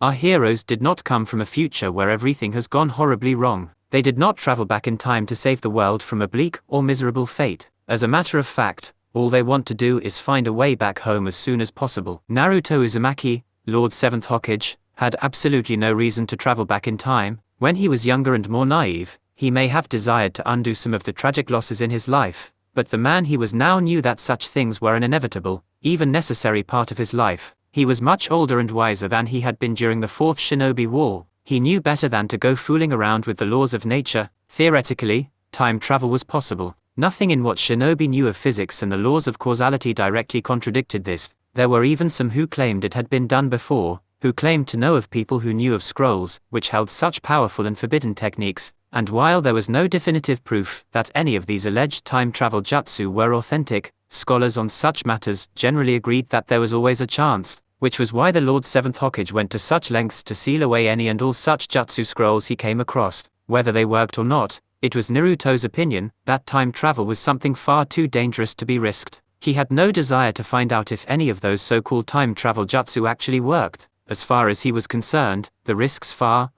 Our heroes did not come from a future where everything has gone horribly wrong. They did not travel back in time to save the world from a bleak or miserable fate. As a matter of fact, all they want to do is find a way back home as soon as possible. Naruto Uzumaki, Lord 7th Hokage, had absolutely no reason to travel back in time. When he was younger and more naive, he may have desired to undo some of the tragic losses in his life, but the man he was now knew that such things were an inevitable, even necessary part of his life. He was much older and wiser than he had been during the 4th Shinobi War. He knew better than to go fooling around with the laws of nature. Theoretically, time travel was possible. Nothing in what Shinobi knew of physics and the laws of causality directly contradicted this. There were even some who claimed it had been done before, who claimed to know of people who knew of scrolls, which held such powerful and forbidden techniques, and while there was no definitive proof that any of these alleged time travel jutsu were authentic, scholars on such matters generally agreed that there was always a chance, which was why the Lord 7th Hokage went to such lengths to seal away any and all such jutsu scrolls he came across. Whether they worked or not, it was Naruto's opinion that time travel was something far too dangerous to be risked. He had no desire to find out if any of those so-called time travel jutsu actually worked. As far as he was concerned, the risks far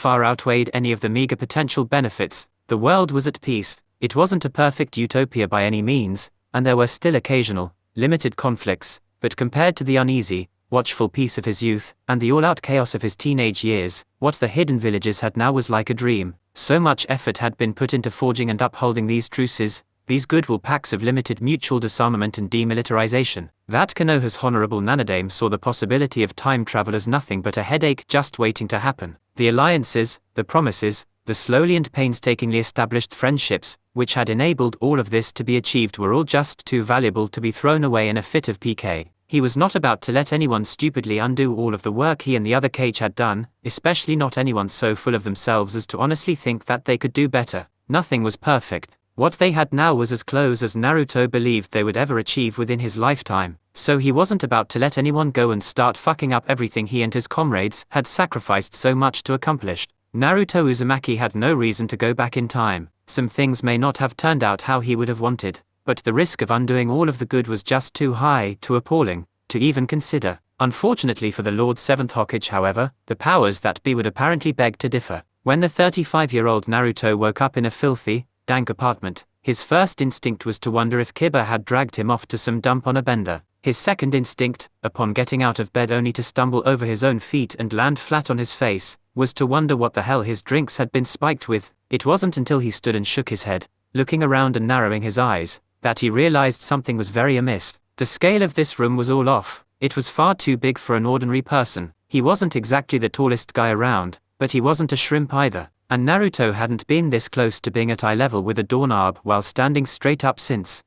outweighed any of the meager potential benefits. The world was at peace. It wasn't a perfect utopia by any means, and there were still occasional, limited conflicts, but compared to the uneasy, watchful peace of his youth, and the all-out chaos of his teenage years, what the hidden villages had now was like a dream. So much effort had been put into forging and upholding these truces, these goodwill pacts of limited mutual disarmament and demilitarization, that Konoha's honorable Nanadame saw the possibility of time travel as nothing but a headache just waiting to happen. The alliances, the promises, the slowly and painstakingly established friendships, which had enabled all of this to be achieved were all just too valuable to be thrown away in a fit of pique. He was not about to let anyone stupidly undo all of the work he and the other Kage had done, especially not anyone so full of themselves as to honestly think that they could do better. Nothing was perfect. What they had now was as close as Naruto believed they would ever achieve within his lifetime, so he wasn't about to let anyone go and start fucking up everything he and his comrades had sacrificed so much to accomplish. Naruto Uzumaki had no reason to go back in time. Some things may not have turned out how he would have wanted, but the risk of undoing all of the good was just too high, too appalling, to even consider. Unfortunately for the Lord 7th Hokage, however, the powers that be would apparently beg to differ. When the 35-year-old Naruto woke up in a filthy, dank apartment, his first instinct was to wonder if Kiba had dragged him off to some dump on a bender. His second instinct, upon getting out of bed only to stumble over his own feet and land flat on his face, was to wonder what the hell his drinks had been spiked with. It wasn't until he stood and shook his head, looking around and narrowing his eyes, that he realized something was very amiss. The scale of this room was all off. It was far too big for an ordinary person. He wasn't exactly the tallest guy around, but he wasn't a shrimp either. And Naruto hadn't been this close to being at eye level with a doorknob while standing straight up since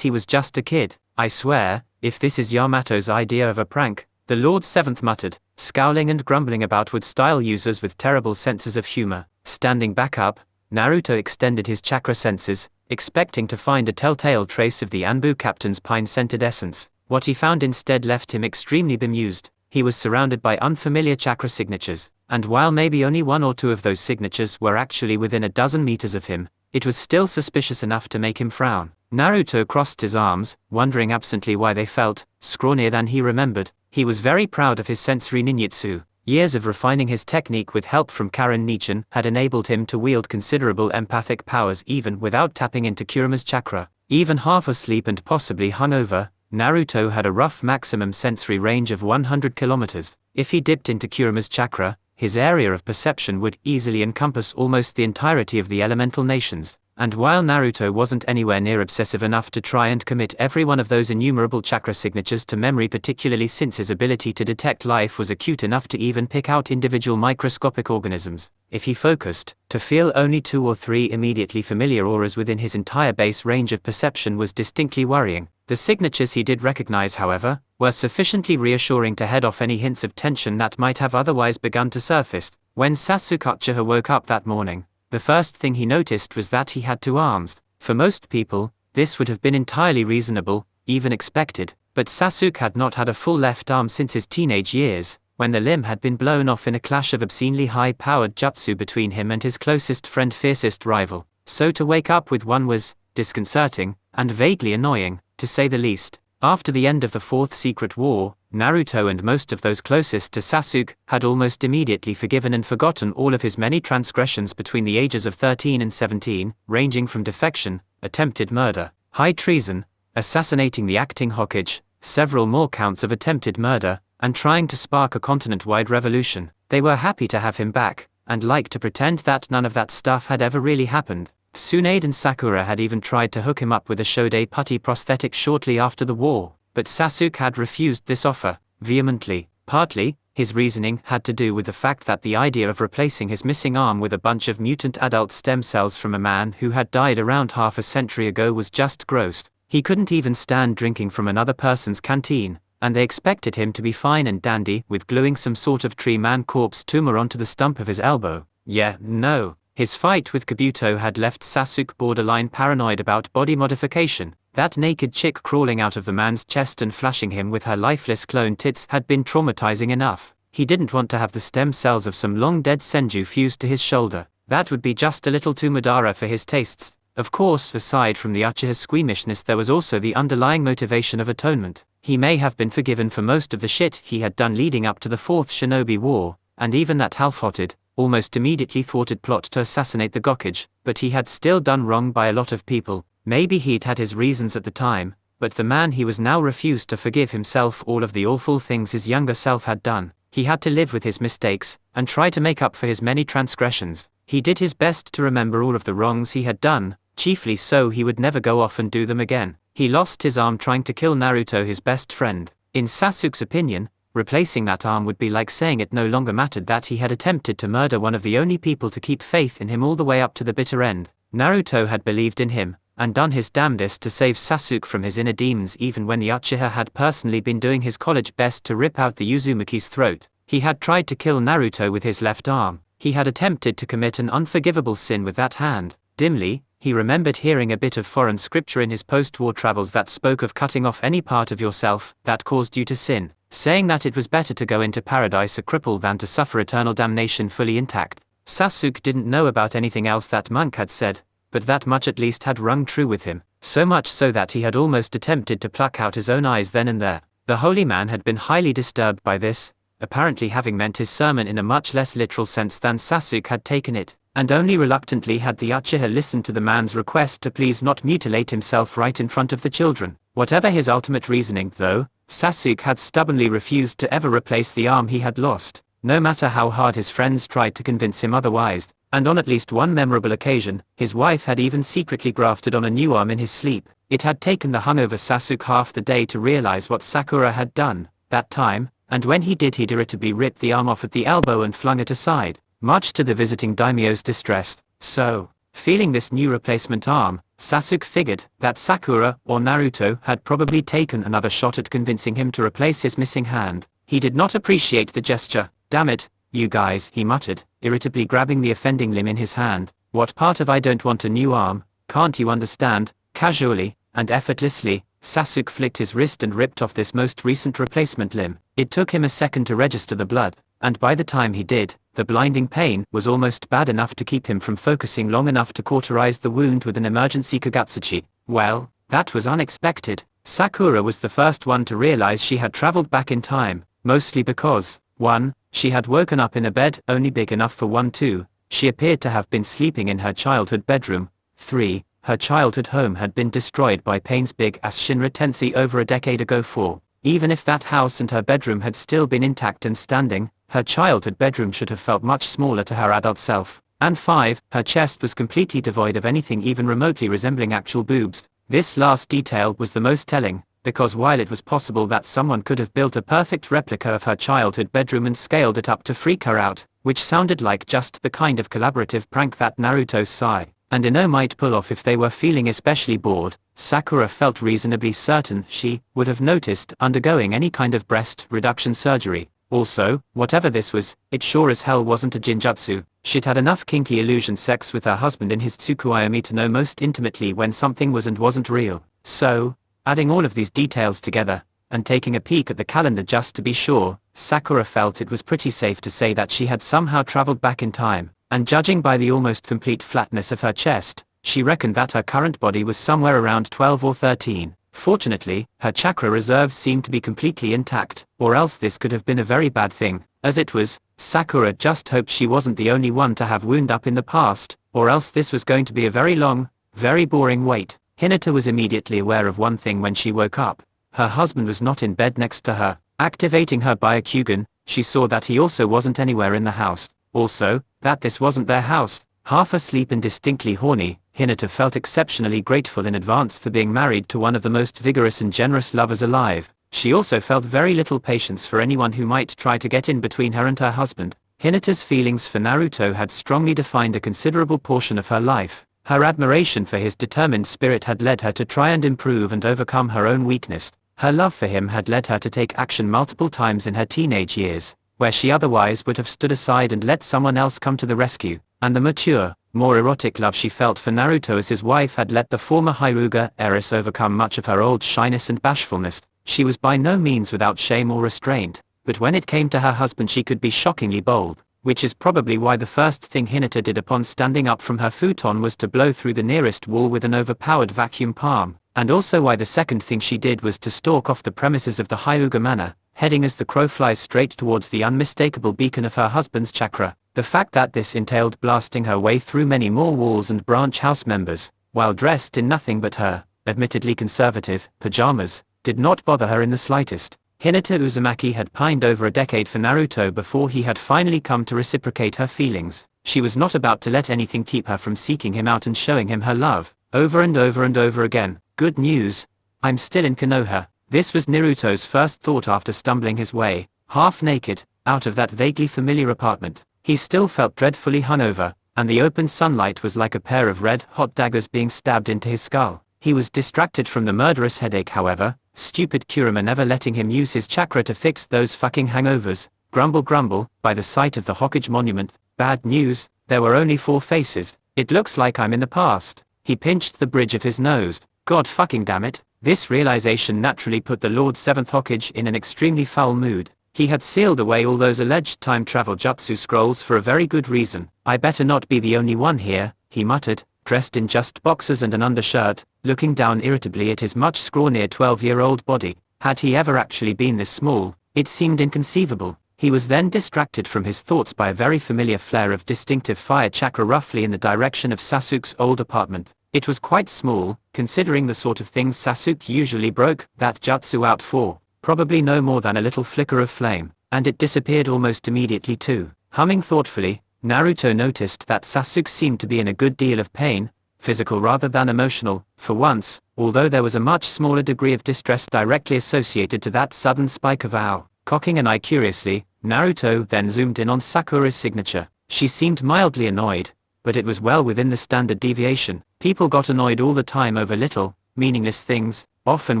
he was just a kid. I swear, if this is Yamato's idea of a prank, the Lord 7th muttered, scowling and grumbling about wood-style users with terrible senses of humor. Standing back up, Naruto extended his chakra senses, expecting to find a telltale trace of the Anbu captain's pine-scented essence. What he found instead left him extremely bemused. He was surrounded by unfamiliar chakra signatures, and while maybe only one or two of those signatures were actually within a dozen meters of him, it was still suspicious enough to make him frown. Naruto crossed his arms, wondering absently why they felt scrawnier than he remembered. He was very proud of his sensory ninjutsu. Years of refining his technique with help from Karen Nichin had enabled him to wield considerable empathic powers even without tapping into Kurama's chakra. Even half asleep and possibly hungover, Naruto had a rough maximum sensory range of 100 kilometers. If he dipped into Kurama's chakra, his area of perception would easily encompass almost the entirety of the elemental nations. And while Naruto wasn't anywhere near obsessive enough to try and commit every one of those innumerable chakra signatures to memory, particularly since his ability to detect life was acute enough to even pick out individual microscopic organisms, if he focused, to feel only 2 or 3 immediately familiar auras within his entire base range of perception was distinctly worrying. The signatures he did recognize, however, were sufficiently reassuring to head off any hints of tension that might have otherwise begun to surface. When Sasuke woke up that morning, the first thing he noticed was that he had 2 arms. For most people, this would have been entirely reasonable, even expected, but Sasuke had not had a full left arm since his teenage years, when the limb had been blown off in a clash of obscenely high-powered jutsu between him and his closest friend, fiercest rival. So to wake up with one was disconcerting, and vaguely annoying, to say the least. After the end of the 4th Secret War, Naruto and most of those closest to Sasuke had almost immediately forgiven and forgotten all of his many transgressions between the ages of 13 and 17, ranging from defection, attempted murder, high treason, assassinating the acting Hokage, several more counts of attempted murder, and trying to spark a continent-wide revolution. They were happy to have him back, and liked to pretend that none of that stuff had ever really happened. Tsunade and Sakura had even tried to hook him up with a Shodai putty prosthetic shortly after the war, but Sasuke had refused this offer, vehemently. Partly, his reasoning had to do with the fact that the idea of replacing his missing arm with a bunch of mutant adult stem cells from a man who had died around half a century ago was just gross. He couldn't even stand drinking from another person's canteen, and they expected him to be fine and dandy with gluing some sort of tree man corpse tumor onto the stump of his elbow. Yeah, no. His fight with Kabuto had left Sasuke borderline paranoid about body modification. That naked chick crawling out of the man's chest and flashing him with her lifeless clone tits had been traumatizing enough. He didn't want to have the stem cells of some long-dead senju fused to his shoulder. That would be just a little too Madara for his tastes. Of course, aside from the Uchiha's squeamishness, there was also the underlying motivation of atonement. He may have been forgiven for most of the shit he had done leading up to the Fourth Shinobi War, and even that half-hearted, almost immediately thwarted plot to assassinate the Hokage, but he had still done wrong by a lot of people. Maybe he'd had his reasons at the time, but the man he was now refused to forgive himself all of the awful things his younger self had done. He had to live with his mistakes, and try to make up for his many transgressions. He did his best to remember all of the wrongs he had done, chiefly so he would never go off and do them again. He lost his arm trying to kill Naruto, his best friend. In Sasuke's opinion, replacing that arm would be like saying it no longer mattered that he had attempted to murder one of the only people to keep faith in him all the way up to the bitter end. Naruto had believed in him, and done his damnedest to save Sasuke from his inner demons, even when the Uchiha had personally been doing his college best to rip out the Uzumaki's throat. He had tried to kill Naruto with his left arm. He had attempted to commit an unforgivable sin with that hand. Dimly, he remembered hearing a bit of foreign scripture in his post-war travels that spoke of cutting off any part of yourself that caused you to sin, saying that it was better to go into paradise a cripple than to suffer eternal damnation fully intact. Sasuke didn't know about anything else that monk had said, but that much at least had rung true with him, so much so that he had almost attempted to pluck out his own eyes then and there. The holy man had been highly disturbed by this, apparently having meant his sermon in a much less literal sense than Sasuke had taken it, and only reluctantly had the Uchiha listened to the man's request to please not mutilate himself right in front of the children. Whatever his ultimate reasoning, though, Sasuke had stubbornly refused to ever replace the arm he had lost, no matter how hard his friends tried to convince him otherwise, and on at least one memorable occasion, his wife had even secretly grafted on a new arm in his sleep. It had taken the hungover Sasuke half the day to realize what Sakura had done that time, and when he did, he'd irritably ripped the arm off at the elbow and flung it aside, much to the visiting daimyo's distress. So, feeling this new replacement arm, Sasuke figured that Sakura or Naruto had probably taken another shot at convincing him to replace his missing hand. He did not appreciate the gesture. Damn it, you guys, he muttered, irritably grabbing the offending limb in his hand. What part of I don't want a new arm, can't you understand? Casually, and effortlessly, Sasuke flicked his wrist and ripped off this most recent replacement limb. It took him a second to register the blood, and by the time he did, the blinding pain was almost bad enough to keep him from focusing long enough to cauterize the wound with an emergency Kagatsuchi. Well, that was unexpected. Sakura was the first one to realize she had traveled back in time, mostly because, 1. She had woken up in a bed only big enough for one. 2. She appeared to have been sleeping in her childhood bedroom. 3. Her childhood home had been destroyed by pain's big-ass Shinra Tensei over a decade ago. 4. Even if that house and her bedroom had still been intact and standing, her childhood bedroom should have felt much smaller to her adult self. And 5. Her chest was completely devoid of anything even remotely resembling actual boobs. This last detail was the most telling, because while it was possible that someone could have built a perfect replica of her childhood bedroom and scaled it up to freak her out, which sounded like just the kind of collaborative prank that Naruto Sai and Ino might pull off if they were feeling especially bored, Sakura felt reasonably certain she would have noticed undergoing any kind of breast reduction surgery. Also, whatever this was, it sure as hell wasn't a genjutsu. She'd had enough kinky illusion sex with her husband in his Tsukuyomi to know most intimately when something was and wasn't real. So, adding all of these details together, and taking a peek at the calendar just to be sure, Sakura felt it was pretty safe to say that she had somehow traveled back in time, and judging by the almost complete flatness of her chest, she reckoned that her current body was somewhere around 12 or 13. Fortunately, her chakra reserves seemed to be completely intact, or else this could have been a very bad thing. As it was, Sakura just hoped she wasn't the only one to have wound up in the past, or else this was going to be a very long, very boring wait. Hinata was immediately aware of one thing when she woke up. Her husband was not in bed next to her. Activating her Byakugan, she saw that he also wasn't anywhere in the house. Also, that this wasn't their house. Half asleep and distinctly horny, Hinata felt exceptionally grateful in advance for being married to one of the most vigorous and generous lovers alive. She also felt very little patience for anyone who might try to get in between her and her husband. Hinata's feelings for Naruto had strongly defined a considerable portion of her life. Her admiration for his determined spirit had led her to try and improve and overcome her own weakness. Her love for him had led her to take action multiple times in her teenage years, where she otherwise would have stood aside and let someone else come to the rescue. And the mature, more erotic love she felt for Naruto as his wife had let the former Hyuga heiress overcome much of her old shyness and bashfulness. She was by no means without shame or restraint, but when it came to her husband she could be shockingly bold, which is probably why the first thing Hinata did upon standing up from her futon was to blow through the nearest wall with an overpowered vacuum palm, and also why the second thing she did was to stalk off the premises of the Hyuga manor, heading as the crow flies straight towards the unmistakable beacon of her husband's chakra. The fact that this entailed blasting her way through many more walls and branch house members, while dressed in nothing but her, admittedly conservative, pajamas, did not bother her in the slightest. Hinata Uzumaki had pined over a decade for Naruto before he had finally come to reciprocate her feelings. She was not about to let anything keep her from seeking him out and showing him her love, over and over and over again. Good news. I'm still in Konoha. This was Naruto's first thought after stumbling his way, half naked, out of that vaguely familiar apartment. He still felt dreadfully hungover, and the open sunlight was like a pair of red-hot daggers being stabbed into his skull. He was distracted from the murderous headache however, stupid Kurama never letting him use his chakra to fix those fucking hangovers. Grumble grumble, by the sight of the Hokage monument. Bad news, there were only 4 faces. It looks like I'm in the past. He pinched the bridge of his nose. God fucking damn it. This realization naturally put the Lord 7th Hokage in an extremely foul mood. He had sealed away all those alleged time travel jutsu scrolls for a very good reason. I better not be the only one here, he muttered, dressed in just boxers and an undershirt, looking down irritably at his much scrawnier 12-year-old body. Had he ever actually been this small? It seemed inconceivable. He was then distracted from his thoughts by a very familiar flare of distinctive fire chakra roughly in the direction of Sasuke's old apartment. It was quite small, considering the sort of things Sasuke usually broke that jutsu out for. Probably no more than a little flicker of flame, and it disappeared almost immediately too. Humming thoughtfully, Naruto noticed that Sasuke seemed to be in a good deal of pain, physical rather than emotional, for once, although there was a much smaller degree of distress directly associated to that sudden spike of ow. Cocking an eye curiously, Naruto then zoomed in on Sakura's signature. She seemed mildly annoyed, but it was well within the standard deviation. People got annoyed all the time over little, meaningless things, often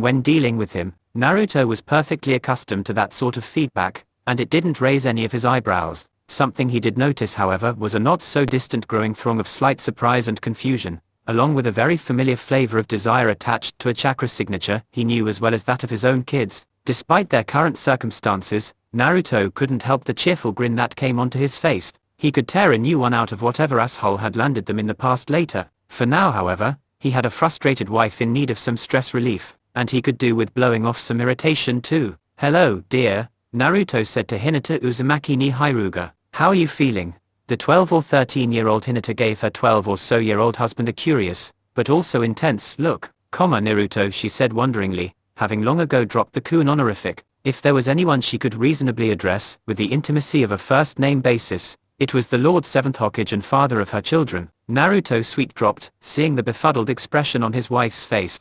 when dealing with him. Naruto was perfectly accustomed to that sort of feedback, and it didn't raise any of his eyebrows. Something he did notice however was a not-so-distant growing throng of slight surprise and confusion, along with a very familiar flavor of desire attached to a chakra signature he knew as well as that of his own kids. Despite their current circumstances, Naruto couldn't help the cheerful grin that came onto his face. He could tear a new one out of whatever asshole had landed them in the past later. For now however, he had a frustrated wife in need of some stress relief, and he could do with blowing off some irritation too. Hello, dear, Naruto said to Hinata Uzumaki ni Hyuga. How are you feeling? The 12 or 13-year-old Hinata gave her 12 or so-year-old husband a curious, but also intense look. Naruto, she said wonderingly, having long ago dropped the kun honorific. If there was anyone she could reasonably address with the intimacy of a first-name basis, it was the Lord 7th Hokage and father of her children. Naruto sweet-dropped, seeing the befuddled expression on his wife's face.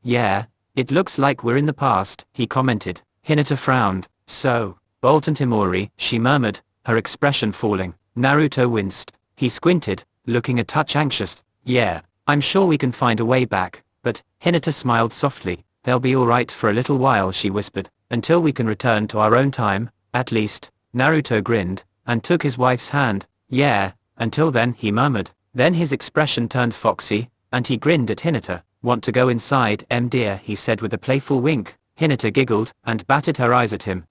Yeah, it looks like we're in the past, he commented. Hinata frowned. So, Bolton Timori, she murmured, her expression falling. Naruto winced. He squinted, looking a touch anxious. Yeah, I'm sure we can find a way back, but, Hinata smiled softly. They'll be alright for a little while, she whispered, until we can return to our own time, at least. Naruto grinned, and took his wife's hand. Yeah, until then, he murmured. Then his expression turned foxy, and he grinned at Hinata. Want to go inside, dear, he said with a playful wink. Hinata giggled, and batted her eyes at him.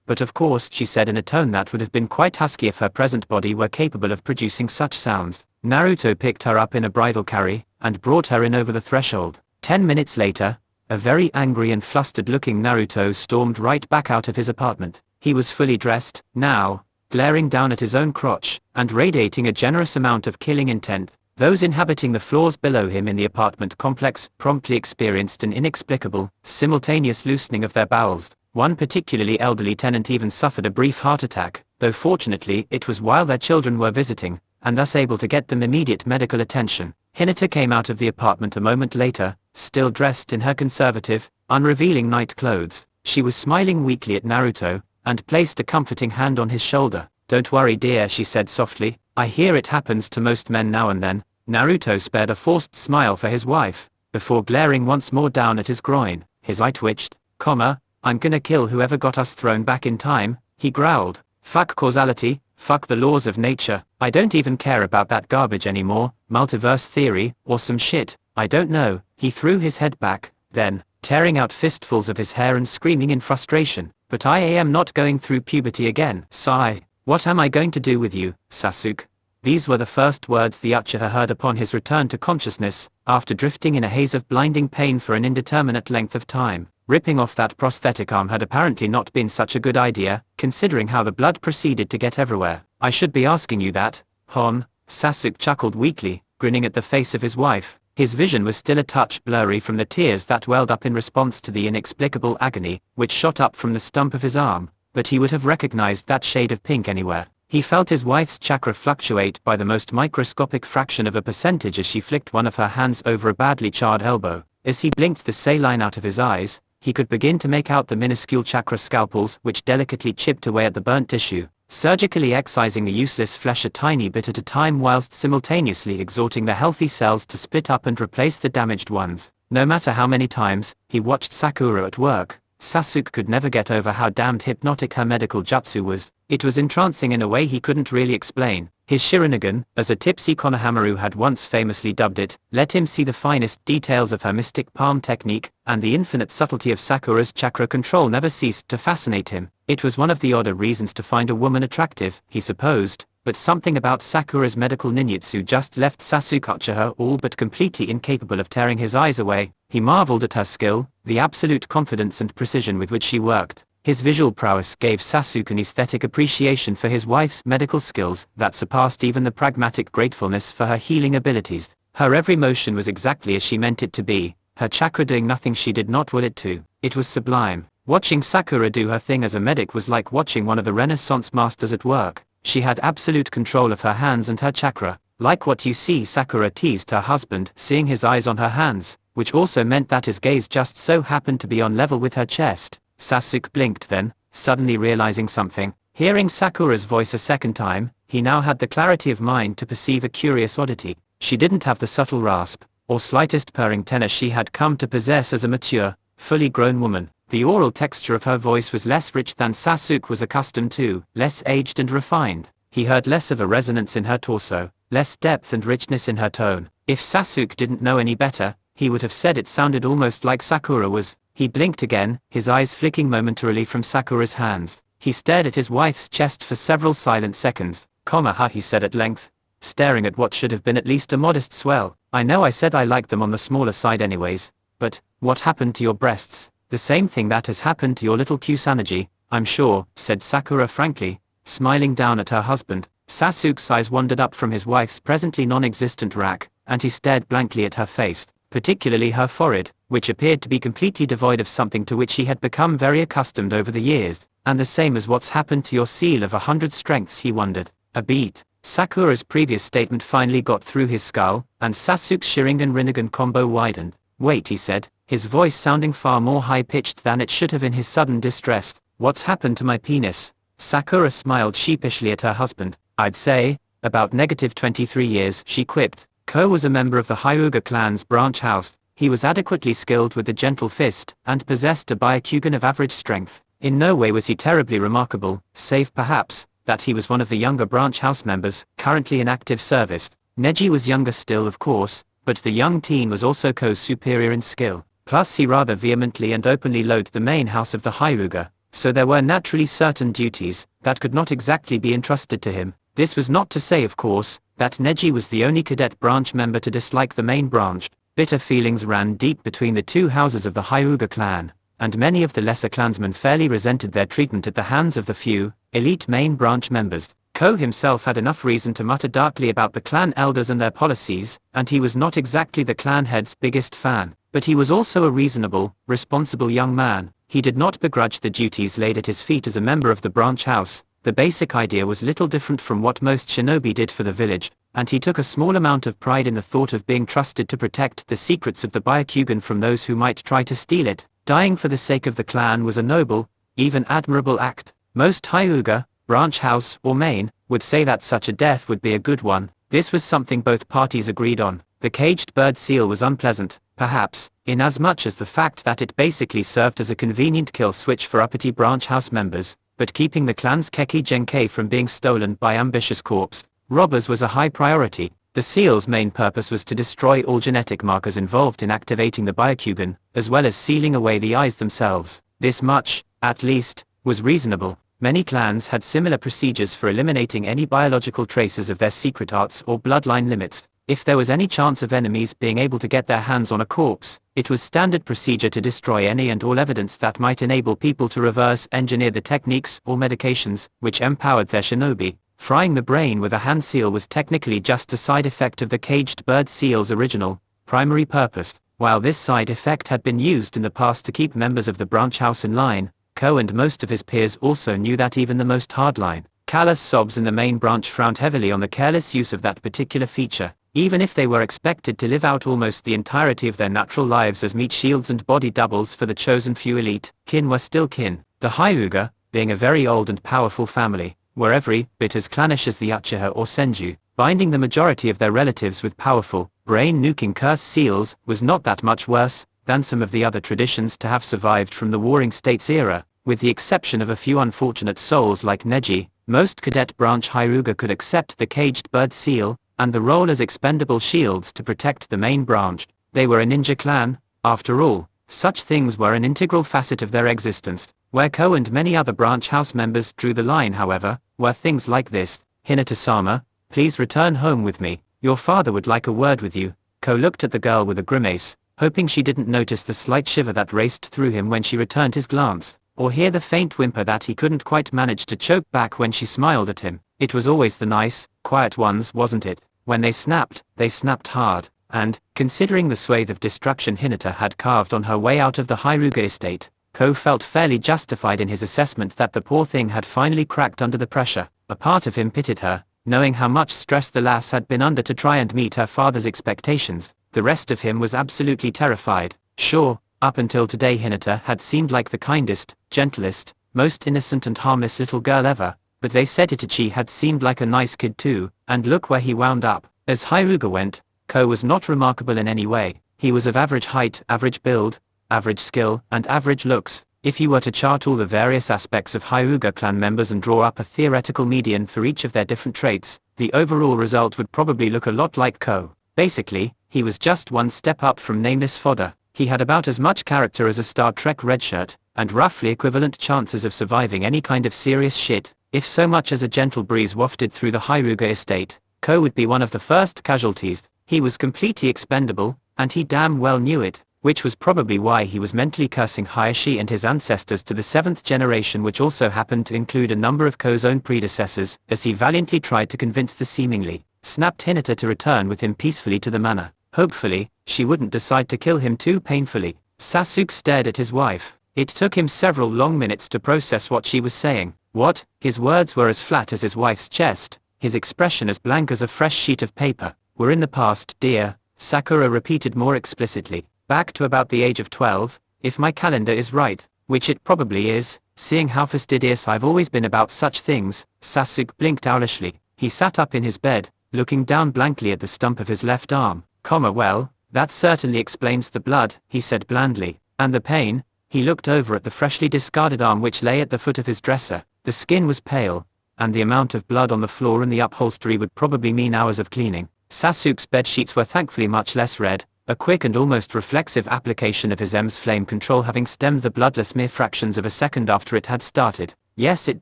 But of course, she said in a tone that would have been quite husky if her present body were capable of producing such sounds. Naruto picked her up in a bridal carry, and brought her in over the threshold. 10 minutes later, A very angry and flustered-looking Naruto stormed right back out of his apartment. He was fully dressed, now, glaring down at his own crotch, and radiating a generous amount of killing intent. Those inhabiting the floors below him in the apartment complex promptly experienced an inexplicable, simultaneous loosening of their bowels. One particularly elderly tenant even suffered a brief heart attack, though fortunately it was while their children were visiting, and thus able to get them immediate medical attention. Hinata came out of the apartment a moment later, still dressed in her conservative, unrevealing night clothes. She was smiling weakly at Naruto, and placed a comforting hand on his shoulder. "Don't worry dear," she said softly, "I hear it happens to most men now and then." Naruto spared a forced smile for his wife, before glaring once more down at his groin. His eye twitched. "I'm gonna kill whoever got us thrown back in time," he growled. "Fuck causality, fuck the laws of nature, I don't even care about that garbage anymore, multiverse theory, or some shit, I don't know." He threw his head back, then, tearing out fistfuls of his hair and screaming in frustration, "But I am not going through puberty again." Sigh. "What am I going to do with you, Sasuke?" These were the first words the Uchiha heard upon his return to consciousness, after drifting in a haze of blinding pain for an indeterminate length of time. Ripping off that prosthetic arm had apparently not been such a good idea, considering how the blood proceeded to get everywhere. "I should be asking you that, Hon." Sasuke chuckled weakly, grinning at the face of his wife. His vision was still a touch blurry from the tears that welled up in response to the inexplicable agony, which shot up from the stump of his arm, but he would have recognized that shade of pink anywhere. He felt his wife's chakra fluctuate by the most microscopic fraction of a percentage as she flicked one of her hands over a badly charred elbow. As he blinked the saline out of his eyes, he could begin to make out the minuscule chakra scalpels which delicately chipped away at the burnt tissue, surgically excising the useless flesh a tiny bit at a time whilst simultaneously exhorting the healthy cells to split up and replace the damaged ones. No matter how many times he watched Sakura at work, Sasuke could never get over how damned hypnotic her medical jutsu was. It was entrancing in a way he couldn't really explain. His Sharingan, as a tipsy Konohamaru had once famously dubbed it, let him see the finest details of her mystic palm technique, and the infinite subtlety of Sakura's chakra control never ceased to fascinate him. It was one of the odder reasons to find a woman attractive, he supposed, but something about Sakura's medical ninjutsu just left Sasuke Uchiha all but completely incapable of tearing his eyes away. He marveled at her skill, the absolute confidence and precision with which she worked. His visual prowess gave Sasuke an aesthetic appreciation for his wife's medical skills that surpassed even the pragmatic gratefulness for her healing abilities. Her every motion was exactly as she meant it to be, her chakra doing nothing she did not will it to. It was sublime. Watching Sakura do her thing as a medic was like watching one of the Renaissance masters at work. She had absolute control of her hands and her chakra. "Like what you see," Sakura teased her husband, seeing his eyes on her hands, which also meant that his gaze just so happened to be on level with her chest. Sasuke blinked then, suddenly realizing something. Hearing Sakura's voice a second time, he now had the clarity of mind to perceive a curious oddity. She didn't have the subtle rasp, or slightest purring tenor she had come to possess as a mature, fully grown woman. The oral texture of her voice was less rich than Sasuke was accustomed to, less aged and refined. He heard less of a resonance in her torso, less depth and richness in her tone. If Sasuke didn't know any better, he would have said it sounded almost like Sakura was. He blinked again, his eyes flicking momentarily from Sakura's hands. He stared at his wife's chest for several silent seconds. "Ha," he said at length, staring at what should have been at least a modest swell. "I know I said I liked them on the smaller side anyways, but, what happened to your breasts?" "The same thing that has happened to your little Kusanagi, I'm sure," said Sakura frankly, smiling down at her husband. Sasuke's eyes wandered up from his wife's presently non-existent rack, and he stared blankly at her face, particularly her forehead, which appeared to be completely devoid of something to which he had become very accustomed over the years. "And the same as what's happened to your seal of 100 strengths," he wondered. A beat. Sakura's previous statement finally got through his skull, and Sasuke's Sharingan-Rinnegan combo widened. "Wait," he said, his voice sounding far more high-pitched than it should have in his sudden distress. "What's happened to my penis?" Sakura smiled sheepishly at her husband. "I'd say, about -23 years," she quipped. Ko was a member of the Hyuga clan's branch house. He was adequately skilled with the gentle fist, and possessed a Byakugan of average strength. In no way was he terribly remarkable, save perhaps, that he was one of the younger branch house members, currently in active service. Neji was younger still of course, but the young teen was also Ko's superior in skill. Plus he rather vehemently and openly loathed the main house of the Hyuga, so there were naturally certain duties that could not exactly be entrusted to him. This was not to say of course, that Neji was the only cadet branch member to dislike the main branch. Bitter feelings ran deep between the two houses of the Hyuga clan, and many of the lesser clansmen fairly resented their treatment at the hands of the few, elite main branch members. Ko himself had enough reason to mutter darkly about the clan elders and their policies, and he was not exactly the clan head's biggest fan, but he was also a reasonable, responsible young man. He did not begrudge the duties laid at his feet as a member of the branch house. The basic idea was little different from what most shinobi did for the village, and he took a small amount of pride in the thought of being trusted to protect the secrets of the Byakugan from those who might try to steal it. Dying for the sake of the clan was a noble, even admirable act. Most Hyuga, branch house or main, would say that such a death would be a good one. This was something both parties agreed on. The caged bird seal was unpleasant, perhaps, inasmuch as the fact that it basically served as a convenient kill switch for uppity branch house members, but keeping the clan's Keki Genkei from being stolen by ambitious corpse robbers was a high priority. The seal's main purpose was to destroy all genetic markers involved in activating the Byakugan, as well as sealing away the eyes themselves. This much, at least, was reasonable. Many clans had similar procedures for eliminating any biological traces of their secret arts or bloodline limits. If there was any chance of enemies being able to get their hands on a corpse, it was standard procedure to destroy any and all evidence that might enable people to reverse engineer the techniques or medications which empowered their shinobi. Frying the brain with a hand seal was technically just a side effect of the caged bird seal's original, primary purpose. While this side effect had been used in the past to keep members of the branch house in line, Ko and most of his peers also knew that even the most hardline, callous sobs in the main branch frowned heavily on the careless use of that particular feature. Even if they were expected to live out almost the entirety of their natural lives as meat shields and body doubles for the chosen few elite, kin were still kin. The Hyuga, being a very old and powerful family, were every bit as clannish as the Uchiha or Senju. Binding the majority of their relatives with powerful, brain-nuking curse seals was not that much worse than some of the other traditions to have survived from the Warring States era. With the exception of a few unfortunate souls like Neji, most cadet branch Hyuga could accept the caged bird seal and the role as expendable shields to protect the main branch. They were a ninja clan, after all. Such things were an integral facet of their existence. Where Ko and many other branch house members drew the line, however, were things like this. Hinata-sama, please return home with me. Your father would like a word with you. Ko looked at the girl with a grimace, hoping she didn't notice the slight shiver that raced through him when she returned his glance, or hear the faint whimper that he couldn't quite manage to choke back when she smiled at him. It was always the nice, quiet ones, wasn't it? When they snapped hard, and, considering the swathe of destruction Hinata had carved on her way out of the Hyuga estate, Ko felt fairly justified in his assessment that the poor thing had finally cracked under the pressure. A part of him pitied her, knowing how much stress the lass had been under to try and meet her father's expectations. The rest of him was absolutely terrified. Sure, up until today Hinata had seemed like the kindest, gentlest, most innocent and harmless little girl ever, but they said Itachi had seemed like a nice kid too, and look where he wound up. As Hyuga went, Ko was not remarkable in any way. He was of average height, average build, average skill, and average looks. If you were to chart all the various aspects of Hyuga clan members and draw up a theoretical median for each of their different traits, the overall result would probably look a lot like Ko. Basically, he was just one step up from nameless fodder. He had about as much character as a Star Trek redshirt, and roughly equivalent chances of surviving any kind of serious shit. If so much as a gentle breeze wafted through the Hyuga estate, Ko would be one of the first casualties. He was completely expendable, and he damn well knew it, which was probably why he was mentally cursing Hiashi and his ancestors to the 7th generation, which also happened to include a number of Ko's own predecessors, as he valiantly tried to convince the seemingly snapped Hinata to return with him peacefully to the manor. Hopefully, she wouldn't decide to kill him too painfully. Sasuke stared at his wife. It took him several long minutes to process what she was saying. What? His words were as flat as his wife's chest, his expression as blank as a fresh sheet of paper. We're in the past, dear, Sakura repeated more explicitly. Back to about the age of 12, if my calendar is right, which it probably is, seeing how fastidious I've always been about such things. Sasuke blinked owlishly. He sat up in his bed, looking down blankly at the stump of his left arm. Well, that certainly explains the blood, he said blandly. And the pain? He looked over at the freshly discarded arm which lay at the foot of his dresser. The skin was pale, and the amount of blood on the floor and the upholstery would probably mean hours of cleaning. Sasuke's bedsheets were thankfully much less red, a quick and almost reflexive application of his EMS flame control having stemmed the bloodless mere fractions of a second after it had started. Yes it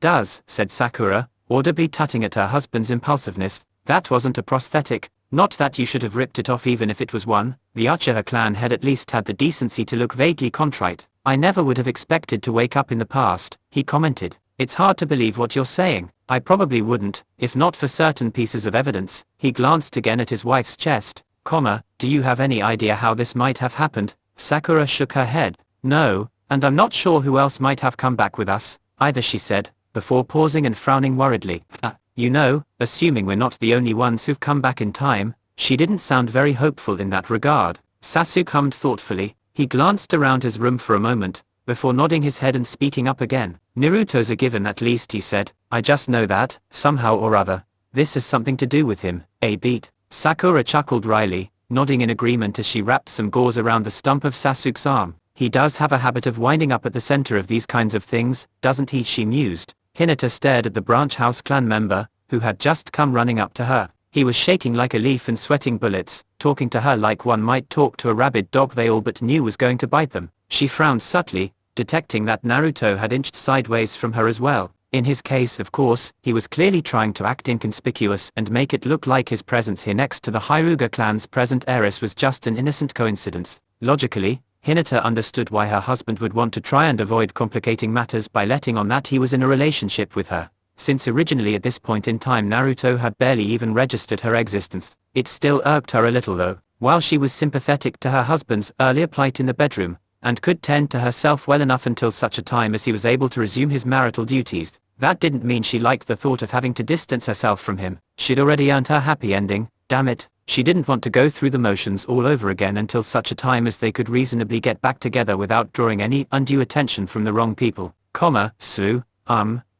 does, said Sakura, audibly tutting at her husband's impulsiveness. That wasn't a prosthetic. Not that you should have ripped it off even if it was one. The Uchiha clan had at least had the decency to look vaguely contrite. I never would have expected to wake up in the past, he commented. It's hard to believe what you're saying. I probably wouldn't, if not for certain pieces of evidence. He glanced again at his wife's chest. Do you have any idea how this might have happened? Sakura shook her head. No, and I'm not sure who else might have come back with us, either, she said, before pausing and frowning worriedly. Assuming we're not the only ones who've come back in time. She didn't sound very hopeful in that regard. Sasuke hummed thoughtfully. He glanced around his room for a moment, before nodding his head and speaking up again. Naruto's a given at least, he said. I just know that, somehow or other, this has something to do with him, a beat. Sakura chuckled wryly, nodding in agreement as she wrapped some gauze around the stump of Sasuke's arm. He does have a habit of winding up at the center of these kinds of things, doesn't he? She mused. Hinata stared at the branch house clan member, who had just come running up to her. He was shaking like a leaf and sweating bullets, talking to her like one might talk to a rabid dog they all but knew was going to bite them. She frowned subtly, detecting that Naruto had inched sideways from her as well. In his case, of course, he was clearly trying to act inconspicuous and make it look like his presence here next to the Hyuga clan's present heiress was just an innocent coincidence. Logically, Hinata understood why her husband would want to try and avoid complicating matters by letting on that he was in a relationship with her, since originally at this point in time Naruto had barely even registered her existence. It still irked her a little though. While she was sympathetic to her husband's earlier plight in the bedroom, and could tend to herself well enough until such a time as he was able to resume his marital duties, that didn't mean she liked the thought of having to distance herself from him. She'd already earned her happy ending, damn it. She didn't want to go through the motions all over again until such a time as they could reasonably get back together without drawing any undue attention from the wrong people.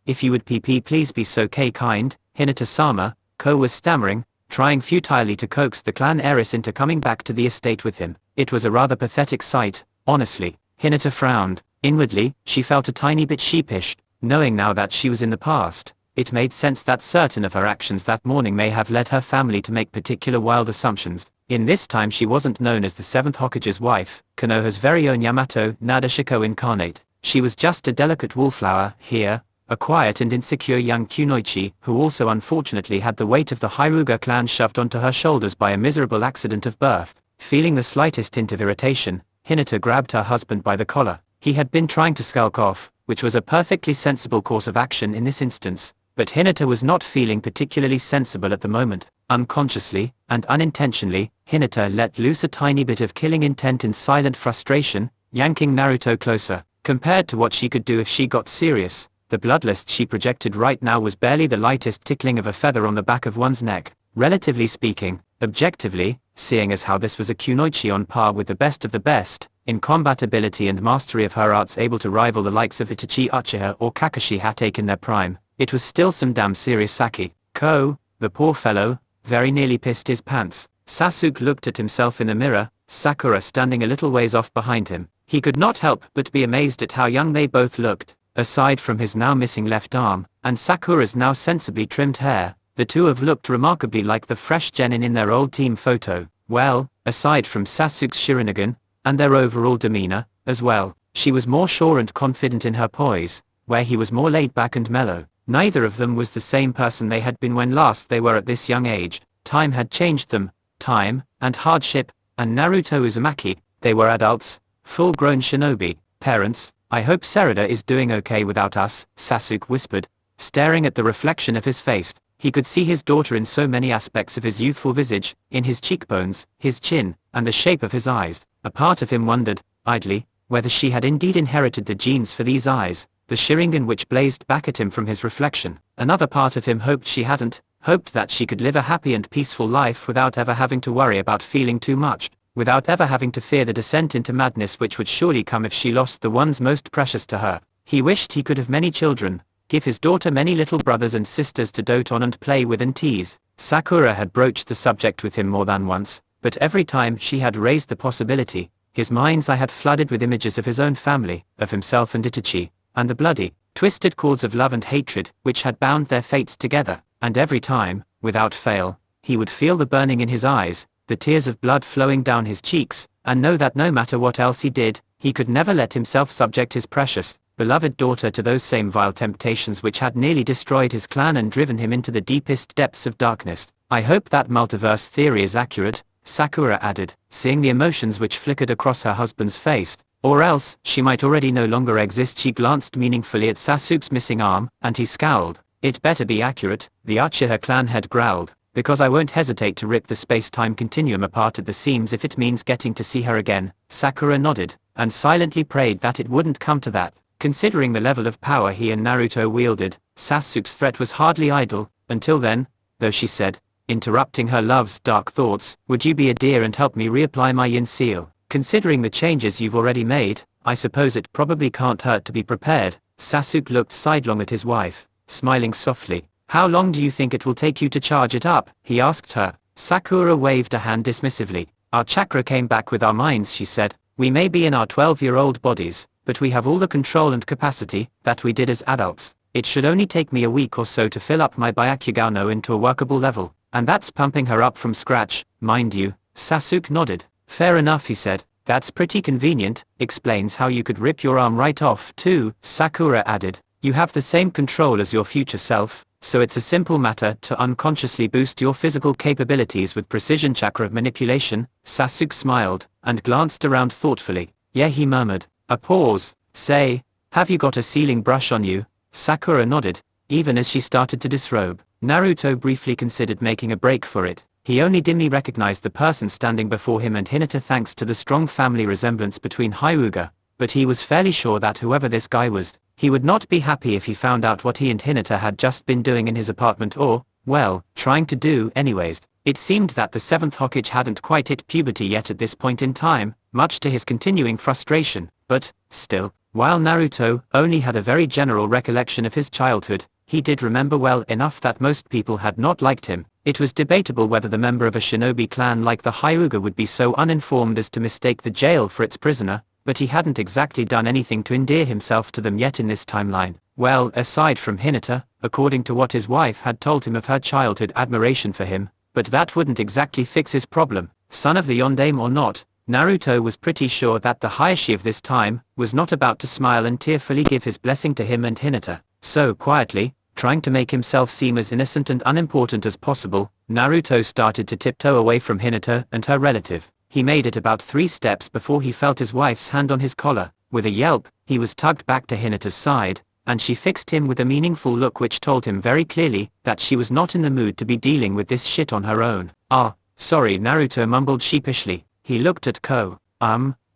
If you would please be so kind, Hinata-sama, Ko was stammering, trying futilely to coax the clan heiress into coming back to the estate with him. It was a rather pathetic sight, honestly. Hinata frowned. Inwardly, she felt a tiny bit sheepish, knowing now that she was in the past. It made sense that certain of her actions that morning may have led her family to make particular wild assumptions. In this time she wasn't known as the 7th Hokage's wife, Konoha's very own Yamato Nadeshiko incarnate. She was just a delicate wallflower here, a quiet and insecure young kunoichi who also unfortunately had the weight of the Hyuga clan shoved onto her shoulders by a miserable accident of birth. Feeling the slightest hint of irritation, Hinata grabbed her husband by the collar. He had been trying to skulk off, which was a perfectly sensible course of action in this instance. But Hinata was not feeling particularly sensible at the moment. Unconsciously, and unintentionally, Hinata let loose a tiny bit of killing intent in silent frustration, yanking Naruto closer. Compared to what she could do if she got serious, the bloodlust she projected right now was barely the lightest tickling of a feather on the back of one's neck. Relatively speaking, objectively, seeing as how this was a kunoichi on par with the best of the best, in combat ability and mastery of her arts able to rival the likes of Itachi Uchiha or Kakashi Hatake in their prime, it was still some damn serious sake. Ko, the poor fellow, very nearly pissed his pants. Sasuke looked at himself in the mirror, Sakura standing a little ways off behind him. He could not help but be amazed at how young they both looked. Aside from his now missing left arm, and Sakura's now sensibly trimmed hair, the two have looked remarkably like the fresh genin in their old team photo. Well, aside from Sasuke's Sharingan, and their overall demeanor, as well, she was more sure and confident in her poise, where he was more laid back and mellow. Neither of them was the same person they had been when last they were at this young age. Time had changed them, time, and hardship, and Naruto Uzumaki, they were adults, full-grown shinobi. Parents, I hope Sarada is doing okay without us, Sasuke whispered, staring at the reflection of his face. He could see his daughter in so many aspects of his youthful visage, in his cheekbones, his chin, and the shape of his eyes. A part of him wondered, idly, whether she had indeed inherited the genes for these eyes, the Sharingan which blazed back at him from his reflection. Another part of him hoped she hadn't, hoped that she could live a happy and peaceful life without ever having to worry about feeling too much, without ever having to fear the descent into madness which would surely come if she lost the ones most precious to her. He wished he could have many children, give his daughter many little brothers and sisters to dote on and play with and tease. Sakura had broached the subject with him more than once, but every time she had raised the possibility, his mind's eye had flooded with images of his own family, of himself and Itachi, and the bloody, twisted cords of love and hatred which had bound their fates together, and every time, without fail, he would feel the burning in his eyes, the tears of blood flowing down his cheeks, and know that no matter what else he did, he could never let himself subject his precious, beloved daughter to those same vile temptations which had nearly destroyed his clan and driven him into the deepest depths of darkness. I hope that multiverse theory is accurate, Sakura added, seeing the emotions which flickered across her husband's face. Or else, she might already no longer exist. She glanced meaningfully at Sasuke's missing arm, and he scowled. It better be accurate, the Uchiha clan head growled, because I won't hesitate to rip the space-time continuum apart at the seams if it means getting to see her again. Sakura nodded, and silently prayed that it wouldn't come to that. Considering the level of power he and Naruto wielded, Sasuke's threat was hardly idle. Until then, though, she said, interrupting her love's dark thoughts, would you be a dear and help me reapply my yin seal? Considering the changes you've already made, I suppose it probably can't hurt to be prepared. Sasuke looked sidelong at his wife, smiling softly. How long do you think it will take you to charge it up? He asked her. Sakura waved a hand dismissively. Our chakra came back with our minds, she said. We may be in our 12-year-old bodies, but we have all the control and capacity that we did as adults. It should only take me a week or so to fill up my Byakugano into a workable level, and that's pumping her up from scratch, mind you. Sasuke nodded. Fair enough, he said. That's pretty convenient, explains how you could rip your arm right off too, Sakura added. You have the same control as your future self, so it's a simple matter to unconsciously boost your physical capabilities with precision chakra manipulation. Sasuke smiled, and glanced around thoughtfully. Yeah, he murmured. A pause. Say, have you got a sealing brush on you? Sakura nodded, even as she started to disrobe. Naruto briefly considered making a break for it. He only dimly recognized the person standing before him and Hinata thanks to the strong family resemblance between Hyuga, but he was fairly sure that whoever this guy was, he would not be happy if he found out what he and Hinata had just been doing in his apartment or, well, trying to do anyways. It seemed that the 7th Hokage hadn't quite hit puberty yet at this point in time, much to his continuing frustration, but, still, while Naruto only had a very general recollection of his childhood, he did remember well enough that most people had not liked him. It was debatable whether the member of a shinobi clan like the Hyuga would be so uninformed as to mistake the jail for its prisoner, but he hadn't exactly done anything to endear himself to them yet in this timeline. Well, aside from Hinata, according to what his wife had told him of her childhood admiration for him, but that wouldn't exactly fix his problem. Son of the Yondaime or not, Naruto was pretty sure that the Hiashi of this time was not about to smile and tearfully give his blessing to him and Hinata. So quietly, trying to make himself seem as innocent and unimportant as possible, Naruto started to tiptoe away from Hinata and her relative. He made it about 3 steps before he felt his wife's hand on his collar. With a yelp, he was tugged back to Hinata's side, and she fixed him with a meaningful look which told him very clearly that she was not in the mood to be dealing with this shit on her own. Ah, sorry, Naruto mumbled sheepishly. He looked at Ko.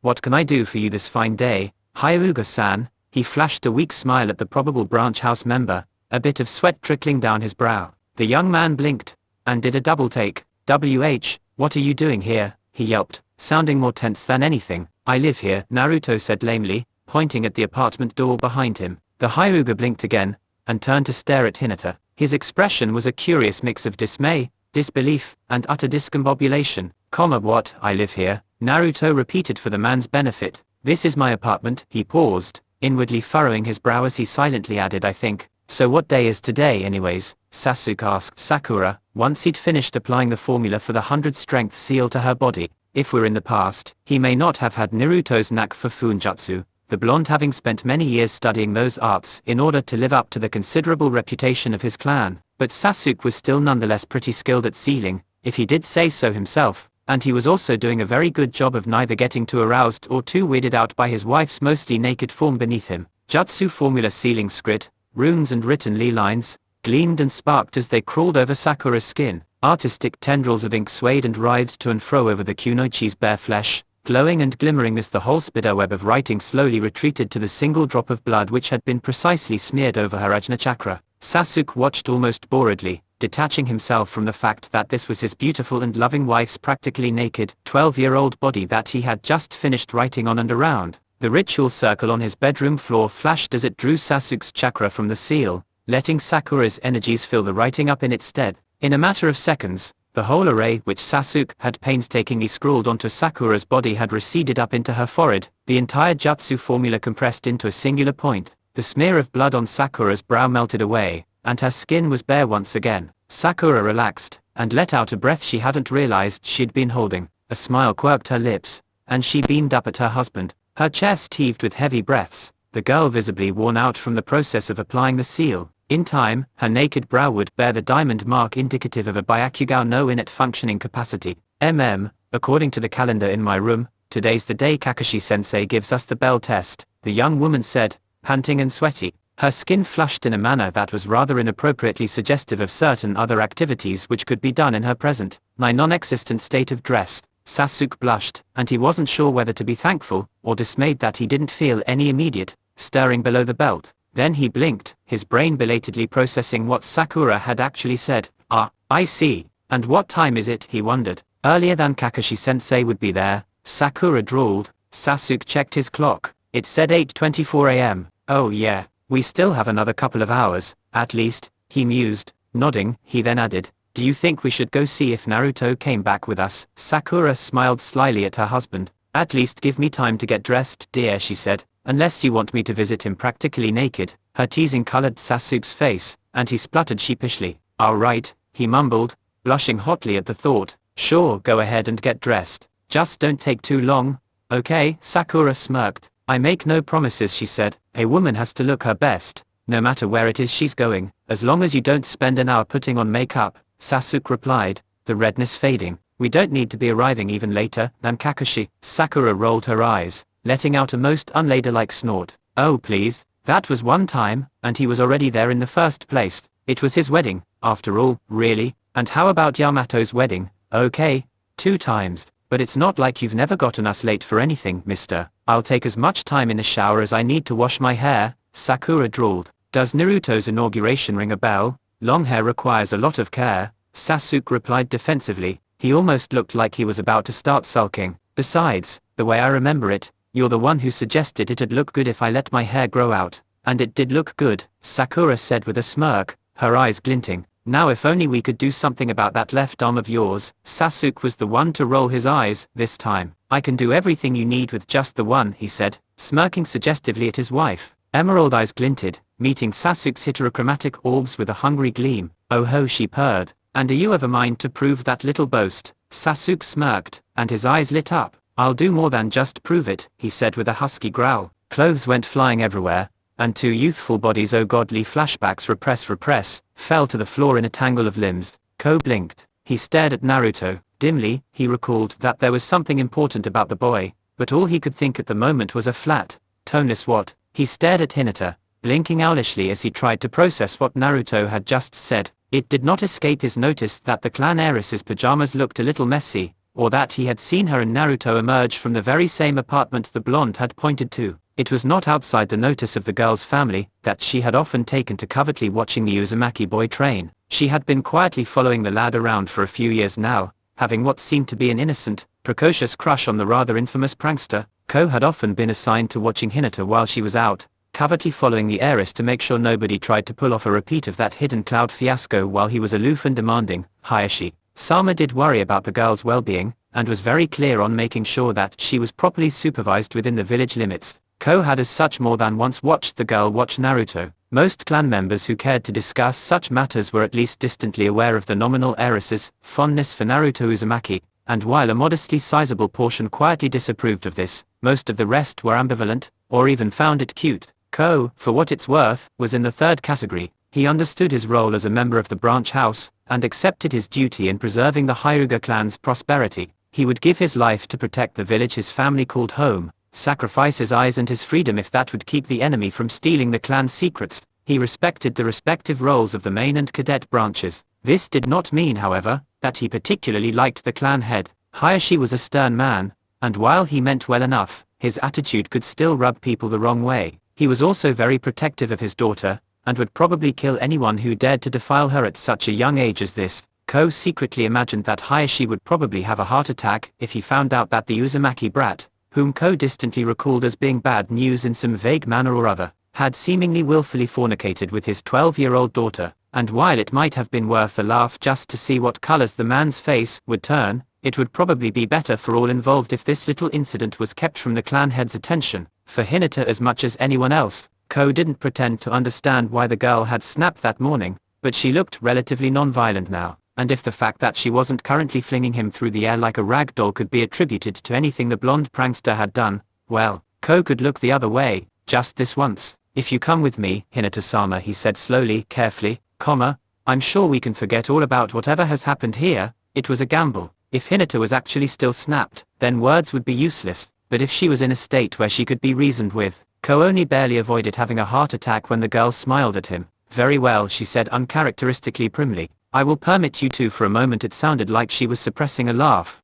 What can I do for you this fine day, Hyuga-san? He flashed a weak smile at the probable branch house member, a bit of sweat trickling down his brow. The young man blinked, and did a double take. What are you doing here? He yelped, sounding more tense than anything. I live here, Naruto said lamely, pointing at the apartment door behind him. The Hyuga blinked again, and turned to stare at Hinata. His expression was a curious mix of dismay, disbelief, and utter discombobulation. What, I live here? Naruto repeated for the man's benefit. This is my apartment. He paused, inwardly furrowing his brow as he silently added, I think. So what day is today anyways? Sasuke asked Sakura, once he'd finished applying the formula for the 100 strength seal to her body. If we're in the past, he may not have had Naruto's knack for funjutsu, the blonde having spent many years studying those arts in order to live up to the considerable reputation of his clan, but Sasuke was still nonetheless pretty skilled at sealing, if he did say so himself, and he was also doing a very good job of neither getting too aroused or too weirded out by his wife's mostly naked form beneath him. Jutsu formula sealing script, runes and written ley lines, gleamed and sparked as they crawled over Sakura's skin. Artistic tendrils of ink swayed and writhed to and fro over the kunoichi's bare flesh, glowing and glimmering as the whole spiderweb of writing slowly retreated to the single drop of blood which had been precisely smeared over her ajna chakra. Sasuke watched almost boredly, detaching himself from the fact that this was his beautiful and loving wife's practically naked, 12-year-old body that he had just finished writing on and around. The ritual circle on his bedroom floor flashed as it drew Sasuke's chakra from the seal, letting Sakura's energies fill the writing up in its stead. In a matter of seconds, the whole array which Sasuke had painstakingly scrawled onto Sakura's body had receded up into her forehead, the entire jutsu formula compressed into a singular point. The smear of blood on Sakura's brow melted away, and her skin was bare once again. Sakura relaxed, and let out a breath she hadn't realized she'd been holding. A smile quirked her lips, and she beamed up at her husband. Her chest heaved with heavy breaths, the girl visibly worn out from the process of applying the seal. In time, her naked brow would bear the diamond mark indicative of a Byakugao no Inet functioning capacity. According to the calendar in my room, today's the day Kakashi-sensei gives us the bell test, the young woman said, panting and sweaty. Her skin flushed in a manner that was rather inappropriately suggestive of certain other activities which could be done in her present, non-existent state of dress. Sasuke blushed, and he wasn't sure whether to be thankful or dismayed that he didn't feel any immediate stirring below the belt. Then he blinked, his brain belatedly processing what Sakura had actually said. Ah, I see. And what time is it? He wondered. Earlier than Kakashi-sensei would be there, Sakura drawled. Sasuke checked his clock. It said 8:24 a.m. Oh yeah, we still have another couple of hours, at least, he mused, nodding. He then added, do you think we should go see if Naruto came back with us? Sakura smiled slyly at her husband. At least give me time to get dressed, dear, she said, unless you want me to visit him practically naked. Her teasing colored Sasuke's face, and he spluttered sheepishly. All right, he mumbled, blushing hotly at the thought. Sure, go ahead and get dressed. Just don't take too long. Okay, Sakura smirked. I make no promises, she said. A woman has to look her best, no matter where it is she's going, as long as you don't spend an hour putting on makeup, Sasuke replied, the redness fading. We don't need to be arriving even later than Kakashi. Sakura rolled her eyes, letting out a most unladylike snort. Oh please, that was one time, and he was already there in the first place. It was his wedding, after all, really. And how about Yamato's wedding? Okay, 2 times. But it's not like you've never gotten us late for anything, mister. I'll take as much time in the shower as I need to wash my hair, Sakura drawled. Does Naruto's inauguration ring a bell? Long hair requires a lot of care, Sasuke replied defensively. He almost looked like he was about to start sulking. Besides, the way I remember it, you're the one who suggested it'd look good if I let my hair grow out. And it did look good, Sakura said with a smirk, her eyes glinting. Now if only we could do something about that left arm of yours. Sasuke was the one to roll his eyes, this time. I can do everything you need with just the one, he said, smirking suggestively at his wife. Emerald eyes glinted, meeting Sasuke's heterochromatic orbs with a hungry gleam. Oh ho, she purred. And are you of a mind to prove that little boast? Sasuke smirked, and his eyes lit up. I'll do more than just prove it, he said with a husky growl. Clothes went flying everywhere, and 2 youthful bodies, oh godly flashbacks, repress, fell to the floor in a tangle of limbs. Ko blinked. He stared at Naruto. Dimly, he recalled that there was something important about the boy, but all he could think at the moment was a flat, toneless what? He stared at Hinata, blinking owlishly as he tried to process what Naruto had just said. It did not escape his notice that the clan heiress's pajamas looked a little messy, or that he had seen her and Naruto emerge from the very same apartment the blonde had pointed to. It was not outside the notice of the girl's family that she had often taken to covertly watching the Uzumaki boy train. She had been quietly following the lad around for a few years now, having what seemed to be an innocent, precocious crush on the rather infamous prankster. Ko had often been assigned to watching Hinata while she was out, covertly following the heiress to make sure nobody tried to pull off a repeat of that hidden cloud fiasco while he was aloof and demanding. Hiashi Sama did worry about the girl's well-being, and was very clear on making sure that she was properly supervised within the village limits. Ko had as such more than once watched the girl watch Naruto. Most clan members who cared to discuss such matters were at least distantly aware of the nominal heiress's fondness for Naruto Uzumaki, and while a modestly sizable portion quietly disapproved of this, most of the rest were ambivalent, or even found it cute. Ko, for what it's worth, was in the third category. He understood his role as a member of the branch house, and accepted his duty in preserving the Hyuga clan's prosperity. He would give his life to protect the village his family called home, sacrifice his eyes and his freedom if that would keep the enemy from stealing the clan's secrets. He respected the respective roles of the main and cadet branches. This did not mean, however, that he particularly liked the clan head. Hiashi was a stern man, and while he meant well enough, his attitude could still rub people the wrong way. He was also very protective of his daughter, and would probably kill anyone who dared to defile her at such a young age as this. Ko secretly imagined that Hiashi would probably have a heart attack if he found out that the Uzumaki brat, whom Ko distantly recalled as being bad news in some vague manner or other, had seemingly willfully fornicated with his 12-year-old daughter. And while it might have been worth a laugh just to see what colors the man's face would turn, it would probably be better for all involved if this little incident was kept from the clan head's attention. For Hinata as much as anyone else, Ko didn't pretend to understand why the girl had snapped that morning, but she looked relatively non-violent now, and if the fact that she wasn't currently flinging him through the air like a rag doll could be attributed to anything the blonde prankster had done, well, Ko could look the other way, just this once. If you come with me, Hinata-sama, he said slowly, carefully, I'm sure we can forget all about whatever has happened here. It was a gamble. If Hinata was actually still snapped, then words would be useless, but if she was in a state where she could be reasoned with, Ko only barely avoided having a heart attack when the girl smiled at him. Very well, she said uncharacteristically primly. I will permit you to. For a moment it sounded like she was suppressing a laugh.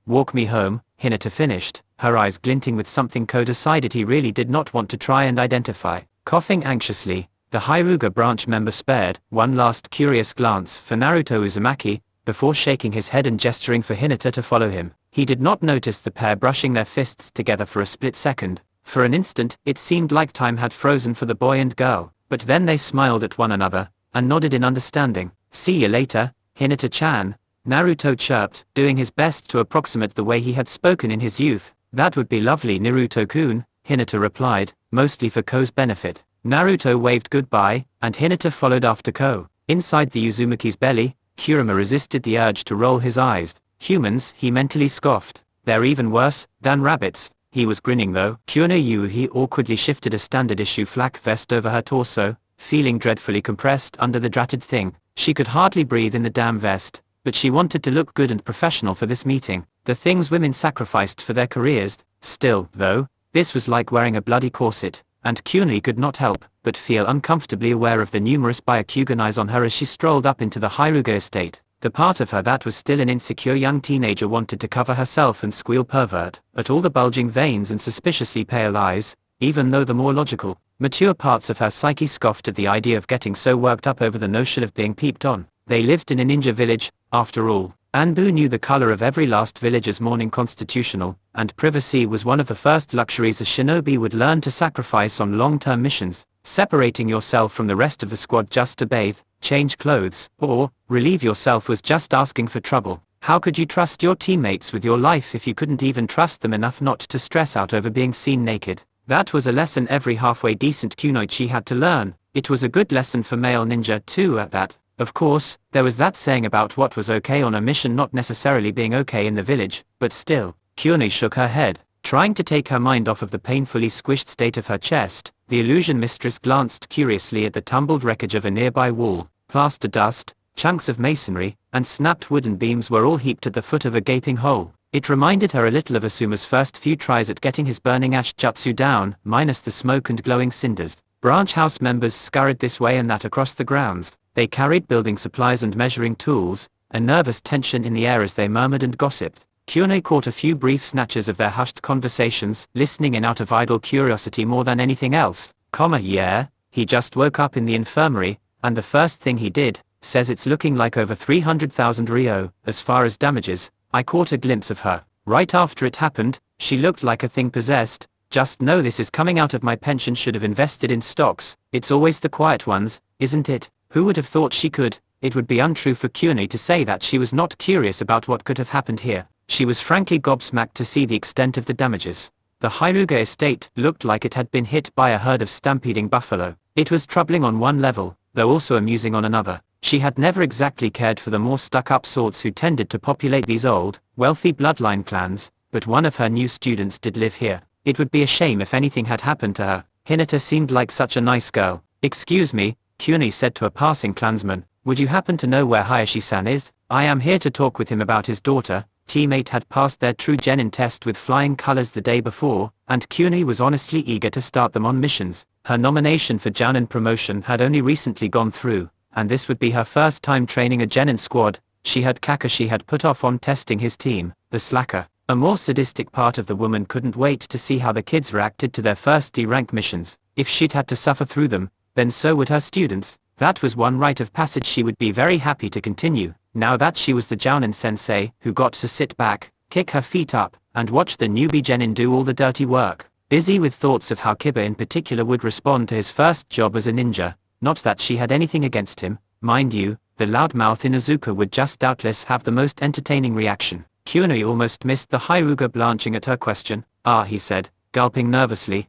Walk me home, Hinata finished, her eyes glinting with something Ko decided he really did not want to try and identify. Coughing anxiously, the Hyuga branch member spared one last curious glance for Naruto Uzumaki, before shaking his head and gesturing for Hinata to follow him. He did not notice the pair brushing their fists together for a split second. For an instant, it seemed like time had frozen for the boy and girl, but then they smiled at one another, and nodded in understanding. See you later, Hinata-chan, Naruto chirped, doing his best to approximate the way he had spoken in his youth. That would be lovely, Naruto-kun, Hinata replied, mostly for Ko's benefit. Naruto waved goodbye, and Hinata followed after Ko. Inside the Uzumaki's belly, Kurama resisted the urge to roll his eyes. Humans, he mentally scoffed. They're even worse than rabbits. He was grinning though. He awkwardly shifted a standard-issue flak vest over her torso, feeling dreadfully compressed under the dratted thing. She could hardly breathe in the damn vest, but she wanted to look good and professional for this meeting. The things women sacrificed for their careers. Still, though, this was like wearing a bloody corset, and Kyuni could not help but feel uncomfortably aware of the numerous Byakugan eyes on her as she strolled up into the Hyuga estate. The part of her that was still an insecure young teenager wanted to cover herself and squeal pervert at all the bulging veins and suspiciously pale eyes, even though the more logical, mature parts of her psyche scoffed at the idea of getting so worked up over the notion of being peeped on. They lived in a ninja village, after all. Anbu knew the color of every last villager's morning constitutional, and privacy was one of the first luxuries a shinobi would learn to sacrifice on long-term missions. Separating yourself from the rest of the squad just to bathe, change clothes, or relieve yourself was just asking for trouble. How could you trust your teammates with your life if you couldn't even trust them enough not to stress out over being seen naked? That was a lesson every halfway decent kunoichi had to learn. It was a good lesson for male ninja too at that. Of course, there was that saying about what was okay on a mission not necessarily being okay in the village, but still. Kyone shook her head, trying to take her mind off of the painfully squished state of her chest. The illusion mistress glanced curiously at the tumbled wreckage of a nearby wall. Plaster dust, chunks of masonry, and snapped wooden beams were all heaped at the foot of a gaping hole. It reminded her a little of Asuma's first few tries at getting his burning ash jutsu down, minus the smoke and glowing cinders. Branch house members scurried this way and that across the grounds. They carried building supplies and measuring tools, a nervous tension in the air as they murmured and gossiped. Kyone caught a few brief snatches of their hushed conversations, listening in out of idle curiosity more than anything else. Yeah, he just woke up in the infirmary, and the first thing he did, says it's looking like over 300,000 Ryo. As far as damages, I caught a glimpse of her. Right after it happened, she looked like a thing possessed. Just know this is coming out of my pension, should have invested in stocks. It's always the quiet ones, isn't it? Who would have thought she could? It would be untrue for Kyone to say that she was not curious about what could have happened here. She was frankly gobsmacked to see the extent of the damages. The Hyuga estate looked like it had been hit by a herd of stampeding buffalo. It was troubling on one level, though also amusing on another. She had never exactly cared for the more stuck-up sorts who tended to populate these old, wealthy bloodline clans, but one of her new students did live here. It would be a shame if anything had happened to her. Hinata seemed like such a nice girl. Excuse me, Kyone said to a passing clansman, would you happen to know where Hiashi-san is? I am here to talk with him about his daughter. Teammate had passed their true genin test with flying colors the day before, and Kyone was honestly eager to start them on missions. Her nomination for Jounin promotion had only recently gone through, and this would be her first time training a genin squad. She heard Kakashi had put off on testing his team. The slacker, a more sadistic part of the woman, couldn't wait to see how the kids reacted to their first D-rank missions. If she'd had to suffer through them, then so would her students. That was one rite of passage she would be very happy to continue, now that she was the Jounin sensei who got to sit back, kick her feet up, and watch the newbie genin do all the dirty work. Busy with thoughts of how Kiba in particular would respond to his first job as a ninja. Not that she had anything against him, mind you, the loudmouth Inuzuka would just doubtless have the most entertaining reaction. Kyone almost missed the Hyuga blanching at her question. Ah, he said, gulping nervously,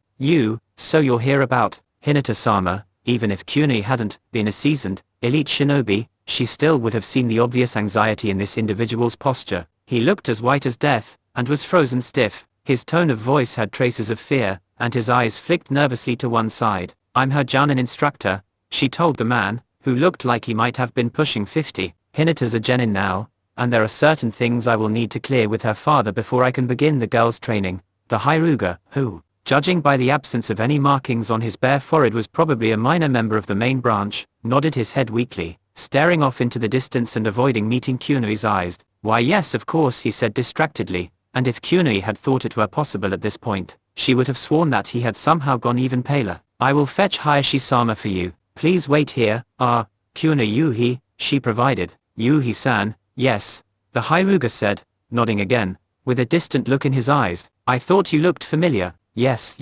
so you're here about Hinata-sama. Even if Kyone hadn't been a seasoned, elite shinobi, she still would have seen the obvious anxiety in this individual's posture. He looked as white as death, and was frozen stiff. His tone of voice had traces of fear, and his eyes flicked nervously to one side. I'm her Jounin instructor, she told the man, who looked like he might have been pushing 50. Hinata's a genin now, and there are certain things I will need to clear with her father before I can begin the girl's training. The Hyuga, who, judging by the absence of any markings on his bare forehead, was probably a minor member of the main branch, nodded his head weakly, staring off into the distance and avoiding meeting Kunoi's eyes. Why yes, of course, he said distractedly, and if Kunoi had thought it were possible at this point, she would have sworn that he had somehow gone even paler. I will fetch Hiashi-sama for you. Please wait here. Kunoi Yuhi, she provided. Yuhi-san, yes, the Hyuga said, nodding again, with a distant look in his eyes. I thought you looked familiar. Yes,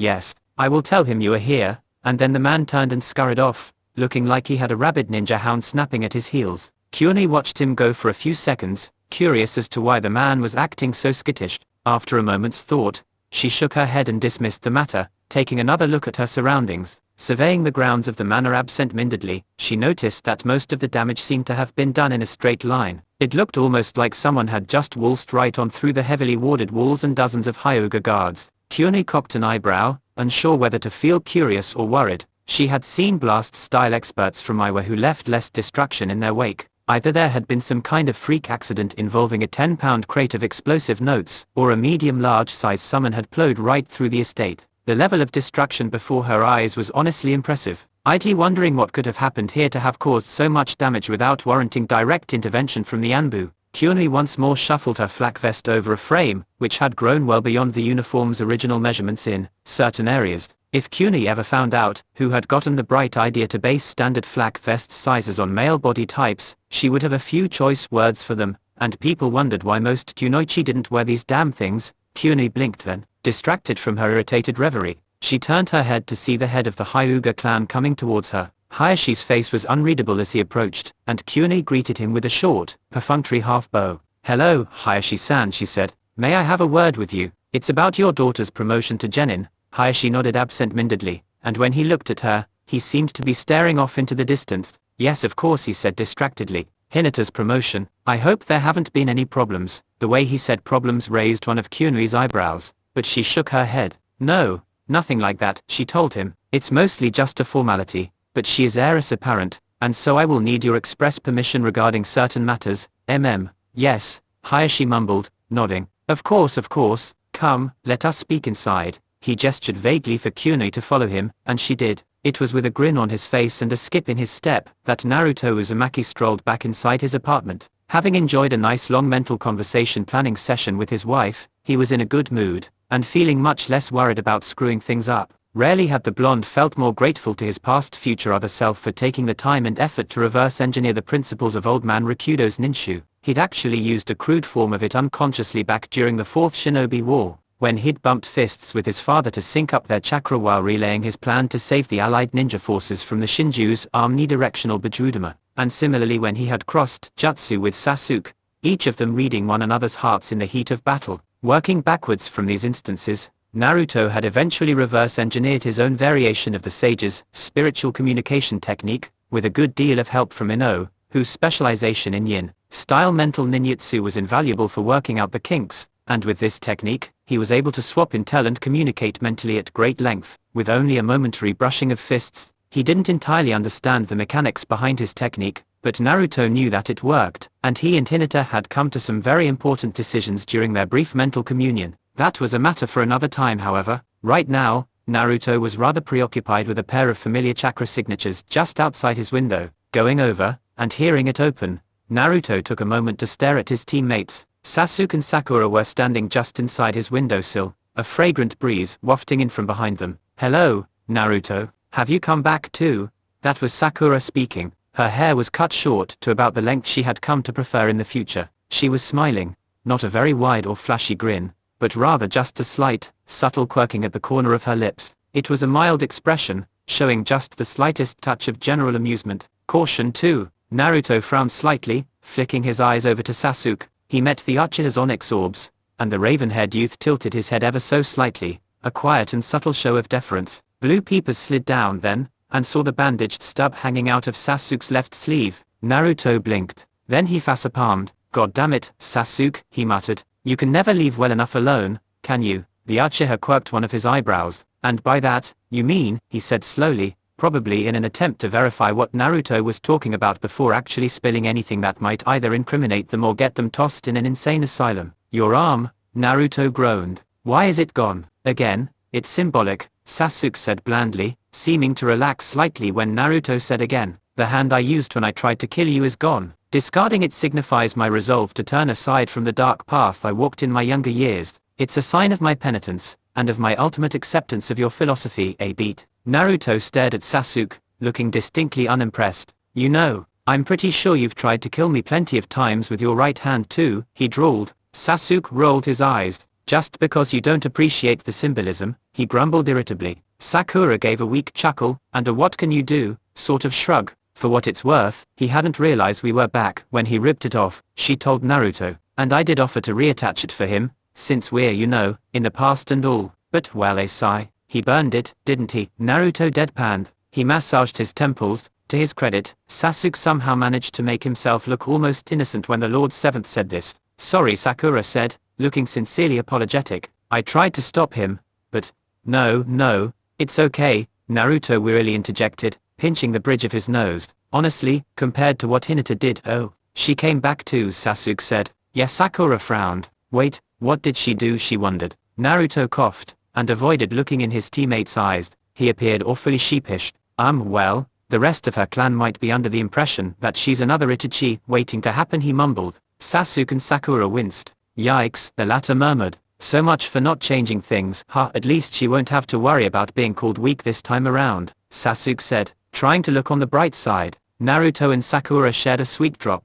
I will tell him you are here, and then the man turned and scurried off, looking like he had a rabid ninja hound snapping at his heels. Kunoi watched him go for a few seconds, curious as to why the man was acting so skittish. After a moment's thought, she shook her head and dismissed the matter, taking another look at her surroundings. Surveying the grounds of the manor absent-mindedly, she noticed that most of the damage seemed to have been done in a straight line. It looked almost like someone had just waltzed right on through the heavily warded walls and dozens of Hyuga guards. Kunoi cocked an eyebrow, unsure whether to feel curious or worried. She had seen blast-style experts from Iowa who left less destruction in their wake. Either there had been some kind of freak accident involving a 10-pound crate of explosive notes, or a medium-large size summon had plowed right through the estate. The level of destruction before her eyes was honestly impressive. Idly wondering what could have happened here to have caused so much damage without warranting direct intervention from the Anbu, Kunoi once more shuffled her flak vest over a frame, which had grown well beyond the uniform's original measurements in certain areas. If Kunoi ever found out who had gotten the bright idea to base standard flak vest sizes on male body types, she would have a few choice words for them, and people wondered why most kunoichi didn't wear these damn things. Kunoi blinked then, distracted from her irritated reverie. She turned her head to see the head of the Hyuga clan coming towards her. Hayashi's face was unreadable as he approached, and Kunoi greeted him with a short, perfunctory half-bow. Hello, Hayashi-san, she said. May I have a word with you? It's about your daughter's promotion to genin. Hayashi nodded absent-mindedly, and when he looked at her, he seemed to be staring off into the distance. Yes, of course, he said distractedly. Hinata's promotion. I hope there haven't been any problems. The way he said problems raised one of Kunoi's eyebrows, but she shook her head. No, nothing like that, she told him. It's mostly just a formality, but she is heiress apparent, and so I will need your express permission regarding certain matters. Yes, Hayashi mumbled, nodding. Of course, come, let us speak inside. He gestured vaguely for Kunoi to follow him, and she did. It was with a grin on his face and a skip in his step that Naruto Uzumaki strolled back inside his apartment. Having enjoyed a nice long mental conversation planning session with his wife, he was in a good mood, and feeling much less worried about screwing things up. Rarely had the blonde felt more grateful to his past future other self for taking the time and effort to reverse engineer the principles of old man Rikudo's ninjutsu. He'd actually used a crude form of it unconsciously back during the Fourth Shinobi War, when he'd bumped fists with his father to sync up their chakra while relaying his plan to save the allied ninja forces from the Shinju's omnidirectional Bajudama, and similarly when he had crossed jutsu with Sasuke, each of them reading one another's hearts in the heat of battle. Working backwards from these instances, Naruto had eventually reverse-engineered his own variation of the sage's spiritual communication technique, with a good deal of help from Ino, whose specialization in yin-style mental ninjutsu was invaluable for working out the kinks, and with this technique, he was able to swap intel and communicate mentally at great length, with only a momentary brushing of fists. He didn't entirely understand the mechanics behind his technique, but Naruto knew that it worked, and he and Hinata had come to some very important decisions during their brief mental communion. That was a matter for another time, however. Right now, Naruto was rather preoccupied with a pair of familiar chakra signatures just outside his window. Going over, and hearing it open, Naruto took a moment to stare at his teammates. Sasuke and Sakura were standing just inside his windowsill, a fragrant breeze wafting in from behind them. Hello, Naruto, have you come back too? That was Sakura speaking. Her hair was cut short to about the length she had come to prefer in the future. She was smiling, not a very wide or flashy grin, but rather just a slight, subtle quirking at the corner of her lips. It was a mild expression, showing just the slightest touch of general amusement. Caution too. Naruto frowned slightly, flicking his eyes over to Sasuke. He met the Uchiha's onyx orbs, and the raven-haired youth tilted his head ever so slightly, a quiet and subtle show of deference. Blue peepers slid down then, and saw the bandaged stub hanging out of Sasuke's left sleeve. Naruto blinked. Then he facepalmed. God damn it, Sasuke, he muttered. You can never leave well enough alone, can you? The Uchiha quirked one of his eyebrows. And by that, you mean, he said slowly, probably in an attempt to verify what Naruto was talking about before actually spilling anything that might either incriminate them or get them tossed in an insane asylum. Your arm, Naruto groaned. Why is it gone? Again, it's symbolic, Sasuke said blandly, seeming to relax slightly when Naruto said again, the hand I used when I tried to kill you is gone. Discarding it signifies my resolve to turn aside from the dark path I walked in my younger years. It's a sign of my penitence, and of my ultimate acceptance of your philosophy, a beat. Naruto stared at Sasuke, looking distinctly unimpressed. You know, I'm pretty sure you've tried to kill me plenty of times with your right hand too, he drawled. Sasuke rolled his eyes. Just because you don't appreciate the symbolism, he grumbled irritably. Sakura gave a weak chuckle, and a what can you do, sort of shrug. For what it's worth, he hadn't realized we were back when he ripped it off, she told Naruto, and I did offer to reattach it for him, since we're in the past and all, but well a sigh, he burned it, didn't he? Naruto deadpanned. He massaged his temples. To his credit, Sasuke somehow managed to make himself look almost innocent when the Lord Seventh said this. Sorry, Sakura said, looking sincerely apologetic. I tried to stop him, but... No, it's okay, Naruto wearily interjected, pinching the bridge of his nose. Honestly, compared to what Hinata did, oh, she came back too, Sasuke said. Yes, Sakura frowned. Wait, what did she do, she wondered. Naruto coughed, and avoided looking in his teammate's eyes. He appeared awfully sheepish. Well, the rest of her clan might be under the impression that she's another Itachi waiting to happen, he mumbled. Sasuke and Sakura winced. Yikes, the latter murmured. So much for not changing things. At least she won't have to worry about being called weak this time around, Sasuke said, trying to look on the bright side. Naruto and Sakura shared a sweet drop,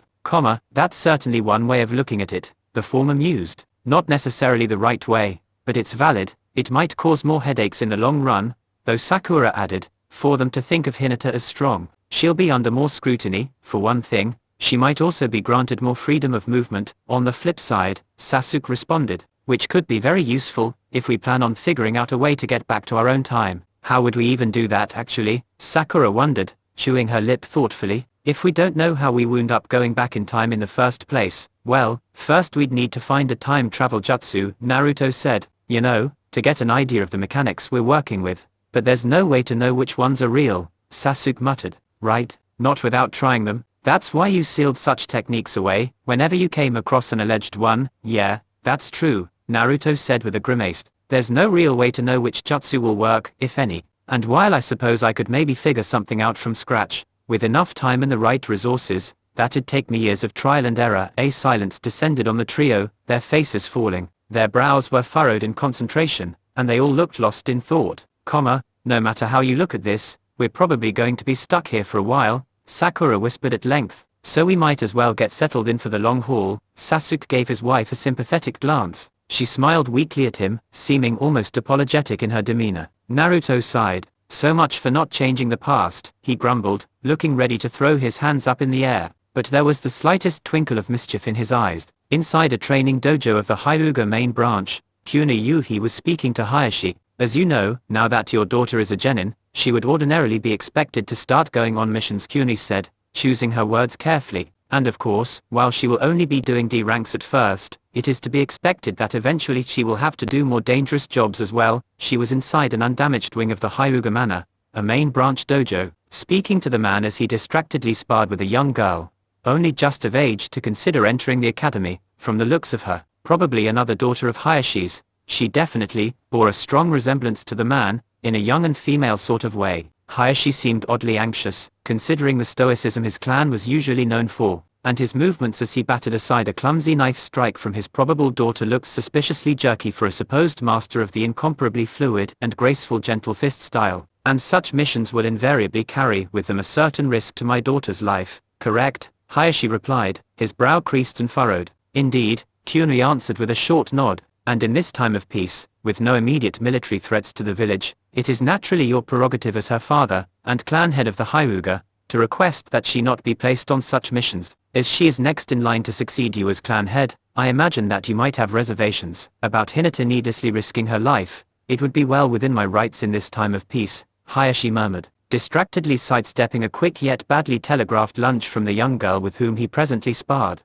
that's certainly one way of looking at it, the former mused. Not necessarily the right way, but it's valid. It might cause more headaches in the long run, though Sakura added, for them to think of Hinata as strong. She'll be under more scrutiny, for one thing. She might also be granted more freedom of movement. On the flip side, Sasuke responded, which could be very useful, if we plan on figuring out a way to get back to our own time. How would we even do that actually? Sakura wondered, chewing her lip thoughtfully. If we don't know how we wound up going back in time in the first place, well, first we'd need to find a time travel jutsu, Naruto said, to get an idea of the mechanics we're working with. But there's no way to know which ones are real, Sasuke muttered. Right, not without trying them. That's why you sealed such techniques away, whenever you came across an alleged one. Yeah, that's true, Naruto said with a grimace. There's no real way to know which jutsu will work, if any. And while I suppose I could maybe figure something out from scratch, with enough time and the right resources, that'd take me years of trial and error. A silence descended on the trio, their faces falling. Their brows were furrowed in concentration, and they all looked lost in thought. No matter how you look at this, we're probably going to be stuck here for a while, Sakura whispered at length. So we might as well get settled in for the long haul. Sasuke gave his wife a sympathetic glance. She smiled weakly at him, seeming almost apologetic in her demeanor. Naruto sighed. So much for not changing the past, he grumbled, looking ready to throw his hands up in the air. But there was the slightest twinkle of mischief in his eyes. Inside a training dojo of the Hyuga main branch, Yuhi was speaking to Hiashi. As you know, now that your daughter is a genin, she would ordinarily be expected to start going on missions, Kuni said, choosing her words carefully. And of course, while she will only be doing D ranks at first, it is to be expected that eventually she will have to do more dangerous jobs as well. She was inside an undamaged wing of the Hyuga Manor, a main branch dojo, speaking to the man as he distractedly sparred with a young girl, only just of age to consider entering the academy. From the looks of her, probably another daughter of Hayashi's. She definitely bore a strong resemblance to the man, in a young and female sort of way. Hiashi seemed oddly anxious, considering the stoicism his clan was usually known for, and his movements as he batted aside a clumsy knife strike from his probable daughter looked suspiciously jerky for a supposed master of the incomparably fluid and graceful gentle fist style. And such missions will invariably carry with them a certain risk to my daughter's life, correct? Hiashi replied, his brow creased and furrowed. Indeed, Kuni answered with a short nod. And in this time of peace, with no immediate military threats to the village, it is naturally your prerogative as her father, and clan head of the Hyuga, to request that she not be placed on such missions. As she is next in line to succeed you as clan head, I imagine that you might have reservations about Hinata needlessly risking her life. It would be well within my rights in this time of peace, Hiashi murmured, distractedly sidestepping a quick yet badly telegraphed lunge from the young girl with whom he presently sparred,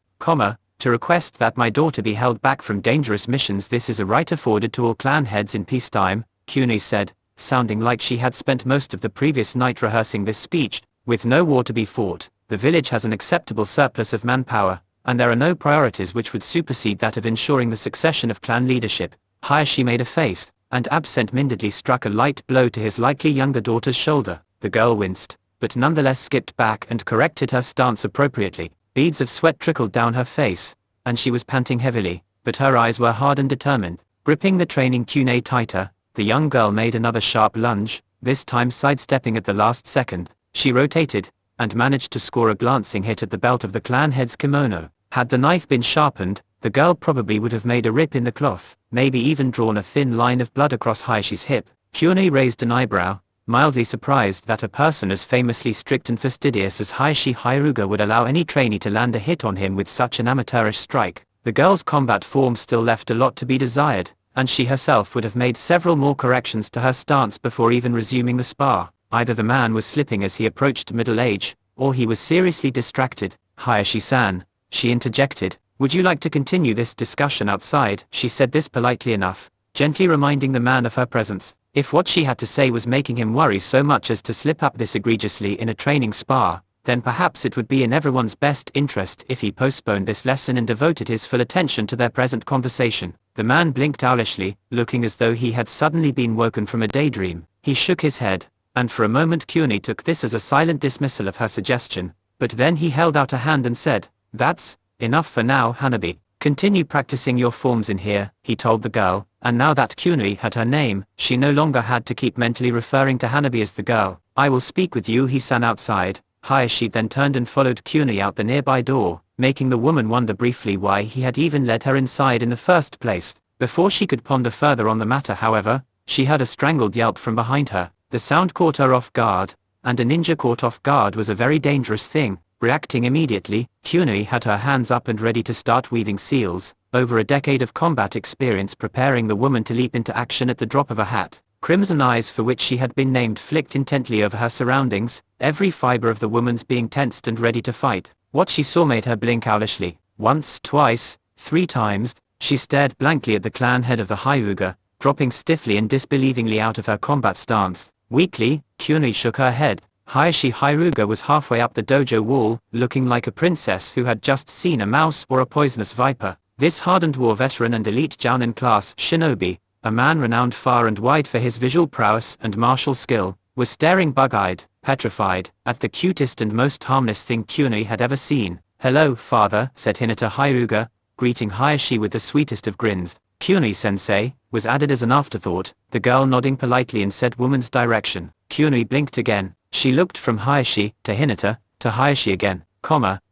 to request that my daughter be held back from dangerous missions. This is a right afforded to all clan heads in peacetime, Kuni said, sounding like she had spent most of the previous night rehearsing this speech. With no war to be fought, the village has an acceptable surplus of manpower, and there are no priorities which would supersede that of ensuring the succession of clan leadership. Hiashi made a face, and absent-mindedly struck a light blow to his likely younger daughter's shoulder. The girl winced, but nonetheless skipped back and corrected her stance appropriately. Beads of sweat trickled down her face, and she was panting heavily, but her eyes were hard and determined. Gripping the training kunai tighter, the young girl made another sharp lunge, this time sidestepping at the last second. She rotated, and managed to score a glancing hit at the belt of the clan head's kimono. Had the knife been sharpened, the girl probably would have made a rip in the cloth, maybe even drawn a thin line of blood across Hayashi's hip. Kunai raised an eyebrow, mildly surprised that a person as famously strict and fastidious as Hyuga would allow any trainee to land a hit on him with such an amateurish strike. The girl's combat form still left a lot to be desired, and she herself would have made several more corrections to her stance before even resuming the spar. Either the man was slipping as he approached middle age, or he was seriously distracted. Hayashi-san, she interjected, would you like to continue this discussion outside? She said this politely enough, gently reminding the man of her presence. If what she had to say was making him worry so much as to slip up this egregiously in a training spar, then perhaps it would be in everyone's best interest if he postponed this lesson and devoted his full attention to their present conversation. The man blinked owlishly, looking as though he had suddenly been woken from a daydream. He shook his head, and for a moment Kunai took this as a silent dismissal of her suggestion, but then he held out a hand and said, "That's enough for now, Hanabi. Continue practicing your forms in here," he told the girl, and now that Kunai had her name, she no longer had to keep mentally referring to Hanabi as the girl. "I will speak with you," he sang outside. Hayashi then turned and followed Kunai out the nearby door, making the woman wonder briefly why he had even led her inside in the first place. Before she could ponder further on the matter, however, she heard a strangled yelp from behind her. The sound caught her off guard, and a ninja caught off guard was a very dangerous thing. Reacting immediately, Kunai had her hands up and ready to start weaving seals, over a decade of combat experience preparing the woman to leap into action at the drop of a hat. Crimson eyes for which she had been named flicked intently over her surroundings, every fiber of the woman's being tensed and ready to fight. What she saw made her blink owlishly. Once, twice, 3 times, she stared blankly at the clan head of the Hyuga, dropping stiffly and disbelievingly out of her combat stance. Weakly, Kunai shook her head. Hyuga was halfway up the dojo wall, looking like a princess who had just seen a mouse or a poisonous viper. This hardened war veteran and elite Jounin class shinobi, a man renowned far and wide for his visual prowess and martial skill, was staring bug-eyed, petrified, at the cutest and most harmless thing Kunai had ever seen. "Hello, father," said Hinata Hyuga, greeting Hiashi with the sweetest of grins. "Kunai-sensei," was added as an afterthought, the girl nodding politely in said woman's direction. Kunai blinked again. She looked from Hiashi to Hinata, to Hiashi again.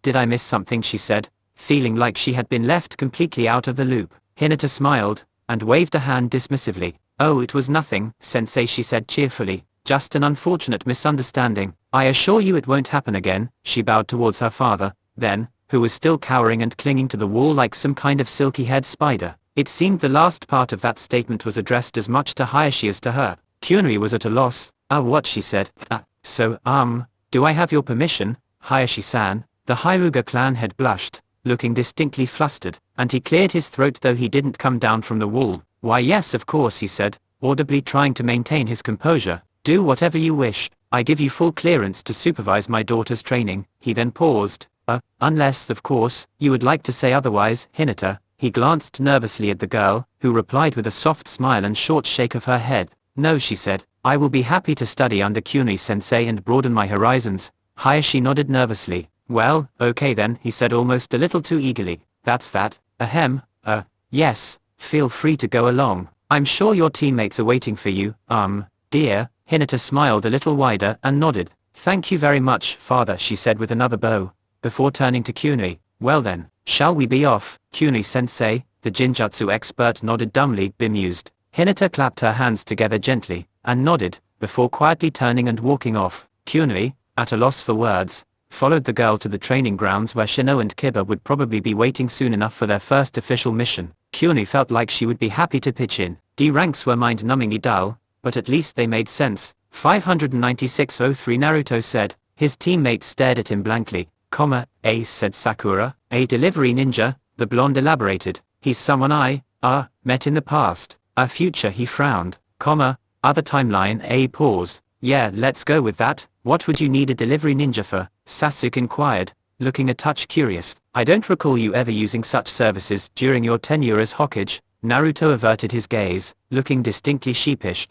"Did I miss something?" she said, feeling like she had been left completely out of the loop. Hinata smiled, and waved a hand dismissively. "Oh, it was nothing, sensei," she said cheerfully, "just an unfortunate misunderstanding. I assure you it won't happen again." She bowed towards her father, then, who was still cowering and clinging to the wall like some kind of silky-haired spider. It seemed the last part of that statement was addressed as much to Hiashi as to her. Kunai was at a loss. What?" she said. So, do I have your permission, Hayashi-san?" The Hyuga clan head blushed, looking distinctly flustered, and he cleared his throat though he didn't come down from the wall. "Why yes, of course," he said, audibly trying to maintain his composure. "Do whatever you wish. I give you full clearance to supervise my daughter's training." He then paused. Unless, of course, you would like to say otherwise, Hinata." He glanced nervously at the girl, who replied with a soft smile and short shake of her head. "No," she said, "I will be happy to study under Kunai-sensei and broaden my horizons." Hayashi nodded nervously. "Well, okay then," he said almost a little too eagerly. "That's that. Yes, feel free to go along. I'm sure your teammates are waiting for you." Dear." Hinata smiled a little wider and nodded. "Thank you very much, father," she said with another bow, before turning to Kunai. "Well then, shall we be off, Kunai-sensei?" The genjutsu expert nodded dumbly, bemused. Hinata clapped her hands together gently, and nodded, before quietly turning and walking off. Kunai, at a loss for words, followed the girl to the training grounds where Shino and Kiba would probably be waiting soon enough for their first official mission. Kunai felt like she would be happy to pitch in. D ranks were mind-numbingly dull, but at least they made sense. 596-03 Naruto said. His teammates stared at him blankly. "Ace," said Sakura. "A delivery ninja," the blonde elaborated. "He's someone I met in the past. A future," he frowned. Other timeline, a pause. Yeah, let's go with that. What would you need a delivery ninja for? Sasuke inquired, looking a touch curious. I don't recall you ever using such services during your tenure as Hokage. Naruto averted his gaze, looking distinctly sheepish.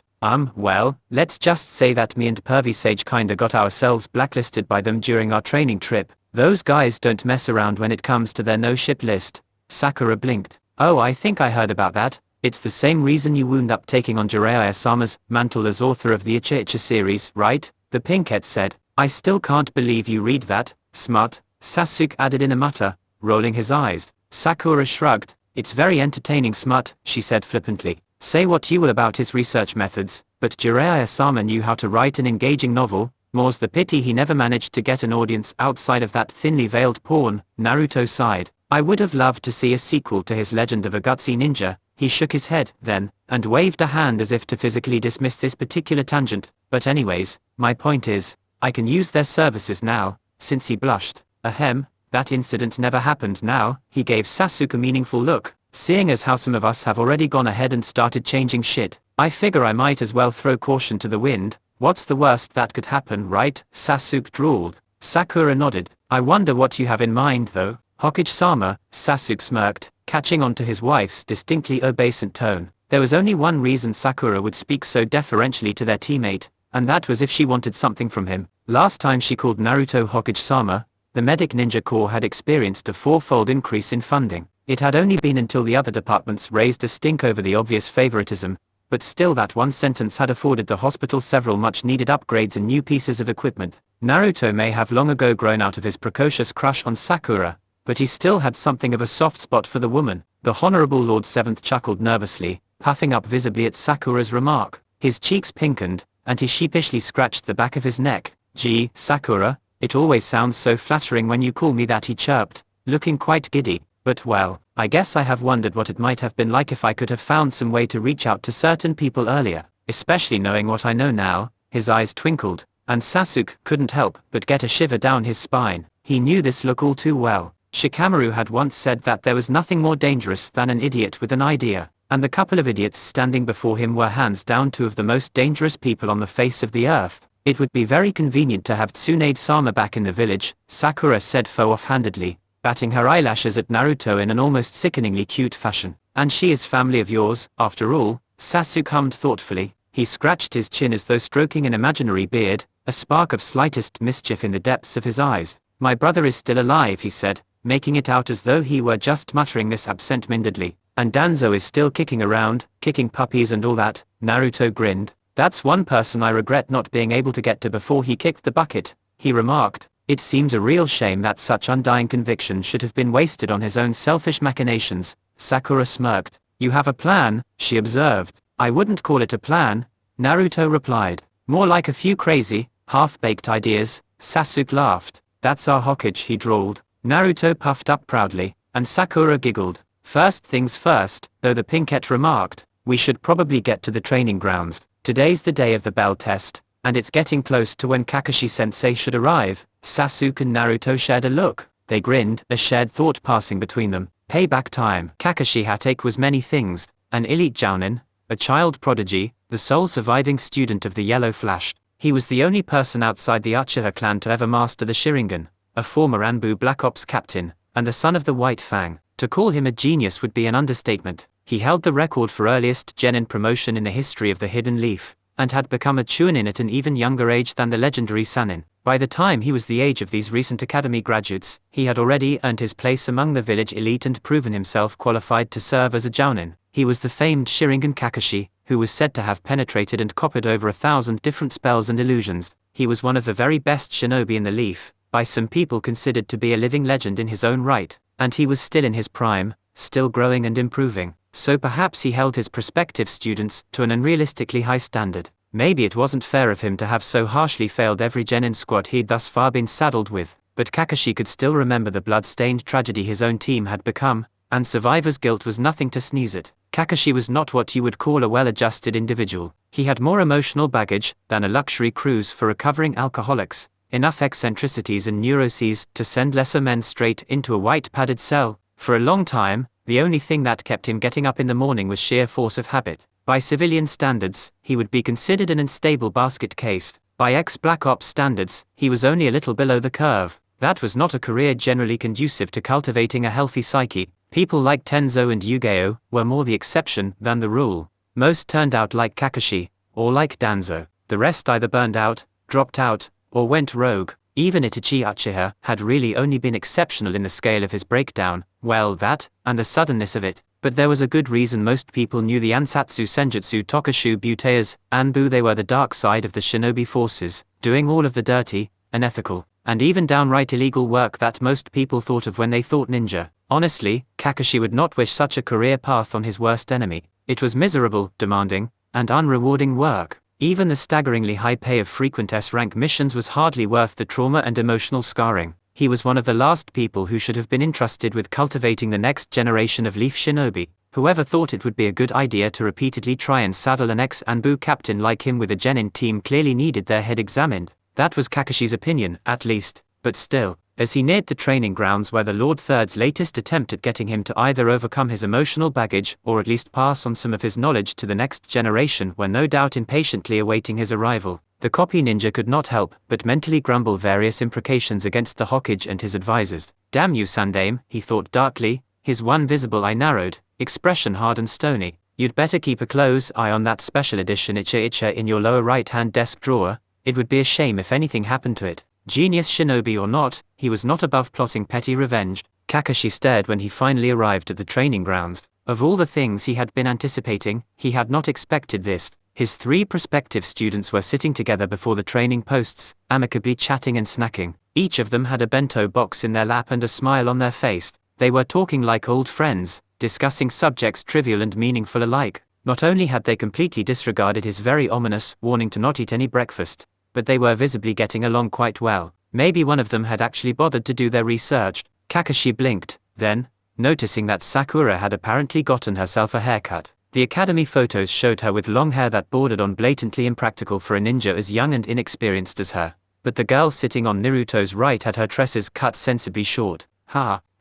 Well, let's just say that me and Pervy Sage kinda got ourselves blacklisted by them during our training trip. Those guys don't mess around when it comes to their no-ship list. Sakura blinked. Oh, I think I heard about that. It's the same reason you wound up taking on Jiraiya-sama's mantle as author of the Ichi series, right? The pinkette said. I still can't believe you read that, smut, Sasuke added in a mutter, rolling his eyes. Sakura shrugged. It's very entertaining smut, she said flippantly. Say what you will about his research methods, but Jiraiya-sama knew how to write an engaging novel. More's the pity he never managed to get an audience outside of that thinly veiled porn. Naruto sighed. I would have loved to see a sequel to his Legend of a Gutsy Ninja. He shook his head, then, and waved a hand as if to physically dismiss this particular tangent. But anyways, my point is, I can use their services now, since he blushed. Ahem, that incident never happened now. He gave Sasuke a meaningful look. Seeing as how some of us have already gone ahead and started changing shit, I figure I might as well throw caution to the wind. What's the worst that could happen, right? Sasuke drawled. Sakura nodded. I wonder what you have in mind though. Hokage-sama, Sasuke smirked, catching on to his wife's distinctly obeisant tone. There was only one reason Sakura would speak so deferentially to their teammate, and that was if she wanted something from him. Last time she called Naruto Hokage-sama, the Medic Ninja Corps had experienced a fourfold increase in funding. It had only been until the other departments raised a stink over the obvious favoritism, but still that one sentence had afforded the hospital several much-needed upgrades and new pieces of equipment. Naruto may have long ago grown out of his precocious crush on Sakura, but he still had something of a soft spot for the woman. The Honorable Lord Seventh chuckled nervously, puffing up visibly at Sakura's remark. His cheeks pinkened, and he sheepishly scratched the back of his neck. Gee, Sakura, it always sounds so flattering when you call me that, he chirped, looking quite giddy. But well, I guess I have wondered what it might have been like if I could have found some way to reach out to certain people earlier, especially knowing what I know now. His eyes twinkled, and Sasuke couldn't help but get a shiver down his spine. He knew this look all too well. Shikamaru had once said that there was nothing more dangerous than an idiot with an idea, and the couple of idiots standing before him were hands down two of the most dangerous people on the face of the earth. It would be very convenient to have Tsunade-sama back in the village, Sakura said offhandedly, batting her eyelashes at Naruto in an almost sickeningly cute fashion. And she is family of yours, after all, Sasuke hummed thoughtfully. He scratched his chin as though stroking an imaginary beard, a spark of slightest mischief in the depths of his eyes. My brother is still alive, he said, making it out as though he were just muttering this absent-mindedly. And Danzo is still kicking around, kicking puppies and all that. Naruto grinned. That's one person I regret not being able to get to before he kicked the bucket, he remarked. It seems a real shame that such undying conviction should have been wasted on his own selfish machinations. Sakura smirked. You have a plan, she observed. I wouldn't call it a plan, Naruto replied. More like a few crazy, half-baked ideas. Sasuke laughed. That's our Hokage, he drawled. Naruto puffed up proudly, and Sakura giggled. First things first, though, the pinkette remarked, we should probably get to the training grounds. Today's the day of the bell test, and it's getting close to when Kakashi-sensei should arrive. Sasuke and Naruto shared a look. They grinned, a shared thought passing between them. Payback time. Kakashi Hatake was many things, an elite jounin, a child prodigy, the sole surviving student of the Yellow Flash. He was the only person outside the Uchiha clan to ever master the Sharingan, a former Anbu Black Ops captain, and the son of the White Fang. To call him a genius would be an understatement. He held the record for earliest genin promotion in the history of the Hidden Leaf, and had become a Chunin at an even younger age than the legendary Sannin. By the time he was the age of these recent academy graduates, he had already earned his place among the village elite and proven himself qualified to serve as a jounin. He was the famed Sharingan Kakashi, who was said to have penetrated and copied over 1,000 different spells and illusions. He was one of the very best shinobi in the Leaf, by some people considered to be a living legend in his own right, and he was still in his prime, still growing and improving. So perhaps he held his prospective students to an unrealistically high standard. Maybe it wasn't fair of him to have so harshly failed every genin squad he'd thus far been saddled with, but Kakashi could still remember the blood-stained tragedy his own team had become, and survivor's guilt was nothing to sneeze at. Kakashi was not what you would call a well-adjusted individual. He had more emotional baggage than a luxury cruise for recovering alcoholics, enough eccentricities and neuroses to send lesser men straight into a white padded cell. For a long time, the only thing that kept him getting up in the morning was sheer force of habit. By civilian standards, he would be considered an unstable basket case. By ex-Black Ops standards, he was only a little below the curve. That was not a career generally conducive to cultivating a healthy psyche. People like Tenzo and Yu-Gi-Oh! Were more the exception than the rule. Most turned out like Kakashi, or like Danzo. The rest either burned out, dropped out, or went rogue. Even Itachi Uchiha had really only been exceptional in the scale of his breakdown, well that, and the suddenness of it. But there was a good reason most people knew the Ansatsu Senjutsu Tokushu Buteas, Anbu. They were the dark side of the shinobi forces, doing all of the dirty, unethical, and even downright illegal work that most people thought of when they thought ninja. Honestly, Kakashi would not wish such a career path on his worst enemy. It was miserable, demanding, and unrewarding work. Even the staggeringly high pay of frequent S-rank missions was hardly worth the trauma and emotional scarring. He was one of the last people who should have been entrusted with cultivating the next generation of Leaf Shinobi. Whoever thought it would be a good idea to repeatedly try and saddle an ex-Anbu captain like him with a genin team clearly needed their head examined. That was Kakashi's opinion, at least. But still, as he neared the training grounds where the Lord Third's latest attempt at getting him to either overcome his emotional baggage or at least pass on some of his knowledge to the next generation were no doubt impatiently awaiting his arrival, the copy ninja could not help but mentally grumble various imprecations against the Hokage and his advisors. Damn you Sandame, he thought darkly, his one visible eye narrowed, expression hard and stony. You'd better keep a close eye on that special edition Icha in your lower right-hand desk drawer. It would be a shame if anything happened to it. Genius shinobi or not, he was not above plotting petty revenge. Kakashi stared when he finally arrived at the training grounds. Of all the things he had been anticipating, he had not expected this. His 3 prospective students were sitting together before the training posts, amicably chatting and snacking. Each of them had a bento box in their lap and a smile on their face. They were talking like old friends, discussing subjects trivial and meaningful alike. Not only had they completely disregarded his very ominous warning to not eat any breakfast, but they were visibly getting along quite well. Maybe one of them had actually bothered to do their research. Kakashi blinked, then, noticing that Sakura had apparently gotten herself a haircut. The academy photos showed her with long hair that bordered on blatantly impractical for a ninja as young and inexperienced as her. But the girl sitting on Naruto's right had her tresses cut sensibly short.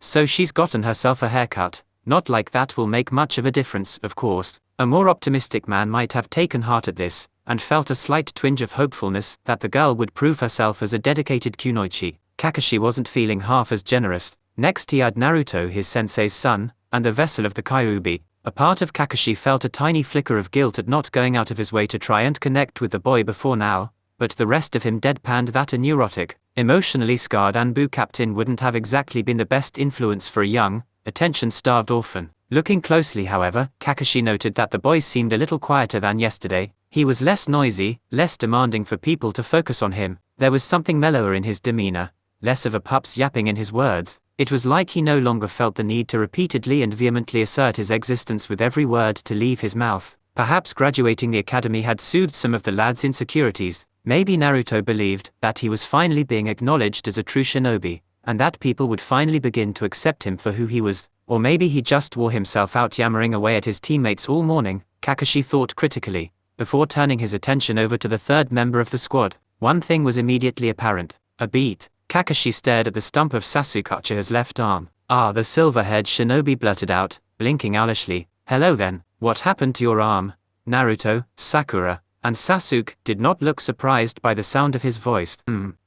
So she's gotten herself a haircut. Not like that will make much of a difference, of course. A more optimistic man might have taken heart at this, and felt a slight twinge of hopefulness that the girl would prove herself as a dedicated kunoichi. Kakashi wasn't feeling half as generous. Next he had Naruto, his sensei's son, and the vessel of the Kyuubi. A part of Kakashi felt a tiny flicker of guilt at not going out of his way to try and connect with the boy before now, but the rest of him deadpanned that a neurotic, emotionally scarred Anbu captain wouldn't have exactly been the best influence for a young, attention-starved orphan. Looking closely however, Kakashi noted that the boy seemed a little quieter than yesterday. He was less noisy, less demanding for people to focus on him. There was something mellower in his demeanor, less of a pup's yapping in his words. It was like he no longer felt the need to repeatedly and vehemently assert his existence with every word to leave his mouth. Perhaps graduating the academy had soothed some of the lad's insecurities. Maybe Naruto believed that he was finally being acknowledged as a true shinobi, and that people would finally begin to accept him for who he was. Or maybe he just wore himself out yammering away at his teammates all morning, Kakashi thought critically, before turning his attention over to the third member of the squad. One thing was immediately apparent: a beat. Kakashi stared at the stump of Sasuke Uchiha's left arm. The silver-haired shinobi blurted out, blinking owlishly. Hello then, what happened to your arm? Naruto, Sakura, and Sasuke did not look surprised by the sound of his voice.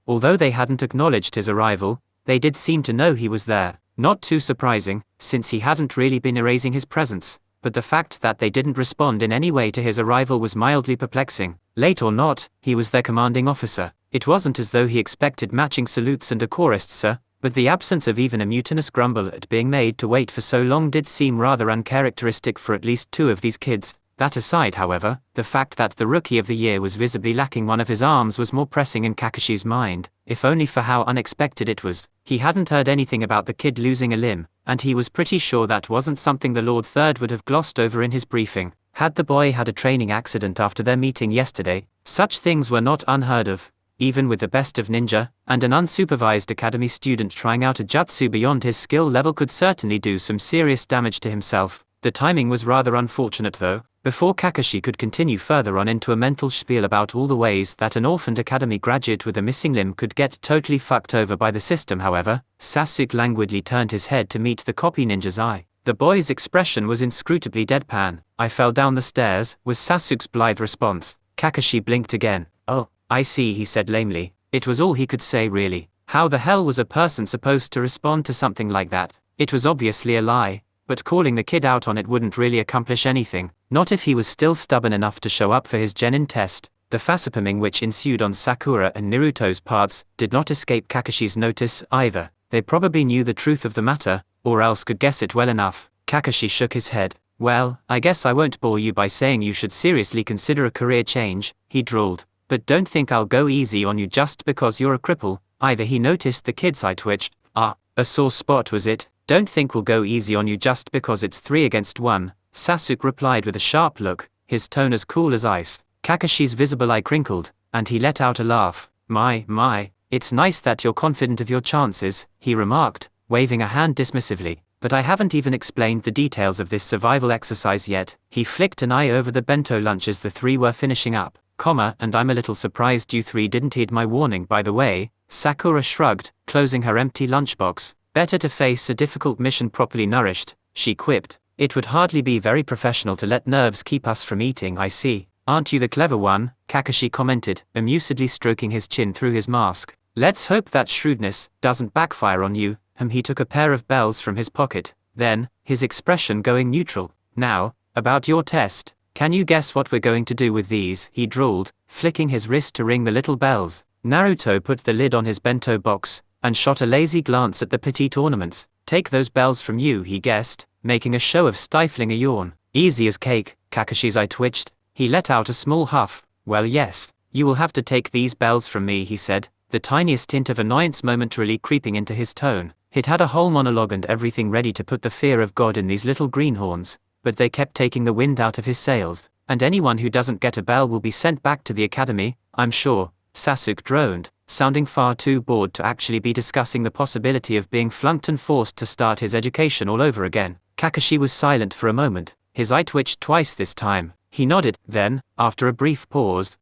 Although they hadn't acknowledged his arrival, they did seem to know he was there. Not too surprising, since he hadn't really been erasing his presence. But the fact that they didn't respond in any way to his arrival was mildly perplexing. Late or not, he was their commanding officer. It wasn't as though he expected matching salutes and a chorus sir, but the absence of even a mutinous grumble at being made to wait for so long did seem rather uncharacteristic for at least 2 of these kids. That aside however, the fact that the Rookie of the Year was visibly lacking one of his arms was more pressing in Kakashi's mind, if only for how unexpected it was. He hadn't heard anything about the kid losing a limb, and he was pretty sure that wasn't something the Lord Third would have glossed over in his briefing. Had the boy had a training accident after their meeting yesterday, such things were not unheard of, even with the best of ninja, and an unsupervised academy student trying out a jutsu beyond his skill level could certainly do some serious damage to himself. The timing was rather unfortunate though. Before Kakashi could continue further on into a mental spiel about all the ways that an orphaned academy graduate with a missing limb could get totally fucked over by the system however, Sasuke languidly turned his head to meet the copy ninja's eye. The boy's expression was inscrutably deadpan. "I fell down the stairs," was Sasuke's blithe response. Kakashi blinked again. "Oh, I see," he said lamely. It was all he could say really. How the hell was a person supposed to respond to something like that? It was obviously a lie, but calling the kid out on it wouldn't really accomplish anything. Not if he was still stubborn enough to show up for his genin test. The facepalming which ensued on Sakura and Naruto's parts did not escape Kakashi's notice either. They probably knew the truth of the matter, or else could guess it well enough. Kakashi shook his head. "Well, I guess I won't bore you by saying you should seriously consider a career change," he drawled. "But don't think I'll go easy on you just because you're a cripple, either." He noticed the kid's eye twitched. "Ah, a sore spot was it? Don't think we'll go easy on you just because it's 3 against 1, Sasuke replied with a sharp look, his tone as cool as ice. Kakashi's visible eye crinkled, and he let out a laugh. My, it's nice that you're confident of your chances," he remarked, waving a hand dismissively. "But I haven't even explained the details of this survival exercise yet." He flicked an eye over the bento lunches the three were finishing up, "and I'm a little surprised you three didn't heed my warning by the way." Sakura shrugged, closing her empty lunchbox. "Better to face a difficult mission properly nourished," she quipped. "It would hardly be very professional to let nerves keep us from eating." "I see. Aren't you the clever one?" Kakashi commented, amusedly stroking his chin through his mask. "Let's hope that shrewdness doesn't backfire on you." He took a pair of bells from his pocket, then, his expression going neutral. "Now, about your test, can you guess what we're going to do with these?" he drawled, flicking his wrist to ring the little bells. Naruto put the lid on his bento box, and shot a lazy glance at the petite ornaments. "Take those bells from you," he guessed, making a show of stifling a yawn. "Easy as cake." Kakashi's eye twitched. He let out a small huff. "Well yes, you will have to take these bells from me," he said, the tiniest hint of annoyance momentarily creeping into his tone. He'd had a whole monologue and everything ready to put the fear of God in these little greenhorns, but they kept taking the wind out of his sails. "And anyone who doesn't get a bell will be sent back to the academy, I'm sure," Sasuke droned, sounding far too bored to actually be discussing the possibility of being flunked and forced to start his education all over again. Kakashi was silent for a moment, his eye twitched twice this time. He nodded, then, after a brief pause,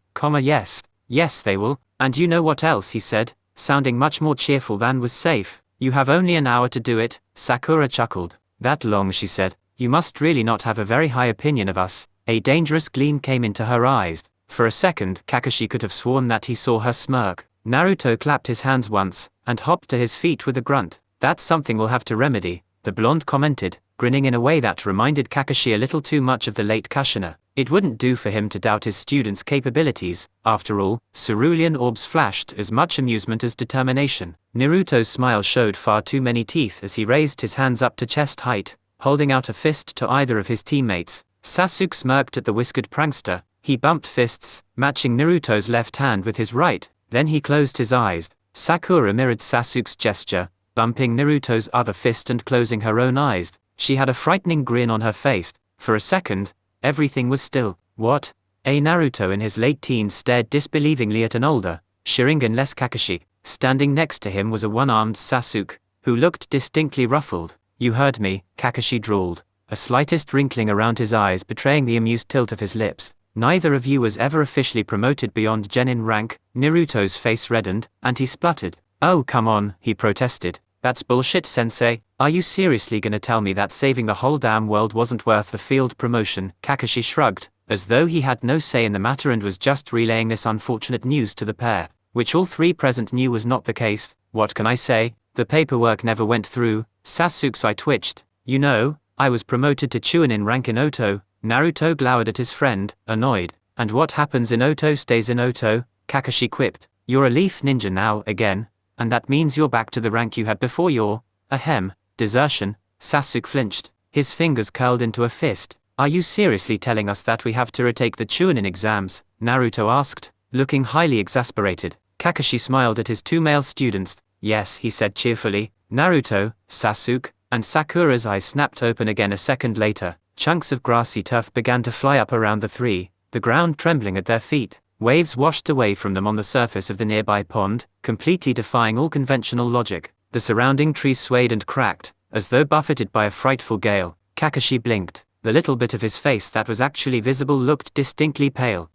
yes they will, and you know what else," he said, sounding much more cheerful than was safe. "You have only an hour to do it." Sakura chuckled. "That long?" she said. "You must really not have a very high opinion of us." A dangerous gleam came into her eyes. For a second, Kakashi could have sworn that he saw her smirk. Naruto clapped his hands once, and hopped to his feet with a grunt. "That's something we'll have to remedy," the blonde commented, grinning in a way that reminded Kakashi a little too much of the late Kushina. It wouldn't do for him to doubt his students' capabilities. After all, cerulean orbs flashed as much amusement as determination. Naruto's smile showed far too many teeth as he raised his hands up to chest height, holding out a fist to either of his teammates. Sasuke smirked at the whiskered prankster. He bumped fists, matching Naruto's left hand with his right, then he closed his eyes. Sakura mirrored Sasuke's gesture, bumping Naruto's other fist and closing her own eyes. She had a frightening grin on her face. For a second, everything was still. "What?" A Naruto in his late teens stared disbelievingly at an older, Sharingan-less Kakashi. Standing next to him was a one-armed Sasuke, who looked distinctly ruffled. "You heard me," Kakashi drawled, a slightest wrinkling around his eyes betraying the amused tilt of his lips. "Neither of you was ever officially promoted beyond genin rank." Naruto's face reddened, and he spluttered. "Oh come on," he protested. "That's bullshit, sensei. Are you seriously gonna tell me that saving the whole damn world wasn't worth the field promotion?" Kakashi shrugged, as though he had no say in the matter and was just relaying this unfortunate news to the pair, which all three present knew was not the case. "What can I say? The paperwork never went through." Sasuke's eye twitched. "You know, I was promoted to Chunin rank in Oto." Naruto glowered at his friend, annoyed. "And what happens in Oto stays in Oto," Kakashi quipped. "You're a leaf ninja now, again, and that means you're back to the rank you had before your, desertion." Sasuke flinched, his fingers curled into a fist. "Are you seriously telling us that we have to retake the Chunin exams?" Naruto asked, looking highly exasperated. Kakashi smiled at his two male students. "Yes," he said cheerfully. Naruto, Sasuke, and Sakura's eyes snapped open again a second later. Chunks of grassy turf began to fly up around the three, the ground trembling at their feet. Waves washed away from them on the surface of the nearby pond, completely defying all conventional logic. The surrounding trees swayed and cracked, as though buffeted by a frightful gale. Kakashi blinked. The little bit of his face that was actually visible looked distinctly pale.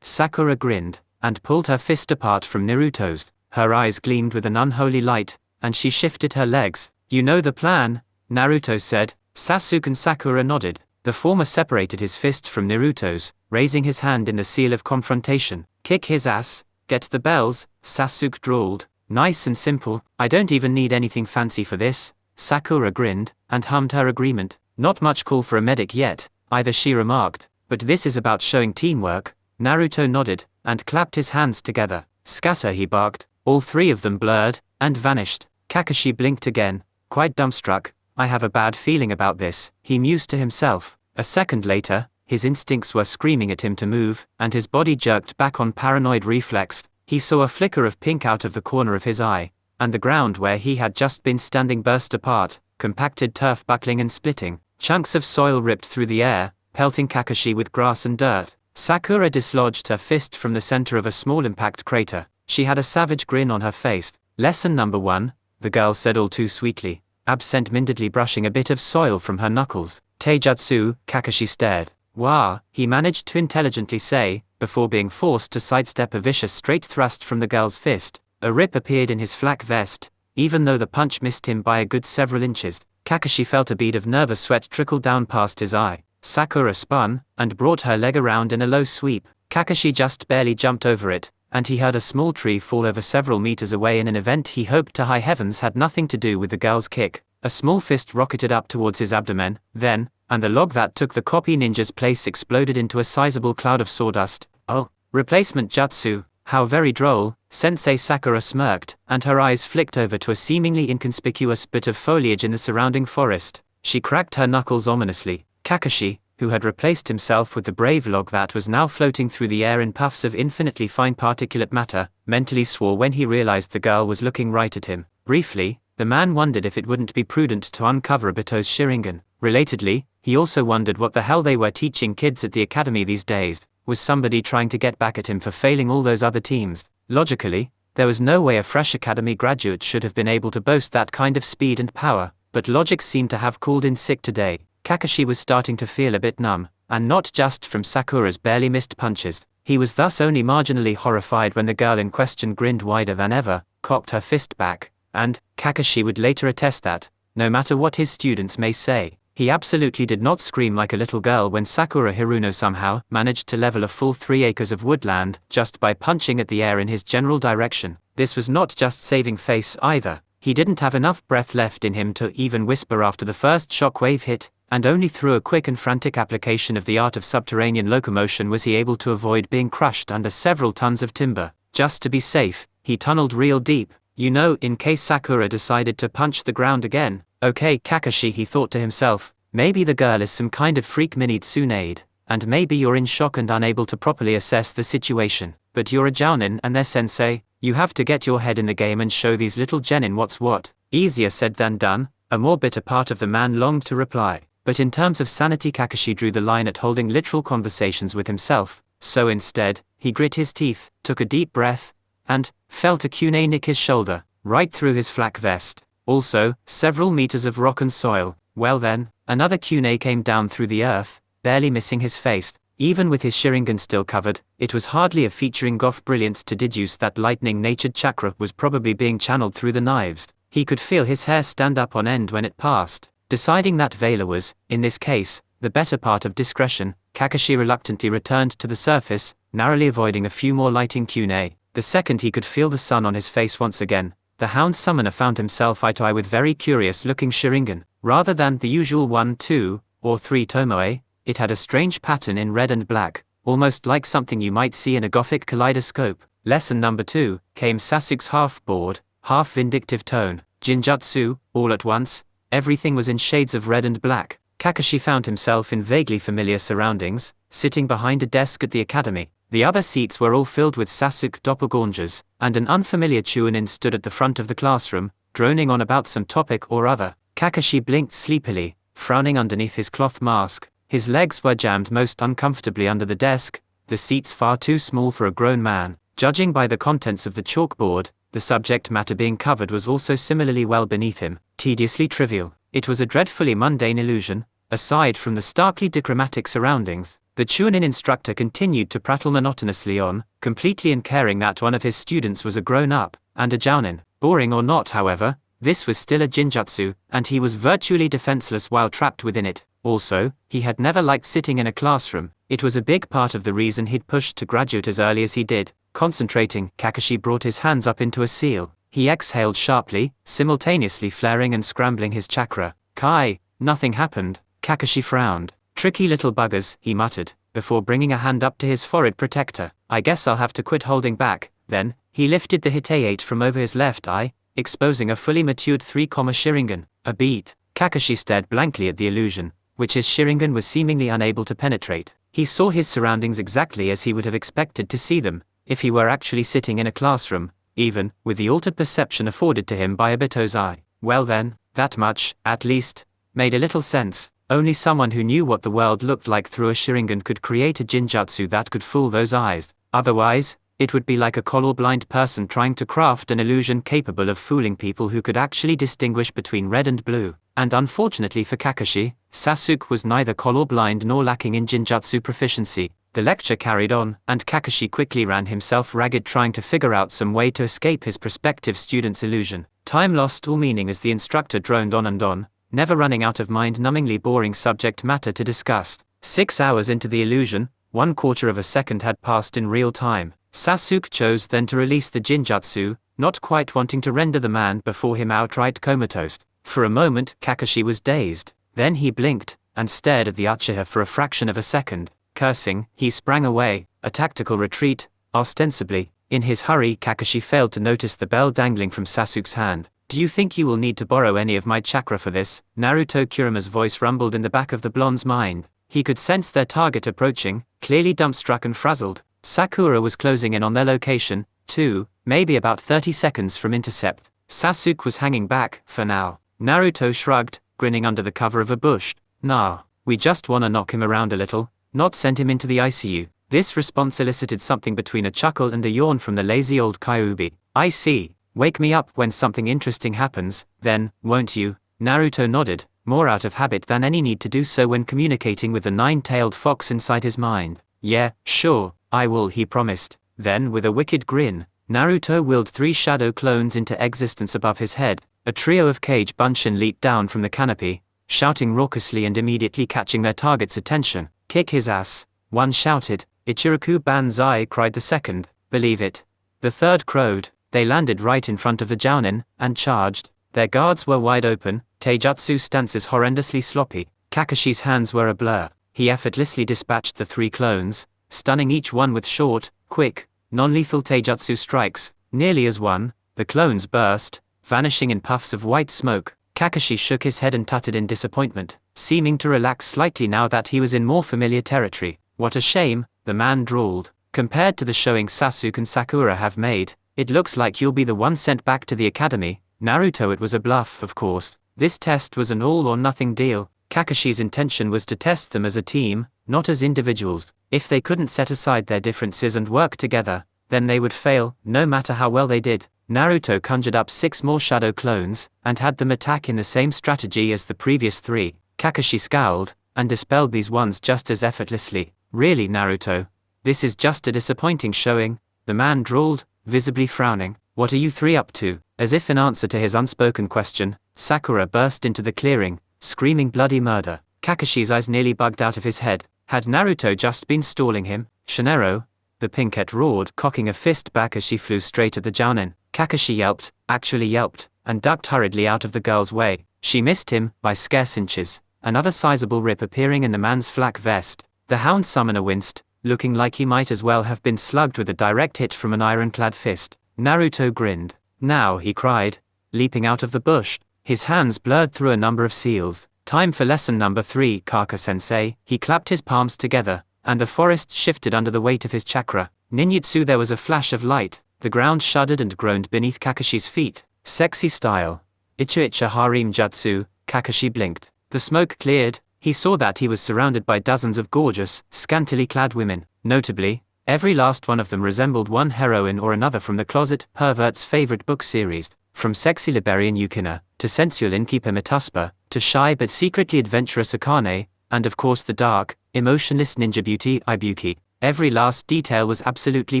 Sakura grinned, and pulled her fist apart from Naruto's. Her eyes gleamed with an unholy light, and she shifted her legs. "You know the plan?" Naruto said. Sasuke and Sakura nodded. The former separated his fists from Naruto's, raising his hand in the seal of confrontation. Kick his ass, get the bells, Sasuke drawled. Nice and simple, I don't even need anything fancy for this. Sakura grinned, and hummed her agreement. Not much call for a medic yet, either she remarked, but this is about showing teamwork. Naruto nodded, and clapped his hands together. Scatter, he barked. All three of them blurred, and vanished. Kakashi blinked again, quite dumbstruck. I have a bad feeling about this, he mused to himself. A second later, his instincts were screaming at him to move, and his body jerked back on paranoid reflex. He saw a flicker of pink out of the corner of his eye, and the ground where he had just been standing burst apart, compacted turf buckling and splitting. Chunks of soil ripped through the air, pelting Kakashi with grass and dirt. Sakura dislodged her fist from the center of a small impact crater. She had a savage grin on her face. Lesson number 1, the girl said all too sweetly, absent-mindedly brushing a bit of soil from her knuckles. Taijutsu, Kakashi stared. Wah, he managed to intelligently say, before being forced to sidestep a vicious straight thrust from the girl's fist. A rip appeared in his flak vest, even though the punch missed him by a good several inches. Kakashi felt a bead of nervous sweat trickle down past his eye. Sakura spun, and brought her leg around in a low sweep. Kakashi just barely jumped over it, and he heard a small tree fall over several meters away in an event he hoped to high heavens had nothing to do with the girl's kick. A small fist rocketed up towards his abdomen, then, and the log that took the copy ninja's place exploded into a sizable cloud of sawdust. Oh, replacement jutsu, how very droll, Sensei Sakura smirked, and her eyes flicked over to a seemingly inconspicuous bit of foliage in the surrounding forest. She cracked her knuckles ominously. Kakashi, who had replaced himself with the brave log that was now floating through the air in puffs of infinitely fine particulate matter, mentally swore when he realized the girl was looking right at him. Briefly, the man wondered if it wouldn't be prudent to uncover Obito's Sharingan. Relatedly, he also wondered what the hell they were teaching kids at the academy these days. Was somebody trying to get back at him for failing all those other teams? Logically, there was no way a fresh academy graduate should have been able to boast that kind of speed and power, but logic seemed to have called in sick today. Kakashi was starting to feel a bit numb, and not just from Sakura's barely missed punches. He was thus only marginally horrified when the girl in question grinned wider than ever, cocked her fist back, and, Kakashi would later attest that, no matter what his students may say, he absolutely did not scream like a little girl when Sakura Hiruno somehow managed to level a full 3 acres of woodland just by punching at the air in his general direction. This was not just saving face either. He didn't have enough breath left in him to even whisper after the first shockwave hit, and only through a quick and frantic application of the art of subterranean locomotion was he able to avoid being crushed under several tons of timber. Just to be safe, he tunneled real deep, you know, in case Sakura decided to punch the ground again. Okay, Kakashi, he thought to himself, maybe the girl is some kind of freak mini Tsunade, and maybe you're in shock and unable to properly assess the situation, but you're a jounin and their sensei, you have to get your head in the game and show these little genin what's what. Easier said than done, a more bitter part of the man longed to reply. But in terms of sanity, Kakashi drew the line at holding literal conversations with himself, so instead, he grit his teeth, took a deep breath, and felt a kunai nick his shoulder, right through his flak vest. Also, several meters of rock and soil. Well then, another kunai came down through the earth, barely missing his face. Even with his Sharingan still covered, it was hardly a featuring Goth brilliance to deduce that lightning-natured chakra was probably being channeled through the knives. He could feel his hair stand up on end when it passed. Deciding that valor was, in this case, the better part of discretion, Kakashi reluctantly returned to the surface, narrowly avoiding a few more lighting kunai. The second he could feel the sun on his face once again, the Hound Summoner found himself eye to eye with very curious-looking Sharingan. Rather than the usual 1, 2, or 3 tomoe, it had a strange pattern in red and black, almost like something you might see in a gothic kaleidoscope. Lesson number 2, came Sasuke's half-bored, half-vindictive tone. Genjutsu, all at once. Everything was in shades of red and black. Kakashi found himself in vaguely familiar surroundings, sitting behind a desk at the academy. The other seats were all filled with Sasuke doppelgangers, and an unfamiliar Chunin stood at the front of the classroom, droning on about some topic or other. Kakashi blinked sleepily, frowning underneath his cloth mask. His legs were jammed most uncomfortably under the desk, the seats far too small for a grown man. Judging by the contents of the chalkboard, the subject matter being covered was also similarly well beneath him, tediously trivial. It was a dreadfully mundane illusion, aside from the starkly dichromatic surroundings. The Chunin instructor continued to prattle monotonously on, completely uncaring that one of his students was a grown-up, and a jounin. Boring or not, however, This was still a genjutsu, and he was virtually defenseless while trapped within it. Also, he had never liked sitting in a classroom. It was a big part of the reason he'd pushed to graduate as early as he did. Concentrating, Kakashi brought his hands up into a seal. He exhaled sharply, simultaneously flaring and scrambling his chakra. Kai, nothing happened. Kakashi frowned. Tricky little buggers, he muttered, before bringing a hand up to his forehead protector. I guess I'll have to quit holding back. Then, he lifted the Hitei from over his left eye, exposing a fully matured 3, Sharingan. A beat. Kakashi stared blankly at the illusion, which his Sharingan was seemingly unable to penetrate. He saw his surroundings exactly as he would have expected to see them, if he were actually sitting in a classroom, even with the altered perception afforded to him by Obito's eye. Well then, that much, at least, made a little sense. Only someone who knew what the world looked like through a Sharingan could create a genjutsu that could fool those eyes. Otherwise, it would be like a colorblind person trying to craft an illusion capable of fooling people who could actually distinguish between red and blue. And unfortunately for Kakashi, Sasuke was neither colorblind nor lacking in genjutsu proficiency. The lecture carried on, and Kakashi quickly ran himself ragged trying to figure out some way to escape his prospective student's illusion. Time lost all meaning as the instructor droned on and on, never running out of mind-numbingly boring subject matter to discuss. 6 hours into the illusion, 1/4 of a second had passed in real time. Sasuke chose then to release the genjutsu, not quite wanting to render the man before him outright comatose. For a moment, Kakashi was dazed. Then he blinked, and stared at the Uchiha for a fraction of a second. Cursing, he sprang away, a tactical retreat, ostensibly. In his hurry, Kakashi failed to notice the bell dangling from Sasuke's hand. Do you think you will need to borrow any of my chakra for this? Naruto Kurama's voice rumbled in the back of the blonde's mind. He could sense their target approaching, clearly dumbstruck and frazzled. Sakura was closing in on their location, too, maybe about 30 seconds from intercept. Sasuke was hanging back, for now. Naruto shrugged, grinning under the cover of a bush. Nah, we just wanna knock him around a little, not send him into the ICU. This response elicited something between a chuckle and a yawn from the lazy old Kyuubi. I see. Wake me up when something interesting happens, then, won't you? Naruto nodded, more out of habit than any need to do so when communicating with the 9-tailed fox inside his mind. Yeah, sure, I will, he promised. Then, with a wicked grin, Naruto willed 3 shadow clones into existence above his head. A trio of Kage Bunshin leaped down from the canopy, shouting raucously and immediately catching their target's attention. Kick his ass, one shouted. Ichiraku Banzai, cried the second. Believe it. The third crowed. They landed right in front of the Jounin, and charged. Their guards were wide open, taijutsu stances horrendously sloppy. Kakashi's hands were a blur. He effortlessly dispatched the 3 clones, stunning each one with short, quick, non-lethal taijutsu strikes. Nearly as one, the clones burst, vanishing in puffs of white smoke. Kakashi shook his head and tutted in disappointment, seeming to relax slightly now that he was in more familiar territory. What a shame, the man drawled. Compared to the showing Sasuke and Sakura have made, it looks like you'll be the one sent back to the academy. Naruto, it was a bluff, of course. This test was an all-or-nothing deal. Kakashi's intention was to test them as a team, not as individuals. If they couldn't set aside their differences and work together, then they would fail, no matter how well they did. Naruto conjured up 6 more shadow clones, and had them attack in the same strategy as the previous 3. Kakashi scowled, and dispelled these ones just as effortlessly. Really, Naruto? This is just a disappointing showing, the man drawled, visibly frowning. What are you 3 up to? As if in answer to his unspoken question, Sakura burst into the clearing, screaming bloody murder. Kakashi's eyes nearly bugged out of his head. Had Naruto just been stalling him? Shinero? The pinkette roared, cocking a fist back as she flew straight at the Jounin. Kakashi yelped, actually yelped, and ducked hurriedly out of the girl's way. She missed him, by scarce inches, another sizable rip appearing in the man's flak vest. The hound summoner winced, looking like he might as well have been slugged with a direct hit from an ironclad fist. Naruto grinned. Now, he cried, leaping out of the bush. His hands blurred through a number of seals. Time for lesson number 3, Kaka-sensei. He clapped his palms together, and the forest shifted under the weight of his chakra. Ninjutsu, there was a flash of light. The ground shuddered and groaned beneath Kakashi's feet. Sexy style. Icha harem jutsu. Kakashi blinked. The smoke cleared. He saw that he was surrounded by dozens of gorgeous, scantily clad women. Notably, every last one of them resembled one heroine or another from the Closet Pervert's favorite book series. From sexy Liberian Yukina, to sensual innkeeper Mitaspa, to shy but secretly adventurous Akane, and of course the dark, emotionless ninja beauty Ibuki. Every last detail was absolutely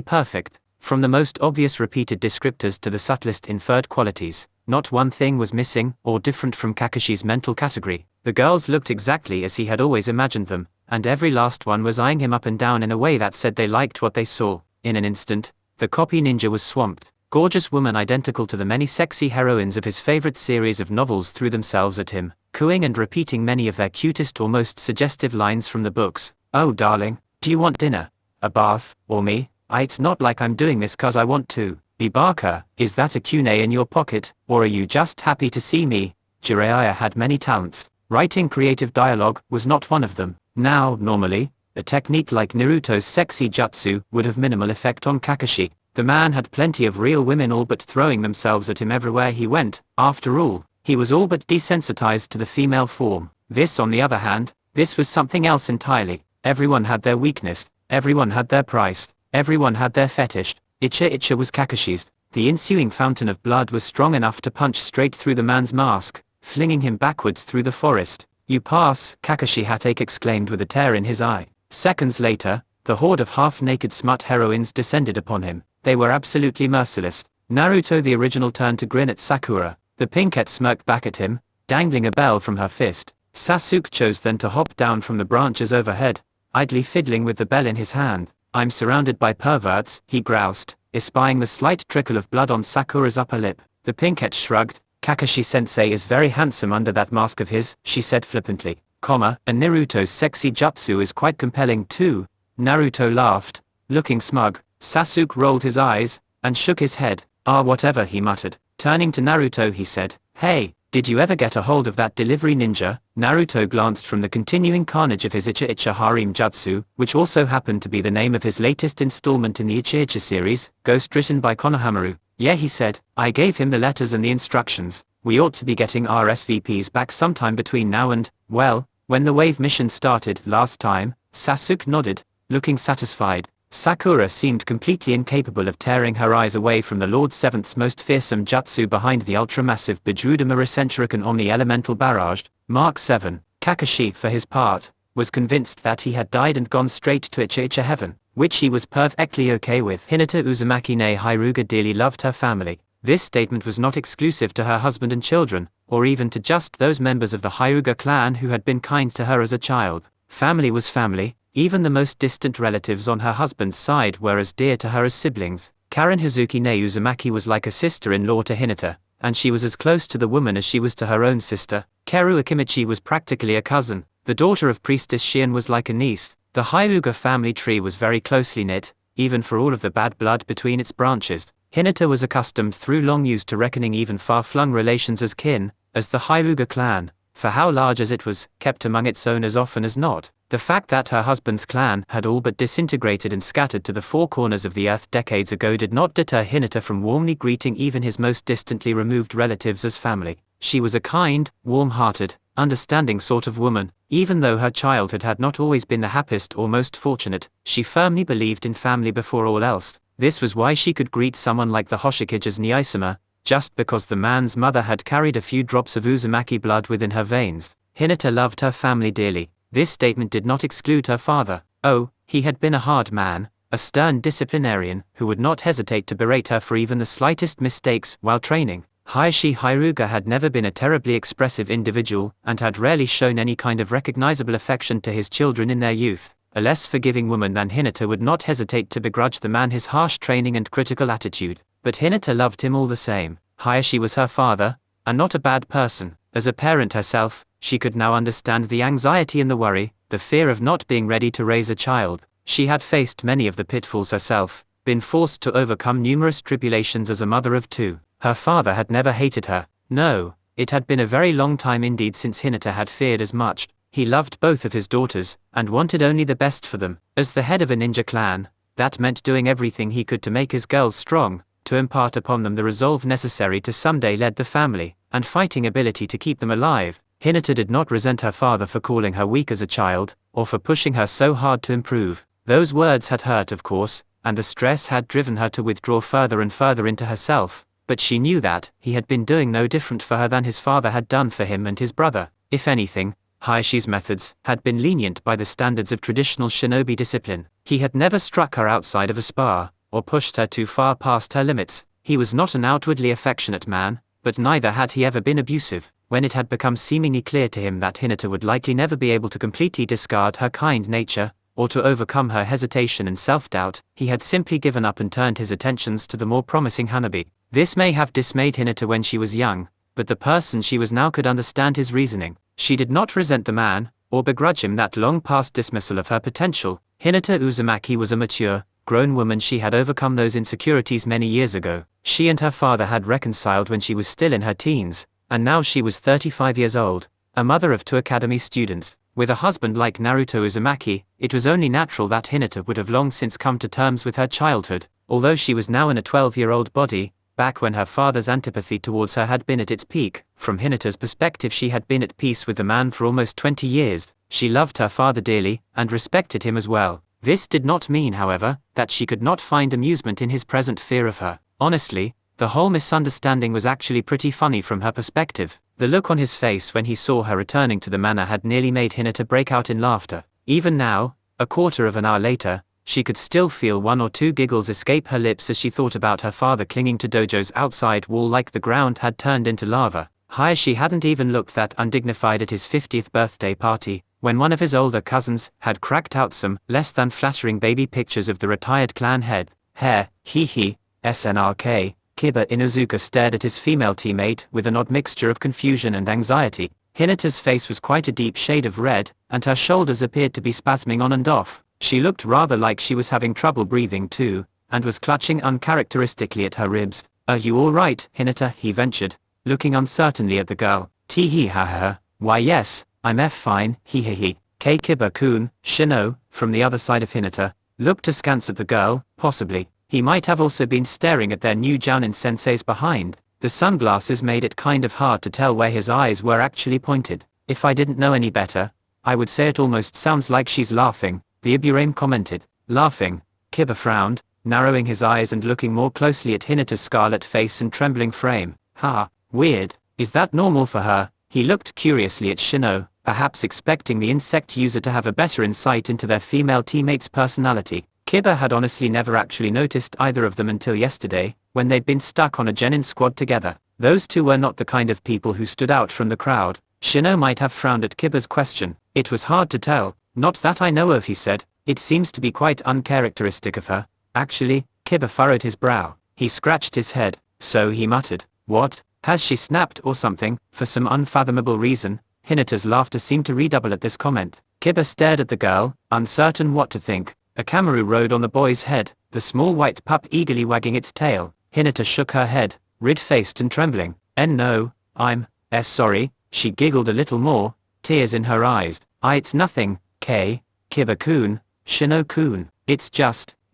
perfect, from the most obvious repeated descriptors to the subtlest inferred qualities. Not one thing was missing or different from Kakashi's mental category. The girls looked exactly as he had always imagined them, and every last one was eyeing him up and down in a way that said they liked what they saw. In an instant, the copy ninja was swamped. Gorgeous women identical to the many sexy heroines of his favorite series of novels threw themselves at him, cooing and repeating many of their cutest or most suggestive lines from the books. "Oh darling, do you want dinner? A bath, or me? It's not like I'm doing this 'cause I want to. Ibaka, is that a kunai in your pocket, or are you just happy to see me?" Jiraiya had many talents. Writing creative dialogue was not one of them. Now, normally, a technique like Naruto's sexy jutsu would have minimal effect on Kakashi. The man had plenty of real women all but throwing themselves at him everywhere he went. After all, he was all but desensitized to the female form. This, on the other hand, this was something else entirely. Everyone had their weakness, everyone had their price, everyone had their fetish. Icha was Kakashi's. The ensuing fountain of blood was strong enough to punch straight through the man's mask, flinging him backwards through the forest. "You pass," Kakashi Hatake exclaimed with a tear in his eye. Seconds later, the horde of half-naked smut heroines descended upon him. They were absolutely merciless. Naruto the original turned to grin at Sakura. The pinkette smirked back at him, dangling a bell from her fist. Sasuke chose then to hop down from the branches overhead, idly fiddling with the bell in his hand. "I'm surrounded by perverts," he groused, espying the slight trickle of blood on Sakura's upper lip. The pinkette shrugged. "Kakashi-sensei is very handsome under that mask of his," she said flippantly, "and Naruto's sexy jutsu is quite compelling too." Naruto laughed, looking smug. Sasuke rolled his eyes, and shook his head. "Ah, whatever," he muttered. Turning to Naruto he said, "Hey, did you ever get a hold of that delivery ninja?" Naruto glanced from the continuing carnage of his Icha harem jutsu, which also happened to be the name of his latest installment in the Icha series, ghost written by Konohamaru. "Yeah," he said, "I gave him the letters and the instructions. We ought to be getting our SVPs back sometime between now and, well, when the wave mission started last time." Sasuke nodded, looking satisfied. Sakura seemed completely incapable of tearing her eyes away from the Lord Seventh's most fearsome jutsu behind the ultramassive Bijouda Miracentric Omni-Elemental Barrage, Mark 7. Kakashi, for his part, was convinced that he had died and gone straight to Icha heaven, which he was perfectly okay with. Hinata Uzumaki ne Hyuga dearly loved her family. This statement was not exclusive to her husband and children, or even to just those members of the Hyuga clan who had been kind to her as a child. Family was family. Even the most distant relatives on her husband's side were as dear to her as siblings. Karen Hazuki ne Uzumaki was like a sister-in-law to Hinata, and she was as close to the woman as she was to her own sister. Keru Akimichi was practically a cousin. The daughter of Priestess Shion was like a niece. The Hyuga family tree was very closely knit, even for all of the bad blood between its branches. Hinata was accustomed through long use to reckoning even far-flung relations as kin, as the Hyuga clan, for how large as it was, kept among its own as often as not. The fact that her husband's clan had all but disintegrated and scattered to the four corners of the earth decades ago did not deter Hinata from warmly greeting even his most distantly removed relatives as family. She was a kind, warm-hearted, understanding sort of woman. Even though her childhood had not always been the happiest or most fortunate, she firmly believed in family before all else. This was why she could greet someone like the Hoshikage as Niaisama, just because the man's mother had carried a few drops of Uzumaki blood within her veins. Hinata loved her family dearly. This statement did not exclude her father. Oh, he had been a hard man, a stern disciplinarian, who would not hesitate to berate her for even the slightest mistakes while training. Hiashi Hyuga had never been a terribly expressive individual, and had rarely shown any kind of recognizable affection to his children in their youth. A less forgiving woman than Hinata would not hesitate to begrudge the man his harsh training and critical attitude. But Hinata loved him all the same. Hiashi was her father, and not a bad person. As a parent herself, she could now understand the anxiety and the worry, the fear of not being ready to raise a child. She had faced many of the pitfalls herself, been forced to overcome numerous tribulations as a mother of two. Her father had never hated her. No, it had been a very long time indeed since Hinata had feared as much. He loved both of his daughters, and wanted only the best for them. As the head of a ninja clan, that meant doing everything he could to make his girls strong, to impart upon them the resolve necessary to someday lead the family, and fighting ability to keep them alive. Hinata did not resent her father for calling her weak as a child, or for pushing her so hard to improve. Those words had hurt, of course, and the stress had driven her to withdraw further and further into herself, but she knew that he had been doing no different for her than his father had done for him and his brother. If anything, Hayashi's methods had been lenient by the standards of traditional shinobi discipline. He had never struck her outside of a spar, or pushed her too far past her limits. He was not an outwardly affectionate man, but neither had he ever been abusive. When it had become seemingly clear to him that Hinata would likely never be able to completely discard her kind nature, or to overcome her hesitation and self-doubt, he had simply given up and turned his attentions to the more promising Hanabi. This may have dismayed Hinata when she was young, but the person she was now could understand his reasoning. She did not resent the man, or begrudge him that long-past dismissal of her potential. Hinata Uzumaki was a mature, grown woman. She had overcome those insecurities many years ago. She and her father had reconciled when she was still in her teens, and now she was 35 years old, a mother of 2 academy students. With a husband like Naruto Uzumaki, it was only natural that Hinata would have long since come to terms with her childhood, although she was now in a 12-year-old body. Back when her father's antipathy towards her had been at its peak, from Hinata's perspective she had been at peace with the man for almost 20 years. She loved her father dearly, and respected him as well. This did not mean, however, that she could not find amusement in his present fear of her. Honestly, the whole misunderstanding was actually pretty funny from her perspective. The look on his face when he saw her returning to the manor had nearly made Hinata break out in laughter. Even now, a quarter of an hour later, she could still feel 1 or 2 giggles escape her lips as she thought about her father clinging to Dojo's outside wall like the ground had turned into lava. Hiashi hadn't even looked that undignified at his 50th birthday party, when one of his older cousins had cracked out some less than flattering baby pictures of the retired clan head. Hair, SNRK. Kiba Inuzuka stared at his female teammate with an odd mixture of confusion and anxiety. Hinata's face was quite a deep shade of red, and her shoulders appeared to be spasming on and off. She looked rather like she was having trouble breathing too, and was clutching uncharacteristically at her ribs. "Are you alright, Hinata?" he ventured, looking uncertainly at the girl. "Tee ha ha. Why yes, I'm fine, he he he." Kiba-kun, Shino, from the other side of Hinata, looked askance at the girl. Possibly, he might have also been staring at their new Jounin sensei's behind. The sunglasses made it kind of hard to tell where his eyes were actually pointed. "If I didn't know any better, I would say it almost sounds like she's laughing," the Iburame commented. "Laughing?" Kiba frowned, narrowing his eyes and looking more closely at Hinata's scarlet face and trembling frame. "Ha, weird. Is that normal for her?" He looked curiously at Shino, perhaps expecting the insect user to have a better insight into their female teammate's personality. Kiba had honestly never actually noticed either of them until yesterday, when they'd been stuck on a genin squad together. Those two were not the kind of people who stood out from the crowd. Shino might have frowned at Kiba's question. "It was hard to tell. Not that I know of," he said. "It seems to be quite uncharacteristic of her." "Actually," Kiba furrowed his brow. He scratched his head. "So," he muttered. "What? Has she snapped or something?" For some unfathomable reason, Hinata's laughter seemed to redouble at this comment. Kiba stared at the girl, uncertain what to think. A Kamaru rode on the boy's head, the small white pup eagerly wagging its tail. Hinata shook her head, red-faced and trembling. No, I'm sorry." She giggled a little more, tears in her eyes. It's nothing, Kiba-kun, Shino-kun.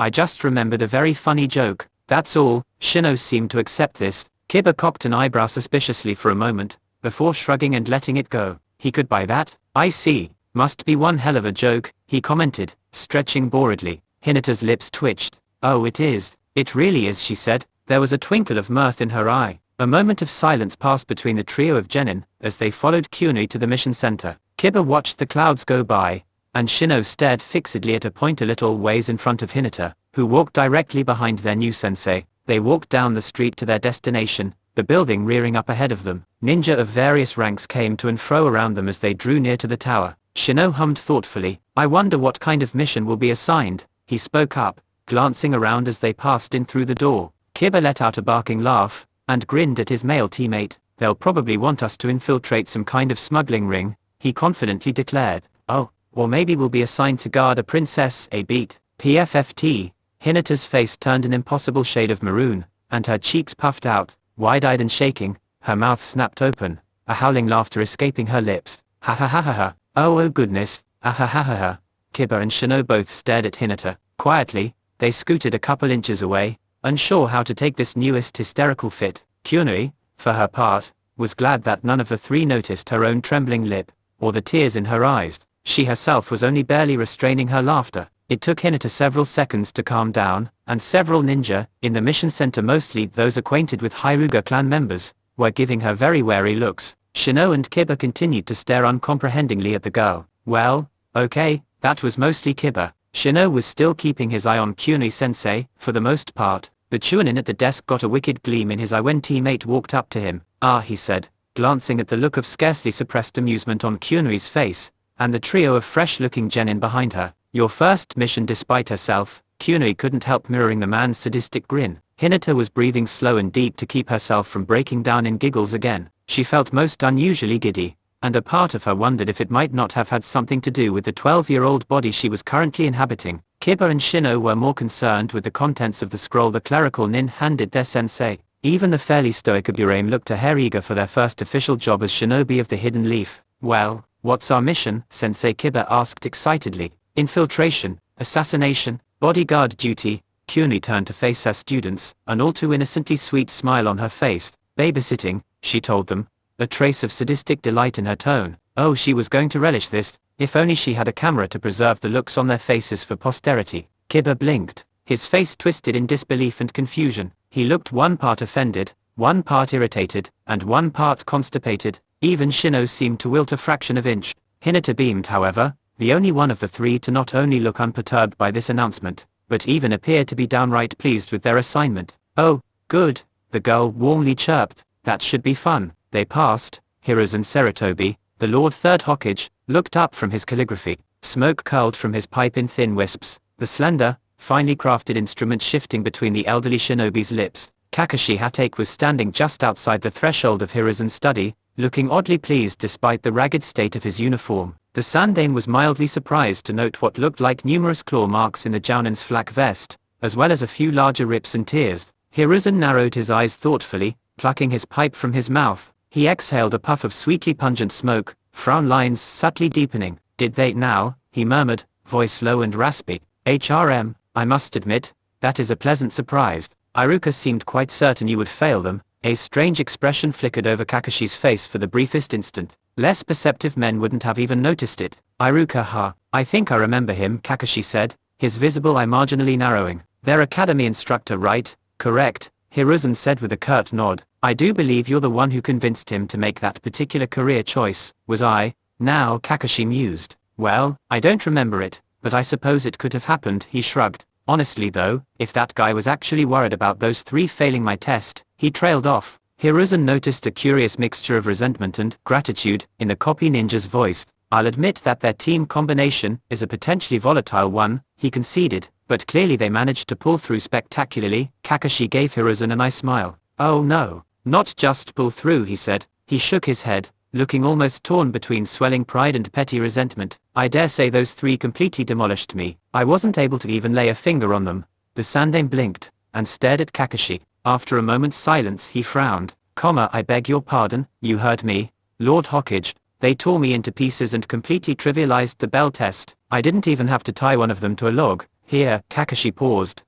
I just remembered a very funny joke, that's all." Shino seemed to accept this. Kiba cocked an eyebrow suspiciously for a moment, before shrugging and letting it go. "He could buy that? I see. Must be one hell of a joke," he commented, stretching boredly. Hinata's lips twitched. "Oh, it is. It really is," she said. There was a twinkle of mirth in her eye. A moment of silence passed between the trio of genin, as they followed Kyunui to the mission center. Kiba watched the clouds go by, and Shino stared fixedly at a point a little ways in front of Hinata, who walked directly behind their new sensei. They walked down the street to their destination, the building rearing up ahead of them. Ninja of various ranks came to and fro around them as they drew near to the tower. Shino hummed thoughtfully. "I wonder what kind of mission will be assigned," he spoke up, glancing around as they passed in through the door. Kiba let out a barking laugh, and grinned at his male teammate. "They'll probably want us to infiltrate some kind of smuggling ring," he confidently declared. "Oh, or maybe we'll be assigned to guard a princess, a beat. PFFT. Hinata's face turned an impossible shade of maroon, and her cheeks puffed out, wide-eyed and shaking. Her mouth snapped open, a howling laughter escaping her lips. "Ha ha ha ha ha. Oh goodness, ah ha ha ha ha." Kiba and Shino both stared at Hinata. Quietly, they scooted a couple inches away, unsure how to take this newest hysterical fit. Kyunui, for her part, was glad that none of the three noticed her own trembling lip, or the tears in her eyes. She herself was only barely restraining her laughter. It took Hinata several seconds to calm down, and several ninja, in the mission center, mostly those acquainted with Hyuga clan members, were giving her very wary looks. Shino and Kiba continued to stare uncomprehendingly at the girl. Well, okay, that was mostly Kiba. Shino was still keeping his eye on Kyunui-sensei, for the most part. The Chunin at the desk got a wicked gleam in his eye when teammate walked up to him. "Ah," he said, glancing at the look of scarcely suppressed amusement on Kyunri's face, and the trio of fresh-looking genin behind her. "Your first mission." Despite herself, Kyunri couldn't help mirroring the man's sadistic grin. Hinata was breathing slow and deep to keep herself from breaking down in giggles again. She felt most unusually giddy, and a part of her wondered if it might not have had something to do with the 12-year-old body she was currently inhabiting. Kiba and Shino were more concerned with the contents of the scroll the clerical nin handed their sensei. Even the fairly stoic Aburame looked a hair eager for their first official job as shinobi of the Hidden Leaf. "Well, what's our mission?" Sensei Kiba asked excitedly. "Infiltration, assassination, bodyguard duty." Kyunri turned to face her students, an all too innocently sweet smile on her face. "Babysitting," she told them, a trace of sadistic delight in her tone. Oh, she was going to relish this, if only she had a camera to preserve the looks on their faces for posterity. Kiba blinked, his face twisted in disbelief and confusion. He looked one part offended, one part irritated, and one part constipated. Even Shino seemed to wilt a fraction of inch. Hinata beamed, however, the only one of the three to not only look unperturbed by this announcement, but even appear to be downright pleased with their assignment. "Oh, good," the girl warmly chirped, "that should be fun." They passed. Hiruzen Sarutobi, the Lord Third Hokage, looked up from his calligraphy. Smoke curled from his pipe in thin wisps, the slender, finely crafted instrument shifting between the elderly shinobi's lips. Kakashi Hatake was standing just outside the threshold of Hiruzen's study, looking oddly pleased despite the ragged state of his uniform. The Sandaime was mildly surprised to note what looked like numerous claw marks in the Jounin's flak vest, as well as a few larger rips and tears. Hiruzen narrowed his eyes thoughtfully, plucking his pipe from his mouth. He exhaled a puff of sweetly pungent smoke, frown lines subtly deepening. "Did they now?" he murmured, voice low and raspy. "HRM, I must admit, that is a pleasant surprise. Iruka seemed quite certain you would fail them." A strange expression flickered over Kakashi's face for the briefest instant. Less perceptive men wouldn't have even noticed it. "Iruka, huh? I think I remember him," Kakashi said, his visible eye marginally narrowing. "Their academy instructor, right?" "Correct," Hiruzen said with a curt nod. "I do believe you're the one who convinced him to make that particular career choice." "Was I?" Now Kakashi mused. "Well, I don't remember it, but I suppose it could have happened." He shrugged. "Honestly though, if that guy was actually worried about those three failing my test." He trailed off. Hiruzen noticed a curious mixture of resentment and gratitude in the copy ninja's voice. "I'll admit that their team combination is a potentially volatile one," he conceded, "but clearly they managed to pull through spectacularly." Kakashi gave Hiruzen a nice smile. "Oh no, not just pull through," he said. He shook his head, looking almost torn between swelling pride and petty resentment. "I dare say those three completely demolished me. I wasn't able to even lay a finger on them." The Sandaime blinked, and stared at Kakashi. After a moment's silence he frowned. "I beg your pardon." "You heard me, Lord Hokage. They tore me into pieces and completely trivialized the bell test. I didn't even have to tie one of them to a log." Here, Kakashi paused.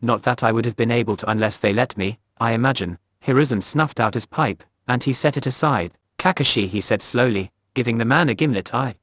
"Not that I would have been able to unless they let me, I imagine." Hiruzen snuffed out his pipe, and he set it aside. "Kakashi," he said slowly, giving the man a gimlet eye.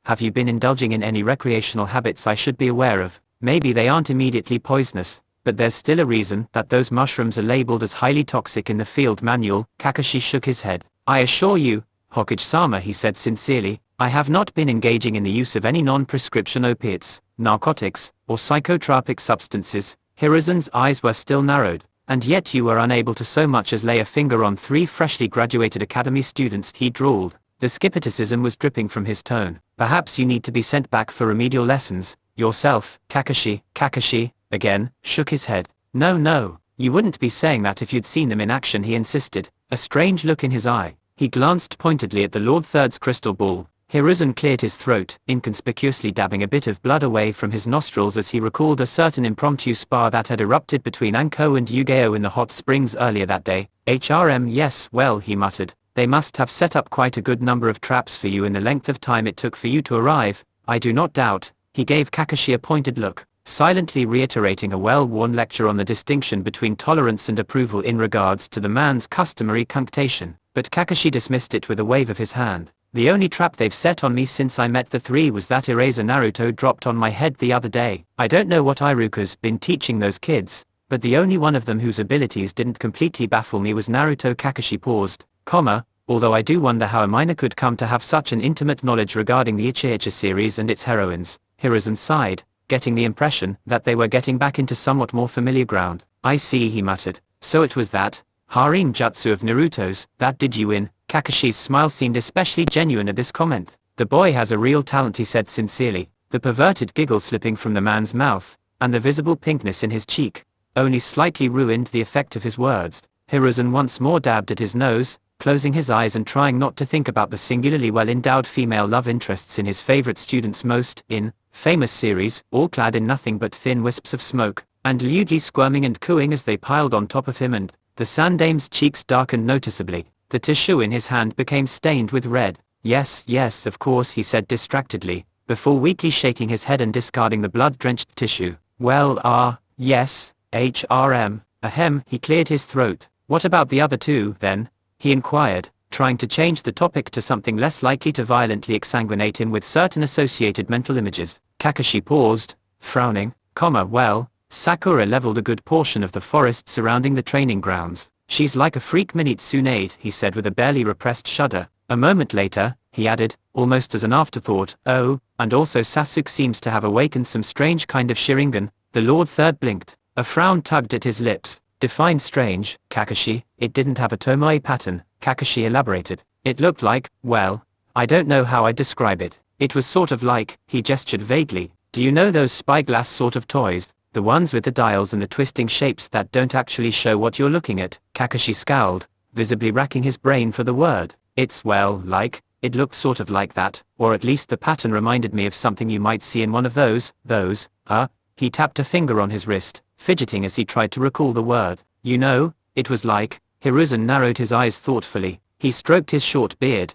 "Have you been indulging in any recreational habits I should be aware of? Maybe they aren't immediately poisonous, but there's still a reason that those mushrooms are labeled as highly toxic in the field manual." Kakashi shook his head. "I assure you, Hokage-sama," he said sincerely, "I have not been engaging in the use of any non-prescription opiates, narcotics, or psychotropic substances." Hiruzen's eyes were still narrowed. "And yet you were unable to so much as lay a finger on three freshly graduated academy students," he drawled. The skepticism was dripping from his tone. "Perhaps you need to be sent back for remedial lessons, yourself." Kakashi, again, shook his head. No, you wouldn't be saying that if you'd seen them in action," he insisted, a strange look in his eye. He glanced pointedly at the Lord Third's crystal ball. Hiruzen cleared his throat, inconspicuously dabbing a bit of blood away from his nostrils as he recalled a certain impromptu spar that had erupted between Anko and Yugeo in the hot springs earlier that day. "HRM, yes, well," he muttered, "they must have set up quite a good number of traps for you in the length of time it took for you to arrive. I do not doubt." He gave Kakashi a pointed look, silently reiterating a well-worn lecture on the distinction between tolerance and approval in regards to the man's customary cunctation. But Kakashi dismissed it with a wave of his hand. "The only trap they've set on me since I met the three was that eraser Naruto dropped on my head the other day. I don't know what Iruka's been teaching those kids, but the only one of them whose abilities didn't completely baffle me was Naruto." Kakashi paused, "Although I do wonder how a minor could come to have such an intimate knowledge regarding the Ichiichi series and its heroines." Hiruzen sighed, getting the impression that they were getting back into somewhat more familiar ground. I see, he muttered. So it was that harem jutsu of Naruto's that did you in. Kakashi's smile seemed especially genuine at this comment. The boy has a real talent, he said sincerely, the perverted giggle slipping from the man's mouth, and the visible pinkness in his cheek only slightly ruined the effect of his words. Hiruzen once more dabbed at his nose, closing his eyes and trying not to think about the singularly well-endowed female love interests in his favorite student's most famous series, all clad in nothing but thin wisps of smoke, and lewdly squirming and cooing as they piled on top of him, and the sandame's cheeks darkened noticeably. The tissue in his hand became stained with red. Yes, yes, of course, he said distractedly, before weakly shaking his head and discarding the blood-drenched tissue. Well, yes, HRM, ahem, he cleared his throat. What about the other two, then? He inquired, trying to change the topic to something less likely to violently exsanguinate him with certain associated mental images. Kakashi paused, frowning, well, Sakura leveled a good portion of the forest surrounding the training grounds. She's like a freak mini Tsunade, he said with a barely repressed shudder. A moment later, he added, almost as an afterthought, oh, and also Sasuke seems to have awakened some strange kind of Sharingan. The Lord Third blinked. A frown tugged at his lips. Define strange, Kakashi. It didn't have a tomoe pattern, Kakashi elaborated. It looked like, well, I don't know how I'd describe it. It was sort of like, he gestured vaguely. Do you know those spyglass sort of toys? The ones with the dials and the twisting shapes that don't actually show what you're looking at? Kakashi scowled, visibly racking his brain for the word. It's well, like, it looked sort of like that, or at least the pattern reminded me of something you might see in one of those, he tapped a finger on his wrist, fidgeting as he tried to recall the word. You know, it was like, Hiruzen narrowed his eyes thoughtfully. He stroked his short beard,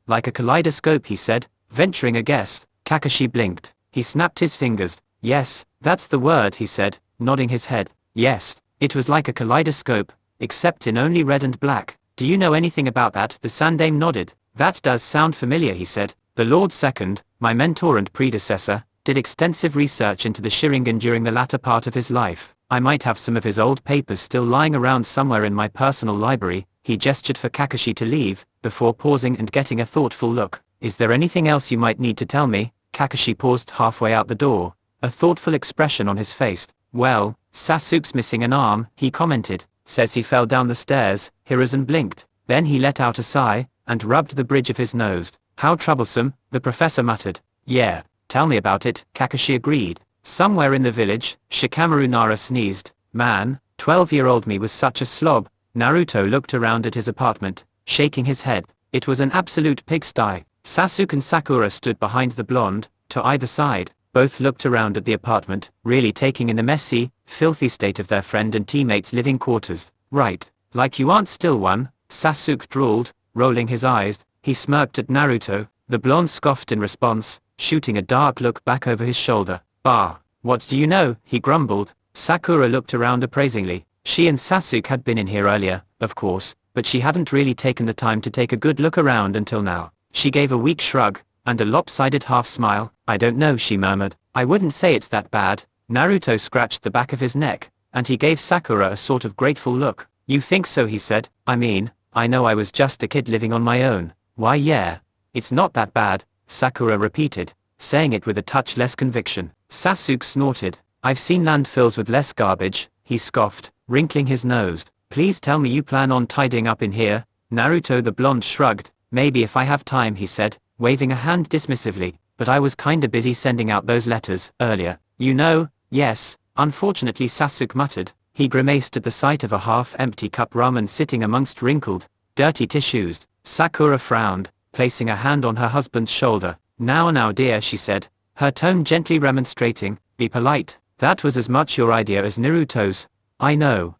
like a kaleidoscope, he said, venturing a guess. Kakashi blinked. He snapped his fingers. Yes, that's the word, he said, nodding his head. Yes, it was like a kaleidoscope, except in only red and black. Do you know anything about that? The sandame nodded. That does sound familiar, he said. The Lord Second, my mentor and predecessor, did extensive research into the Sharingan during the latter part of his life. I might have some of his old papers still lying around somewhere in my personal library. He gestured for Kakashi to leave, before pausing and getting a thoughtful look. Is there anything else you might need to tell me? Kakashi paused halfway out the door, a thoughtful expression on his face. Well, Sasuke's missing an arm, he commented. Says he fell down the stairs. Hiruzen blinked. Then he let out a sigh, and rubbed the bridge of his nose. How troublesome, the professor muttered. Yeah, tell me about it, Kakashi agreed. Somewhere in the village, Shikamaru Nara sneezed. Man, 12-year-old me was such a slob. Naruto looked around at his apartment, shaking his head. It was an absolute pigsty. Sasuke and Sakura stood behind the blonde, to either side. Both looked around at the apartment, really taking in the messy, filthy state of their friend and teammate's living quarters. Right, like you aren't still one, Sasuke drawled, rolling his eyes. He smirked at Naruto. The blonde scoffed in response, shooting a dark look back over his shoulder. Bah, what do you know, he grumbled. Sakura looked around appraisingly. She and Sasuke had been in here earlier, of course, but she hadn't really taken the time to take a good look around until now. She gave a weak shrug, and a lopsided half-smile. I don't know, she murmured. I wouldn't say it's that bad. Naruto scratched the back of his neck, and he gave Sakura a sort of grateful look. You think so, he said. I mean, I know I was just a kid living on my own. Why yeah, it's not that bad, Sakura repeated, saying it with a touch less conviction. Sasuke snorted. I've seen landfills with less garbage, he scoffed, wrinkling his nose. Please tell me you plan on tidying up in here? Naruto the blonde shrugged. Maybe if I have time, he said, waving a hand dismissively, but I was kinda busy sending out those letters earlier. You know, yes, unfortunately, Sasuke muttered. He grimaced at the sight of a half-empty cup ramen sitting amongst wrinkled, dirty tissues. Sakura frowned, placing a hand on her husband's shoulder. Now dear, she said, her tone gently remonstrating, be polite. That was as much your idea as Naruto's. I know,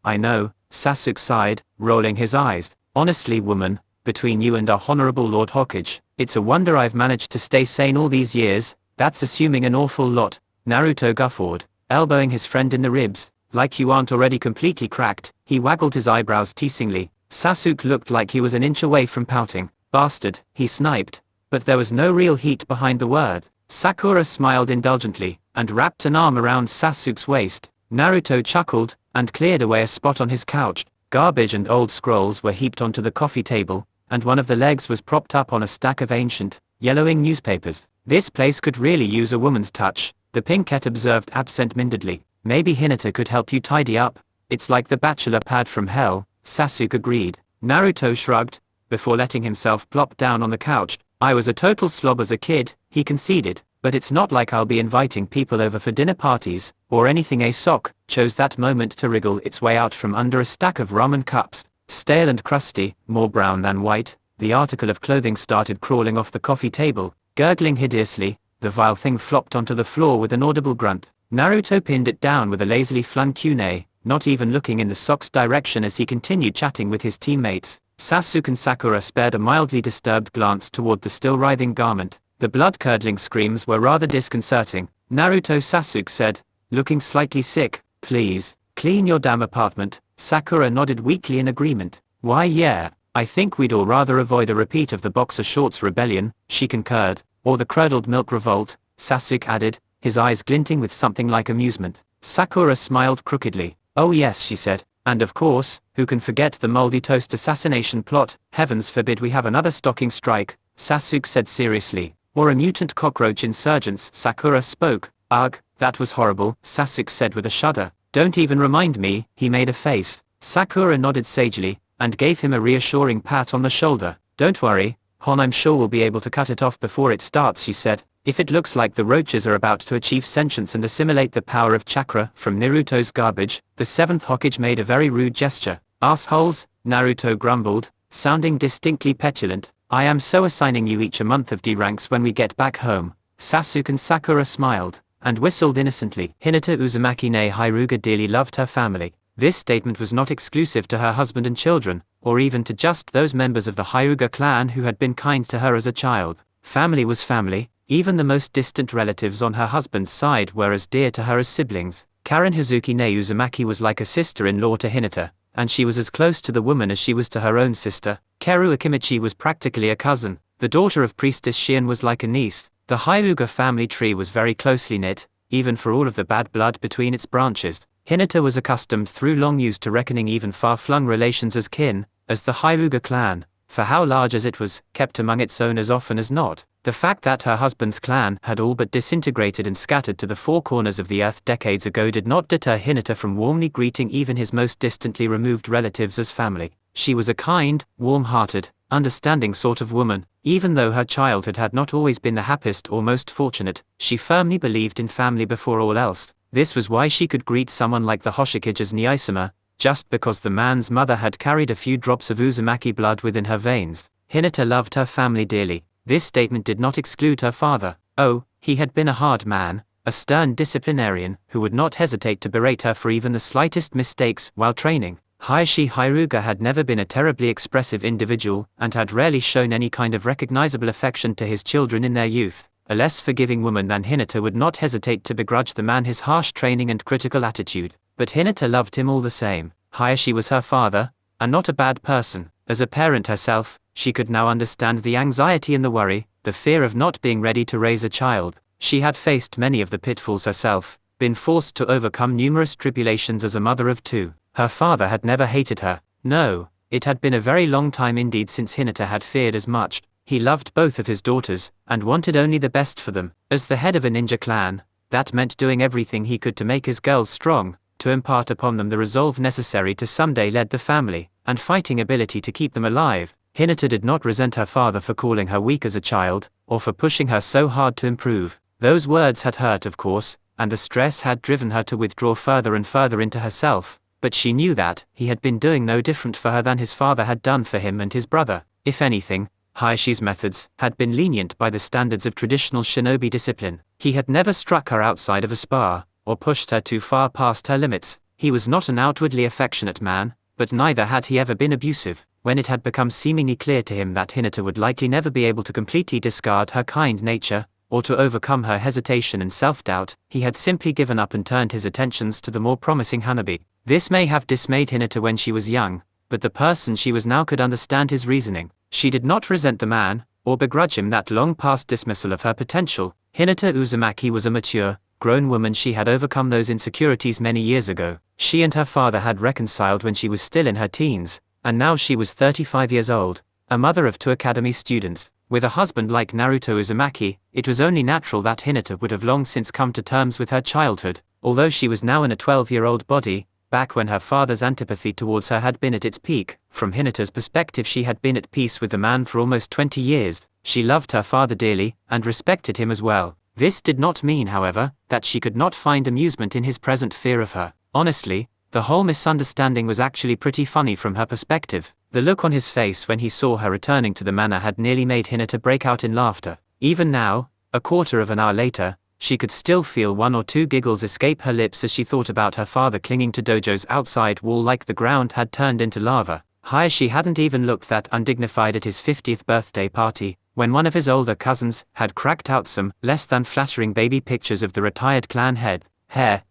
Sasuke sighed, rolling his eyes. Honestly, woman, between you and our honorable Lord Hokage, it's a wonder I've managed to stay sane all these years. That's assuming an awful lot. Naruto guffawed, elbowing his friend in the ribs. Like you aren't already completely cracked. He waggled his eyebrows teasingly. Sasuke looked like he was an inch away from pouting. Bastard, he sniped. But there was no real heat behind the word. Sakura smiled indulgently, and wrapped an arm around Sasuke's waist. Naruto chuckled, and cleared away a spot on his couch. Garbage and old scrolls were heaped onto the coffee table, and one of the legs was propped up on a stack of ancient, yellowing newspapers. This place could really use a woman's touch, the pinkette observed absent-mindedly. Maybe Hinata could help you tidy up. It's like the bachelor pad from hell, Sasuke agreed. Naruto shrugged, before letting himself plop down on the couch. I was a total slob as a kid, he conceded, but it's not like I'll be inviting people over for dinner parties, or anything. A sock chose that moment to wriggle its way out from under a stack of ramen cups, stale and crusty, more brown than white. The article of clothing started crawling off the coffee table, gurgling hideously. The vile thing flopped onto the floor with an audible grunt. Naruto pinned it down with a lazily flung kunai, not even looking in the sock's direction as he continued chatting with his teammates. Sasuke and Sakura spared a mildly disturbed glance toward the still writhing garment. The blood-curdling screams were rather disconcerting. Naruto, Sasuke said, looking slightly sick. Please, clean your damn apartment. Sakura nodded weakly in agreement. Why yeah, I think we'd all rather avoid a repeat of the boxer shorts rebellion, she concurred. Or the curdled milk revolt, Sasuke added, his eyes glinting with something like amusement. Sakura smiled crookedly. Oh yes, she said. And of course, who can forget the moldy toast assassination plot? Heavens forbid we have another stocking strike, Sasuke said seriously. Or a mutant cockroach insurgence, Sakura spoke. Ugh, that was horrible, Sasuke said with a shudder. Don't even remind me, he made a face. Sakura nodded sagely, and gave him a reassuring pat on the shoulder. Don't worry, Hon, I'm sure we'll be able to cut it off before it starts, she said. If it looks like the roaches are about to achieve sentience and assimilate the power of chakra from Naruto's garbage, the 7th Hokage made a very rude gesture. Assholes, Naruto grumbled, sounding distinctly petulant. I am so assigning you each a month of D ranks when we get back home. Sasuke and Sakura smiled, and whistled innocently. Hinata Uzumaki nee Hyuga dearly loved her family. This statement was not exclusive to her husband and children, or even to just those members of the Hyuga clan who had been kind to her as a child. Family was family. Even the most distant relatives on her husband's side were as dear to her as siblings. Karen Hazuki nee Uzumaki was like a sister-in-law to Hinata, and she was as close to the woman as she was to her own sister. Keru Akimichi was practically a cousin. The daughter of Priestess Shion was like a niece. The Hyuga family tree was very closely knit, even for all of the bad blood between its branches. Hinata was accustomed through long use to reckoning even far-flung relations as kin, as the Hyuga clan, for how large as it was, kept among its own as often as not. The fact that her husband's clan had all but disintegrated and scattered to the four corners of the earth decades ago did not deter Hinata from warmly greeting even his most distantly removed relatives as family. She was a kind, warm-hearted, understanding sort of woman. Even though her childhood had not always been the happiest or most fortunate, she firmly believed in family before all else. This was why she could greet someone like the Hokage as Niaisama, just because the man's mother had carried a few drops of Uzumaki blood within her veins. Hinata loved her family dearly. This statement did not exclude her father. Oh, he had been a hard man, a stern disciplinarian who would not hesitate to berate her for even the slightest mistakes while training. Hiashi Hyuga had never been a terribly expressive individual and had rarely shown any kind of recognizable affection to his children in their youth. A less forgiving woman than Hinata would not hesitate to begrudge the man his harsh training and critical attitude. But Hinata loved him all the same. Hiashi was her father, and not a bad person. As a parent herself, she could now understand the anxiety and the worry, the fear of not being ready to raise a child. She had faced many of the pitfalls herself, been forced to overcome numerous tribulations as a mother of two. Her father had never hated her. No, it had been a very long time indeed since Hinata had feared as much. He loved both of his daughters, and wanted only the best for them. As the head of a ninja clan, that meant doing everything he could to make his girls strong, to impart upon them the resolve necessary to someday lead the family, and fighting ability to keep them alive. Hinata did not resent her father for calling her weak as a child, or for pushing her so hard to improve. Those words had hurt, of course, and the stress had driven her to withdraw further and further into herself, but she knew that he had been doing no different for her than his father had done for him and his brother. If anything, Hayashi's methods had been lenient by the standards of traditional shinobi discipline. He had never struck her outside of a spar, or pushed her too far past her limits. He was not an outwardly affectionate man, but neither had he ever been abusive. When it had become seemingly clear to him that Hinata would likely never be able to completely discard her kind nature, or to overcome her hesitation and self-doubt, he had simply given up and turned his attentions to the more promising Hanabi. This may have dismayed Hinata when she was young, but the person she was now could understand his reasoning. She did not resent the man, or begrudge him that long-past dismissal of her potential. Hinata Uzumaki was a mature, grown woman. She had overcome those insecurities many years ago. She and her father had reconciled when she was still in her teens, and now she was 35 years old, a mother of two academy students. With a husband like Naruto Uzumaki, it was only natural that Hinata would have long since come to terms with her childhood. Although she was now in a 12-year-old body, back when her father's antipathy towards her had been at its peak. From Hinata's perspective, she had been at peace with the man for almost 20 years. She loved her father dearly, and respected him as well. This did not mean, however, that she could not find amusement in his present fear of her. Honestly, the whole misunderstanding was actually pretty funny from her perspective. The look on his face when he saw her returning to the manor had nearly made Hinata break out in laughter. Even now, a quarter of an hour later, she could still feel one or two giggles escape her lips as she thought about her father clinging to Dojo's outside wall like the ground had turned into lava. Hiashi hadn't even looked that undignified at his 50th birthday party, when one of his older cousins had cracked out some less than flattering baby pictures of the retired clan head. Hair,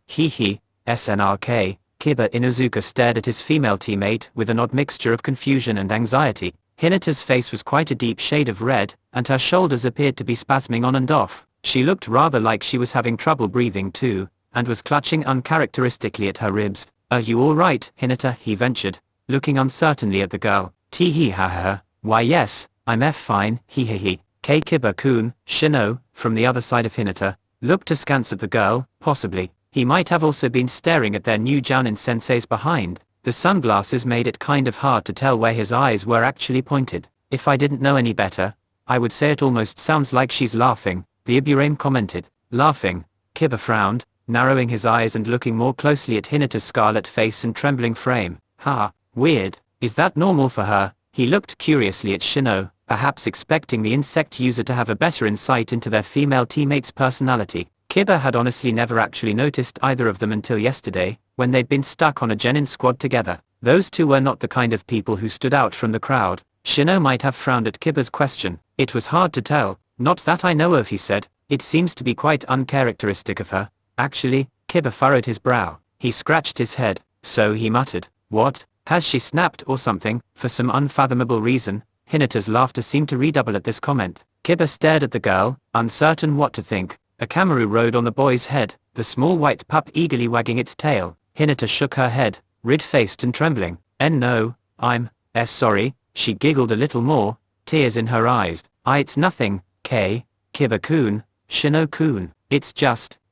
SNRK. Kiba Inuzuka stared at his female teammate with an odd mixture of confusion and anxiety. Hinata's face was quite a deep shade of red, and her shoulders appeared to be spasming on and off. She looked rather like she was having trouble breathing too, and was clutching uncharacteristically at her ribs. "Are you alright, Hinata?" he ventured, looking uncertainly at the girl. "Tee ha ha. Why yes, I'm fine, he. Kiba-kun." Shino, from the other side of Hinata, looked askance at the girl. Possibly, he might have also been staring at their new Jounin sensei's behind. The sunglasses made it kind of hard to tell where his eyes were actually pointed. "If I didn't know any better, I would say it almost sounds like she's laughing," the Iburame commented. "Laughing?" Kiba frowned, narrowing his eyes and looking more closely at Hinata's scarlet face and trembling frame. "Ha, weird. Is that normal for her?" He looked curiously at Shino, perhaps expecting the insect user to have a better insight into their female teammate's personality. Kiba had honestly never actually noticed either of them until yesterday, when they'd been stuck on a genin squad together. Those two were not the kind of people who stood out from the crowd. Shino might have frowned at Kiba's question. "It was hard to tell. Not that I know of," he said. "It seems to be quite uncharacteristic of her." "Actually," Kiba furrowed his brow. He scratched his head. "So," he muttered. "What? Has she snapped or something?" For some unfathomable reason, Hinata's laughter seemed to redouble at this comment. Kiba stared at the girl, uncertain what to think. A Kamaru rode on the boy's head, the small white pup eagerly wagging its tail. Hinata shook her head, red-faced and trembling. "No, I'm sorry." She giggled a little more, tears in her eyes. It's nothing, Kiba-kun, Shino-kun.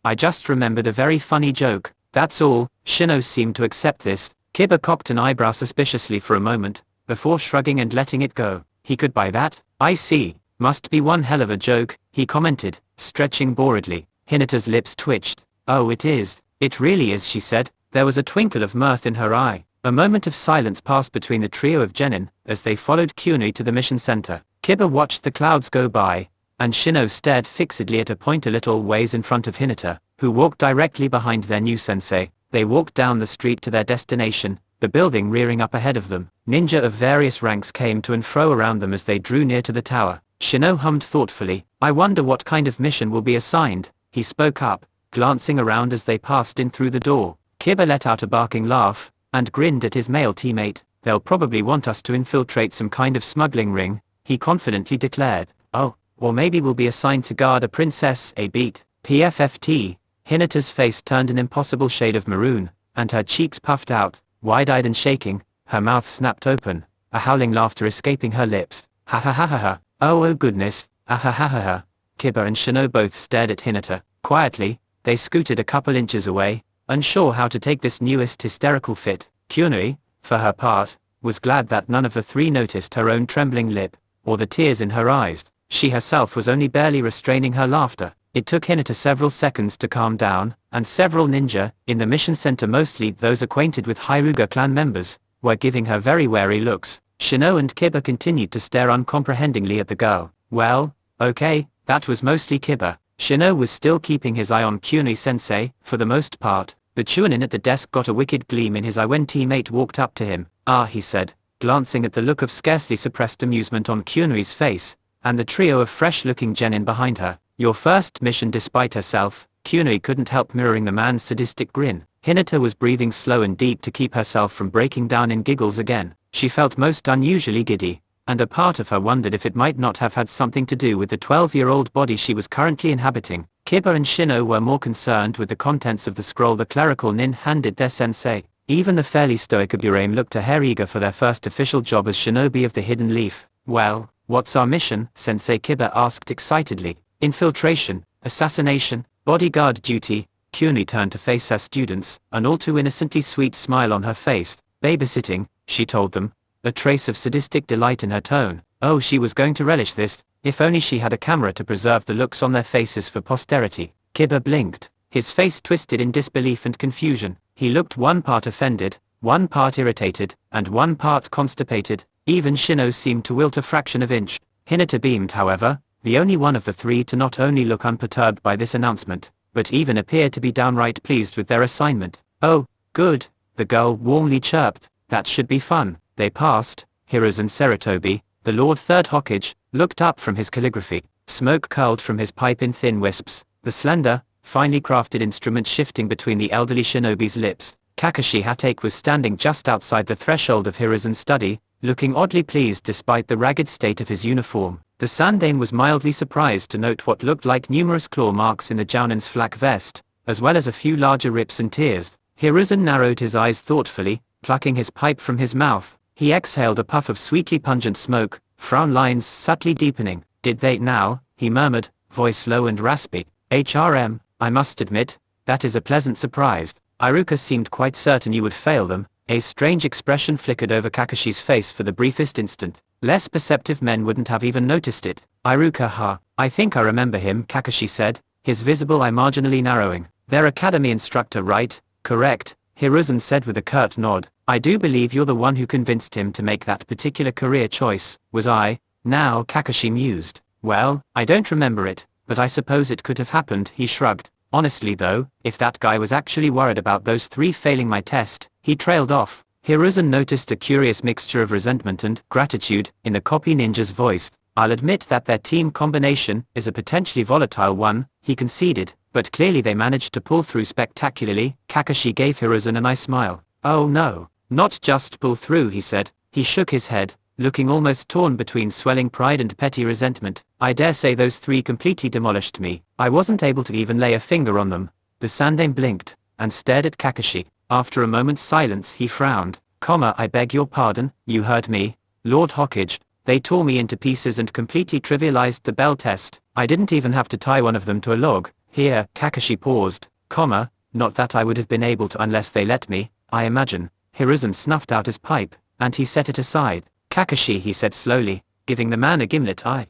I just remembered a very funny joke, that's all." Shino seemed to accept this. Kiba cocked an eyebrow suspiciously for a moment, before shrugging and letting it go. "He could buy that? I see. Must be one hell of a joke," he commented, stretching boredly. Hinata's lips twitched. "Oh, it is. It really is," she said. There was a twinkle of mirth in her eye. A moment of silence passed between the trio of genin, as they followed Kyunui to the mission center. Kiba watched the clouds go by, and Shino stared fixedly at a point a little ways in front of Hinata, who walked directly behind their new sensei. They walked down the street to their destination, the building rearing up ahead of them. Ninja of various ranks came to and fro around them as they drew near to the tower. Shino hummed thoughtfully. "I wonder what kind of mission will be assigned," he spoke up, glancing around as they passed in through the door. Kiba let out a barking laugh, and grinned at his male teammate. "They'll probably want us to infiltrate some kind of smuggling ring," he confidently declared. "Oh, or maybe we'll be assigned to guard a princess, a beat. PFFT. Hinata's face turned an impossible shade of maroon, and her cheeks puffed out, wide-eyed and shaking. Her mouth snapped open, a howling laughter escaping her lips. "Ha ha ha ha ha. Oh goodness, ah ha ha ha ha." Kiba and Shino both stared at Hinata. Quietly, they scooted a couple inches away, unsure how to take this newest hysterical fit. Kyunui, for her part, was glad that none of the three noticed her own trembling lip, or the tears in her eyes. She herself was only barely restraining her laughter. It took Hinata several seconds to calm down, and several ninja, in the mission center, mostly those acquainted with Hyuga clan members, were giving her very wary looks. Shino and Kiba continued to stare uncomprehendingly at the girl. "Well, okay." That was mostly Kiba. Shino was still keeping his eye on Kyunui-sensei, for the most part. The Chunin at the desk got a wicked gleam in his eye when teammate walked up to him. "Ah," he said, glancing at the look of scarcely suppressed amusement on Kyunui's face, and the trio of fresh-looking genin behind her. "Your first mission." Despite herself, Kyunui couldn't help mirroring the man's sadistic grin. Hinata was breathing slow and deep to keep herself from breaking down in giggles again. She felt most unusually giddy, and a part of her wondered if it might not have had something to do with the 12-year-old body she was currently inhabiting. Kiba and Shino were more concerned with the contents of the scroll the clerical nin handed their sensei. Even the fairly stoic Iburame looked a hair eager for their first official job as shinobi of the Hidden Leaf. "Well, what's our mission?" Sensei Kiba asked excitedly. "Infiltration, assassination, bodyguard duty," Kyuni turned to face her students, an all too innocently sweet smile on her face. Babysitting, she told them, a trace of sadistic delight in her tone. Oh, she was going to relish this, if only she had a camera to preserve the looks on their faces for posterity. Kiba blinked, his face twisted in disbelief and confusion. He looked one part offended, one part irritated, and one part constipated. Even Shino seemed to wilt a fraction of inch. Hinata beamed, however, the only one of the three to not only look unperturbed by this announcement, but even appear to be downright pleased with their assignment. Oh, good, the girl warmly chirped, that should be fun. They passed. Hiruzen Sarutobi, the Lord Third Hokage, looked up from his calligraphy. Smoke curled from his pipe in thin wisps, the slender, finely crafted instrument shifting between the elderly shinobi's lips. Kakashi Hatake was standing just outside the threshold of Hiruzen's study, looking oddly pleased despite the ragged state of his uniform. The Sandaime was mildly surprised to note what looked like numerous claw marks in the Jounin's flak vest, as well as a few larger rips and tears. Hiruzen narrowed his eyes thoughtfully, plucking his pipe from his mouth. He exhaled a puff of sweetly pungent smoke, frown lines subtly deepening. Did they now? He murmured, voice low and raspy. HRM, I must admit, that is a pleasant surprise. Iruka seemed quite certain you would fail them. A strange expression flickered over Kakashi's face for the briefest instant. Less perceptive men wouldn't have even noticed it. Iruka, ha, I think I remember him, Kakashi said, his visible eye marginally narrowing. Their academy instructor, right? Correct, Hiruzen said with a curt nod. I do believe you're the one who convinced him to make that particular career choice. Was I? Now, Kakashi mused. Well, I don't remember it, but I suppose it could have happened, he shrugged. Honestly though, if that guy was actually worried about those three failing my test, he trailed off. Hiruzen noticed a curious mixture of resentment and gratitude in the copy ninja's voice. I'll admit that their team combination is a potentially volatile one, he conceded, but clearly they managed to pull through spectacularly. Kakashi gave Hiruzen a nice smile. Oh no, not just pull through, he said. He shook his head, looking almost torn between swelling pride and petty resentment. I dare say those three completely demolished me. I wasn't able to even lay a finger on them. The Sandaime blinked, and stared at Kakashi. After a moment's silence he frowned. I beg your pardon, you heard me, Lord Hokage. They tore me into pieces and completely trivialized the bell test. I didn't even have to tie one of them to a log. Here, Kakashi paused, not that I would have been able to unless they let me, I imagine. Hiruzen snuffed out his pipe, and he set it aside. Kakashi, he said slowly, giving the man a gimlet eye,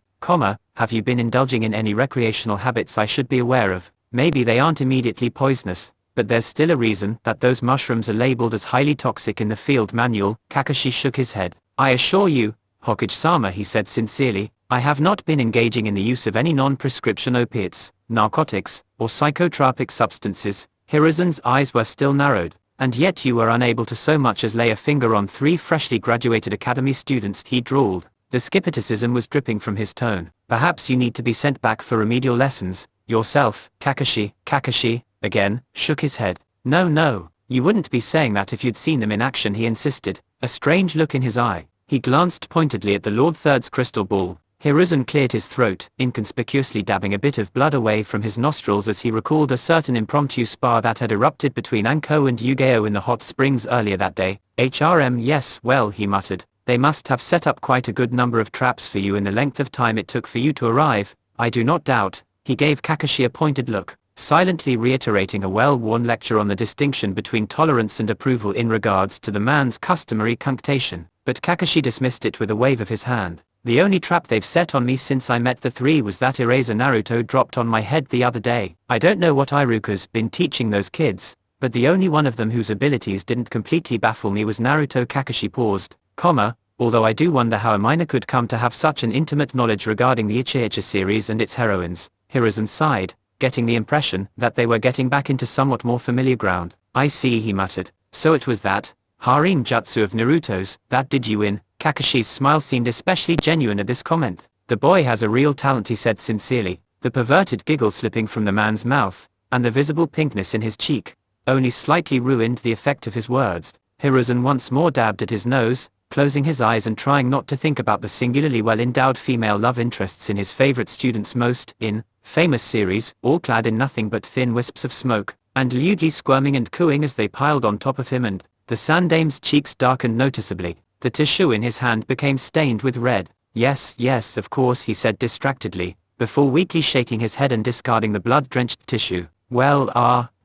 have you been indulging in any recreational habits I should be aware of? Maybe they aren't immediately poisonous, but there's still a reason that those mushrooms are labeled as highly toxic in the field manual. Kakashi shook his head. I assure you, Hokage-sama, he said sincerely, I have not been engaging in the use of any non-prescription opiates, narcotics, or psychotropic substances. Hiruzen's eyes were still narrowed. And yet you were unable to so much as lay a finger on three freshly graduated academy students, he drawled. The skepticism was dripping from his tone. Perhaps you need to be sent back for remedial lessons, yourself. Kakashi, again, shook his head. No, you wouldn't be saying that if you'd seen them in action, he insisted, a strange look in his eye. He glanced pointedly at the Lord Third's crystal ball. Hiruzen cleared his throat, inconspicuously dabbing a bit of blood away from his nostrils as he recalled a certain impromptu spar that had erupted between Anko and Yugeo in the hot springs earlier that day. HRM, yes, well, he muttered, they must have set up quite a good number of traps for you in the length of time it took for you to arrive. I do not doubt. He gave Kakashi a pointed look, silently reiterating a well-worn lecture on the distinction between tolerance and approval in regards to the man's customary cunctation. But Kakashi dismissed it with a wave of his hand. The only trap they've set on me since I met the three was that eraser Naruto dropped on my head the other day. I don't know what Iruka's been teaching those kids, but the only one of them whose abilities didn't completely baffle me was Naruto. Kakashi paused, although I do wonder how a minor could come to have such an intimate knowledge regarding the Ichi series and its heroines. Hiruzen sighed, getting the impression that they were getting back into somewhat more familiar ground. I see, he muttered. So it was that harem jutsu of Naruto's that did you in. Kakashi's smile seemed especially genuine at this comment. The boy has a real talent, he said sincerely, the perverted giggle slipping from the man's mouth, and the visible pinkness in his cheek, only slightly ruined the effect of his words. Hiruzen once more dabbed at his nose, closing his eyes and trying not to think about the singularly well-endowed female love interests in his favorite student's most famous series, all clad in nothing but thin wisps of smoke, and lewdly squirming and cooing as they piled on top of him, and the Sandaime's cheeks darkened noticeably. The tissue in his hand became stained with red. Yes, of course, he said distractedly, before weakly shaking his head and discarding the blood-drenched tissue. Well,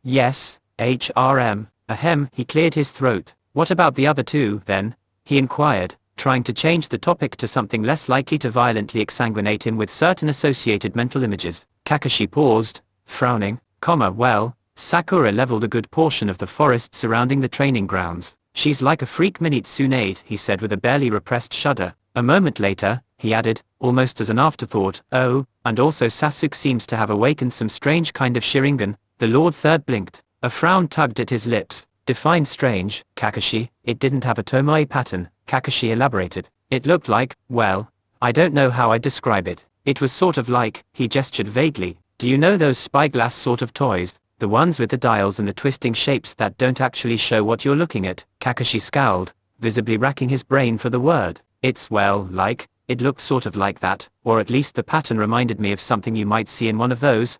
Yes, HRM, ahem, he cleared his throat. What about the other two, then? He inquired, trying to change the topic to something less likely to violently exsanguinate him with certain associated mental images. Kakashi paused, frowning, well, Sakura leveled a good portion of the forest surrounding the training grounds. She's like a freak mini Tsunade, he said with a barely repressed shudder. A moment later, he added, almost as an afterthought, oh, and also Sasuke seems to have awakened some strange kind of Sharingan. The Lord Third blinked. A frown tugged at his lips. Define strange, Kakashi. It didn't have a tomoe pattern, Kakashi elaborated. It looked like, well, I don't know how I'd describe it. It was sort of like, he gestured vaguely. Do you know those spyglass sort of toys? The ones with the dials and the twisting shapes that don't actually show what you're looking at? Kakashi scowled, visibly racking his brain for the word. It's well, like, it looked sort of like that, or at least the pattern reminded me of something you might see in one of those,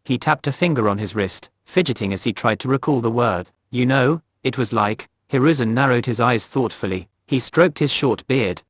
he tapped a finger on his wrist, fidgeting as he tried to recall the word. You know, it was like, Hiruzen narrowed his eyes thoughtfully. He stroked his short beard,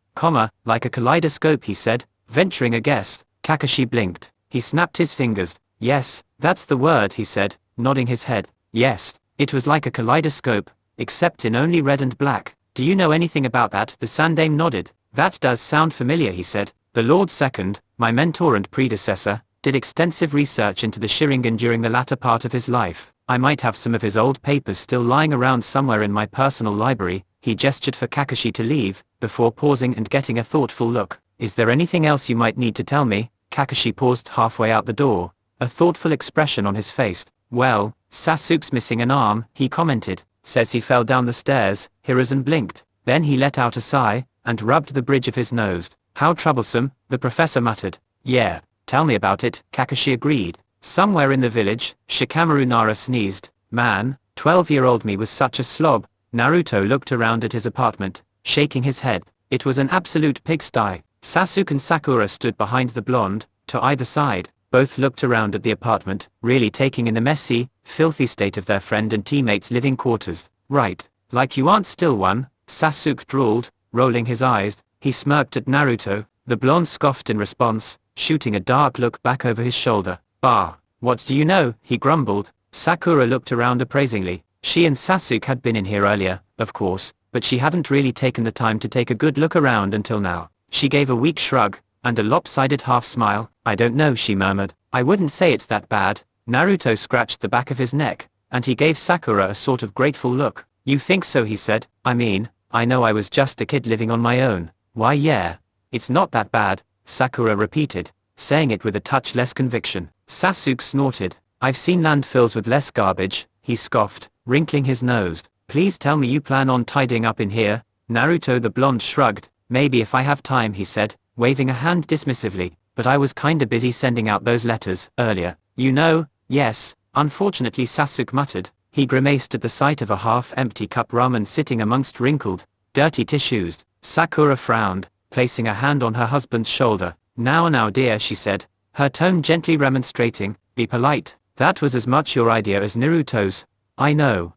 like a kaleidoscope, he said, venturing a guess. Kakashi blinked. He snapped his fingers. Yes, that's the word, he said, nodding his head. Yes, it was like a kaleidoscope, except in only red and black. Do you know anything about that? The Sandaime nodded. That does sound familiar, he said. The Lord Second, my mentor and predecessor, did extensive research into the Sharingan during the latter part of his life. I might have some of his old papers still lying around somewhere in my personal library. He gestured for Kakashi to leave, before pausing and getting a thoughtful look. Is there anything else you might need to tell me? Kakashi paused halfway out the door, a thoughtful expression on his face. Well, Sasuke's missing an arm, he commented. Says he fell down the stairs. Hiruzen blinked. Then he let out a sigh, and rubbed the bridge of his nose. How troublesome, the professor muttered. Yeah, tell me about it, Kakashi agreed. Somewhere in the village, Shikamaru Nara sneezed. Man, 12-year-old me was such a slob. Naruto looked around at his apartment, shaking his head. It was an absolute pigsty. Sasuke and Sakura stood behind the blonde, to either side. Both looked around at the apartment, really taking in the messy, filthy state of their friend and teammate's living quarters. Right, like you aren't still one, Sasuke drawled, rolling his eyes. He smirked at Naruto. The blonde scoffed in response, shooting a dark look back over his shoulder. Bah, what do you know, he grumbled. Sakura looked around appraisingly. She and Sasuke had been in here earlier, of course, but she hadn't really taken the time to take a good look around until now. She gave a weak shrug, and a lopsided half-smile. I don't know, she murmured. I wouldn't say it's that bad. Naruto scratched the back of his neck, and he gave Sakura a sort of grateful look. You think so, he said. I mean, I know I was just a kid living on my own. Why yeah. It's not that bad, Sakura repeated, saying it with a touch less conviction. Sasuke snorted. I've seen landfills with less garbage, he scoffed, wrinkling his nose. Please tell me you plan on tidying up in here? Naruto the blonde shrugged. Maybe if I have time, he said, waving a hand dismissively, but I was kinda busy sending out those letters earlier. You know, yes, unfortunately, Sasuke muttered. He grimaced at the sight of a half-empty cup ramen sitting amongst wrinkled, dirty tissues. Sakura frowned, placing a hand on her husband's shoulder. Now dear, she said, her tone gently remonstrating. Be polite. That was as much your idea as Naruto's. I know,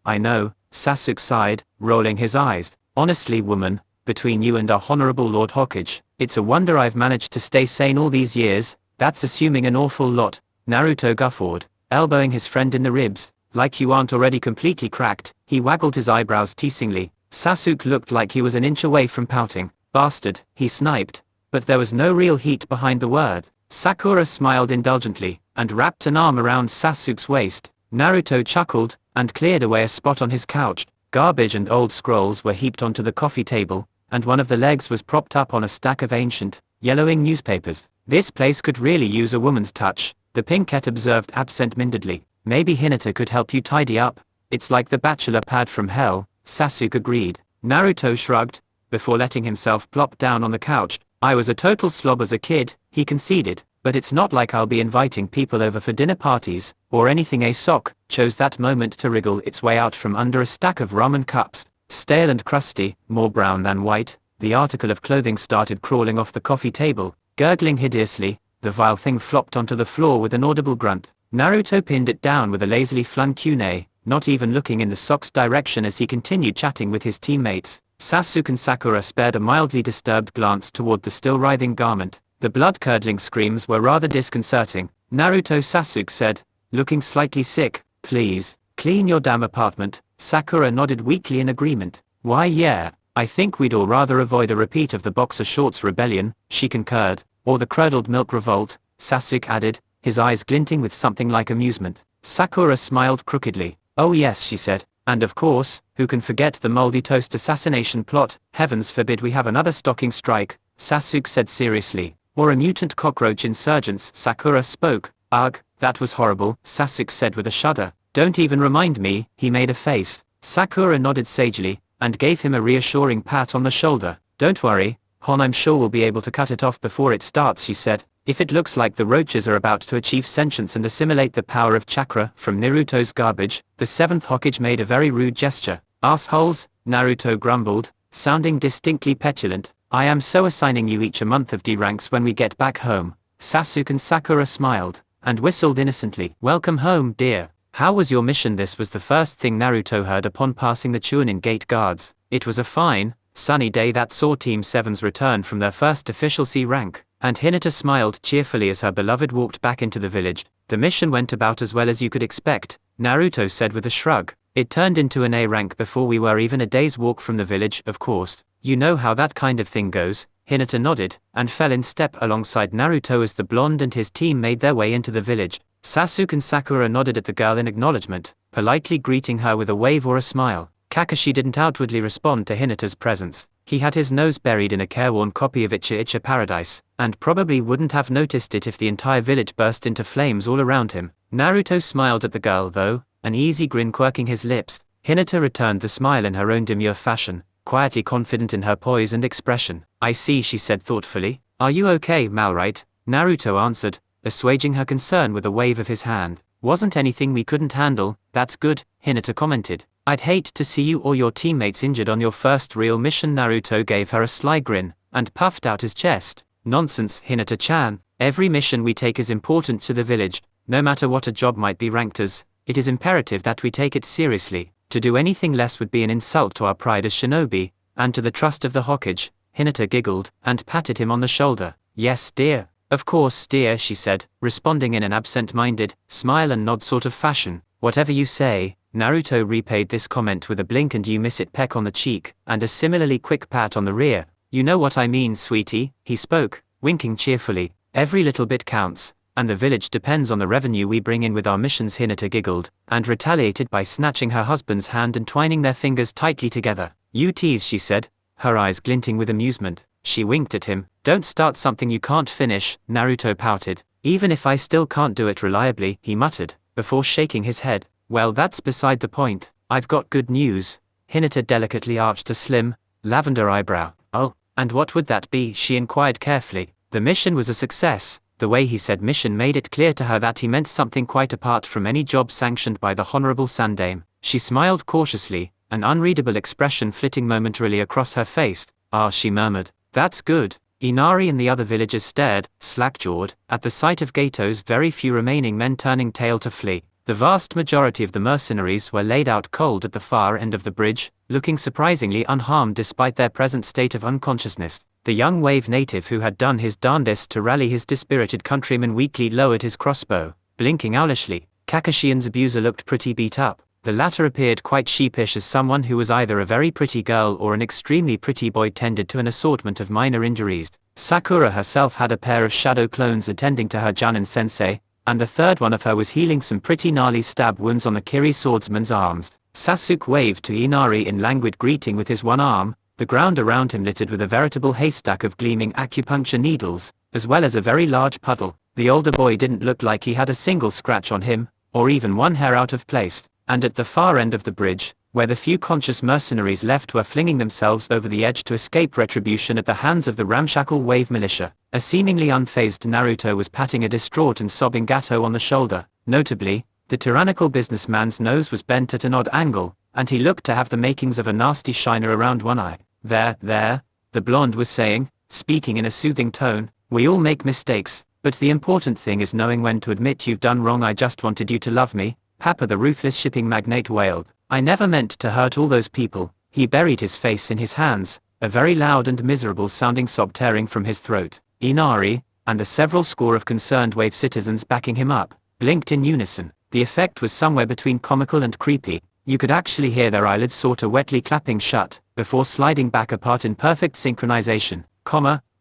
Sasuke sighed, rolling his eyes. Honestly, woman, between you and our honorable Lord Hokage, it's a wonder I've managed to stay sane all these years. That's assuming an awful lot. Naruto guffawed, elbowing his friend in the ribs. Like you aren't already completely cracked. He waggled his eyebrows teasingly. Sasuke looked like he was an inch away from pouting. Bastard, he sniped. But there was no real heat behind the word. Sakura smiled indulgently, and wrapped an arm around Sasuke's waist. Naruto chuckled, and cleared away a spot on his couch. Garbage and old scrolls were heaped onto the coffee table, and one of the legs was propped up on a stack of ancient, yellowing newspapers. This place could really use a woman's touch, the pinkette observed absent-mindedly. Maybe Hinata could help you tidy up. It's like the bachelor pad from hell, Sasuke agreed. Naruto shrugged, before letting himself plop down on the couch. I was a total slob as a kid, he conceded, but it's not like I'll be inviting people over for dinner parties, or anything. A sock chose that moment to wriggle its way out from under a stack of ramen cups, stale and crusty, more brown than white. The article of clothing started crawling off the coffee table, gurgling hideously. The vile thing flopped onto the floor with an audible grunt. Naruto pinned it down with a lazily flung kunai, not even looking in the sock's direction as he continued chatting with his teammates. Sasuke and Sakura spared a mildly disturbed glance toward the still writhing garment. The blood-curdling screams were rather disconcerting. Naruto, Sasuke said, looking slightly sick. Please, clean your damn apartment. Sakura nodded weakly in agreement. Why yeah, I think we'd all rather avoid a repeat of the boxer shorts rebellion, she concurred, or the curdled milk revolt, Sasuke added, his eyes glinting with something like amusement. Sakura smiled crookedly. Oh yes, she said, and of course, who can forget the moldy toast assassination plot? Heavens forbid we have another stocking strike, Sasuke said seriously, or a mutant cockroach insurgence. Sakura spoke. Ugh, that was horrible, Sasuke said with a shudder. Don't even remind me, he made a face. Sakura nodded sagely, and gave him a reassuring pat on the shoulder. Don't worry, Hon, I'm sure we'll be able to cut it off before it starts, she said. If it looks like the roaches are about to achieve sentience and assimilate the power of chakra from Naruto's garbage, the 7th Hokage made a very rude gesture. Assholes, Naruto grumbled, sounding distinctly petulant. I am so assigning you each a month of D ranks when we get back home. Sasuke and Sakura smiled, and whistled innocently. Welcome home, dear. How was your mission? This was the first thing Naruto heard upon passing the Chunin gate guards. It was a fine, sunny day that saw Team 7's return from their first official C rank, and Hinata smiled cheerfully as her beloved walked back into the village. The mission went about as well as you could expect, Naruto said with a shrug. It turned into an A rank before we were even a day's walk from the village, of course. You know how that kind of thing goes. Hinata nodded, and fell in step alongside Naruto as the blonde and his team made their way into the village. Sasuke and Sakura nodded at the girl in acknowledgement, politely greeting her with a wave or a smile. Kakashi didn't outwardly respond to Hinata's presence. He had his nose buried in a careworn copy of Icha Icha Paradise, and probably wouldn't have noticed it if the entire village burst into flames all around him. Naruto smiled at the girl though, an easy grin quirking his lips. Hinata returned the smile in her own demure fashion, quietly confident in her poise and expression. I see, she said thoughtfully. Are you okay, Malright? Naruto answered, assuaging her concern with a wave of his hand. Wasn't anything we couldn't handle. That's good, Hinata commented. I'd hate to see you or your teammates injured on your first real mission. Naruto gave her a sly grin, and puffed out his chest. Nonsense, Hinata-chan. Every mission we take is important to the village. No matter what a job might be ranked as, it is imperative that we take it seriously. To do anything less would be an insult to our pride as shinobi, and to the trust of the Hokage. Hinata giggled, and patted him on the shoulder. Yes, dear. Of course, dear, she said, responding in an absent-minded, smile and nod sort of fashion. Whatever you say. Naruto repaid this comment with a blink and you miss it peck on the cheek, and a similarly quick pat on the rear. You know what I mean, sweetie, he spoke, winking cheerfully. Every little bit counts, and the village depends on the revenue we bring in with our missions. Hinata giggled, and retaliated by snatching her husband's hand and twining their fingers tightly together. You tease, she said, her eyes glinting with amusement. She winked at him. Don't start something you can't finish, Naruto pouted. Even if I still can't do it reliably, he muttered, before shaking his head. Well, that's beside the point. I've got good news. Hinata delicately arched a slim, lavender eyebrow. Oh, and what would that be? She inquired carefully. The mission was a success. The way he said mission made it clear to her that he meant something quite apart from any job sanctioned by the Honorable Sandame. She smiled cautiously, an unreadable expression flitting momentarily across her face. Ah, she murmured. That's good. Inari and the other villagers stared, slack-jawed, at the sight of Gato's very few remaining men turning tail to flee. The vast majority of the mercenaries were laid out cold at the far end of the bridge, looking surprisingly unharmed despite their present state of unconsciousness. The young wave native who had done his darndest to rally his dispirited countrymen weakly lowered his crossbow, blinking owlishly. Kakashi and Zabuza looked pretty beat up. The latter appeared quite sheepish as someone who was either a very pretty girl or an extremely pretty boy tended to an assortment of minor injuries. Sakura herself had a pair of shadow clones attending to her Jonin-sensei, and the third one of her was healing some pretty gnarly stab wounds on the Kiri swordsman's arms. Sasuke waved to Inari in languid greeting with his one arm, the ground around him littered with a veritable haystack of gleaming acupuncture needles, as well as a very large puddle. The older boy didn't look like he had a single scratch on him, or even one hair out of place, and at the far end of the bridge, where the few conscious mercenaries left were flinging themselves over the edge to escape retribution at the hands of the ramshackle wave militia, a seemingly unfazed Naruto was patting a distraught and sobbing Gato on the shoulder. Notably, the tyrannical businessman's nose was bent at an odd angle, and he looked to have the makings of a nasty shiner around one eye. There, the blonde was saying, speaking in a soothing tone, we all make mistakes, but the important thing is knowing when to admit you've done wrong. I just wanted you to love me, Papa the ruthless shipping magnate wailed. I never meant to hurt all those people. He buried his face in his hands, a very loud and miserable sounding sob tearing from his throat. Inari, and the several score of concerned wave citizens backing him up, blinked in unison. The effect was somewhere between comical and creepy. You could actually hear their eyelids sort of wetly clapping shut, before sliding back apart in perfect synchronization.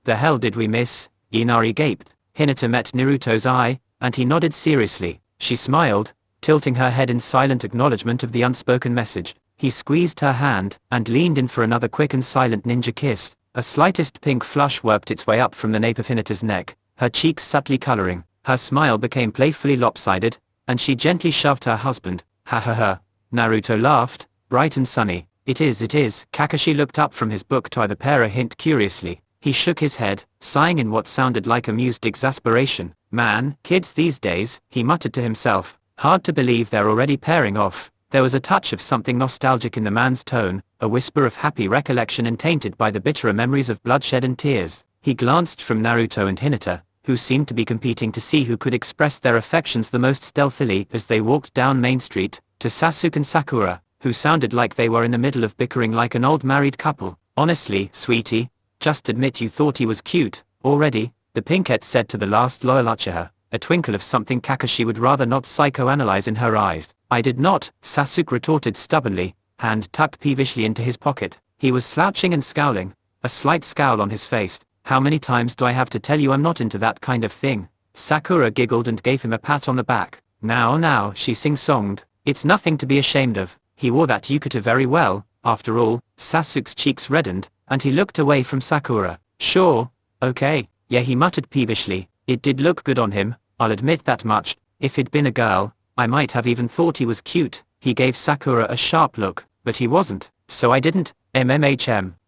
The hell did we miss? Inari gaped. Hinata met Naruto's eye, and he nodded seriously. She smiled, tilting her head in silent acknowledgement of the unspoken message. He squeezed her hand, and leaned in for another quick and silent ninja kiss. A slightest pink flush worked its way up from the nape of Hinata's neck, her cheeks subtly coloring. Her smile became playfully lopsided, and she gently shoved her husband. Ha ha ha. Naruto laughed, bright and sunny. It is. Kakashi looked up from his book to eye the pair a hint curiously. He shook his head, sighing in what sounded like amused exasperation. Man, kids these days, he muttered to himself. Hard to believe they're already pairing off. There was a touch of something nostalgic in the man's tone, a whisper of happy recollection untainted by the bitterer memories of bloodshed and tears. He glanced from Naruto and Hinata, who seemed to be competing to see who could express their affections the most stealthily as they walked down Main Street, to Sasuke and Sakura, who sounded like they were in the middle of bickering like an old married couple. Honestly, sweetie, just admit you thought he was cute, already, the pinkette said to the last loyal Uchiha, a twinkle of something Kakashi would rather not psychoanalyze in her eyes. I did not, Sasuke retorted stubbornly, hand tucked peevishly into his pocket. He was slouching and scowling, a slight scowl on his face. How many times do I have to tell you I'm not into that kind of thing? Sakura giggled and gave him a pat on the back. Now, she sing-songed, it's nothing to be ashamed of. He wore that yukata very well, after all. Sasuke's cheeks reddened, and he looked away from Sakura. Sure, okay, yeah, he muttered peevishly. It did look good on him, I'll admit that much. If he'd been a girl, I might have even thought he was cute. He gave Sakura a sharp look, but he wasn't, so I didn't.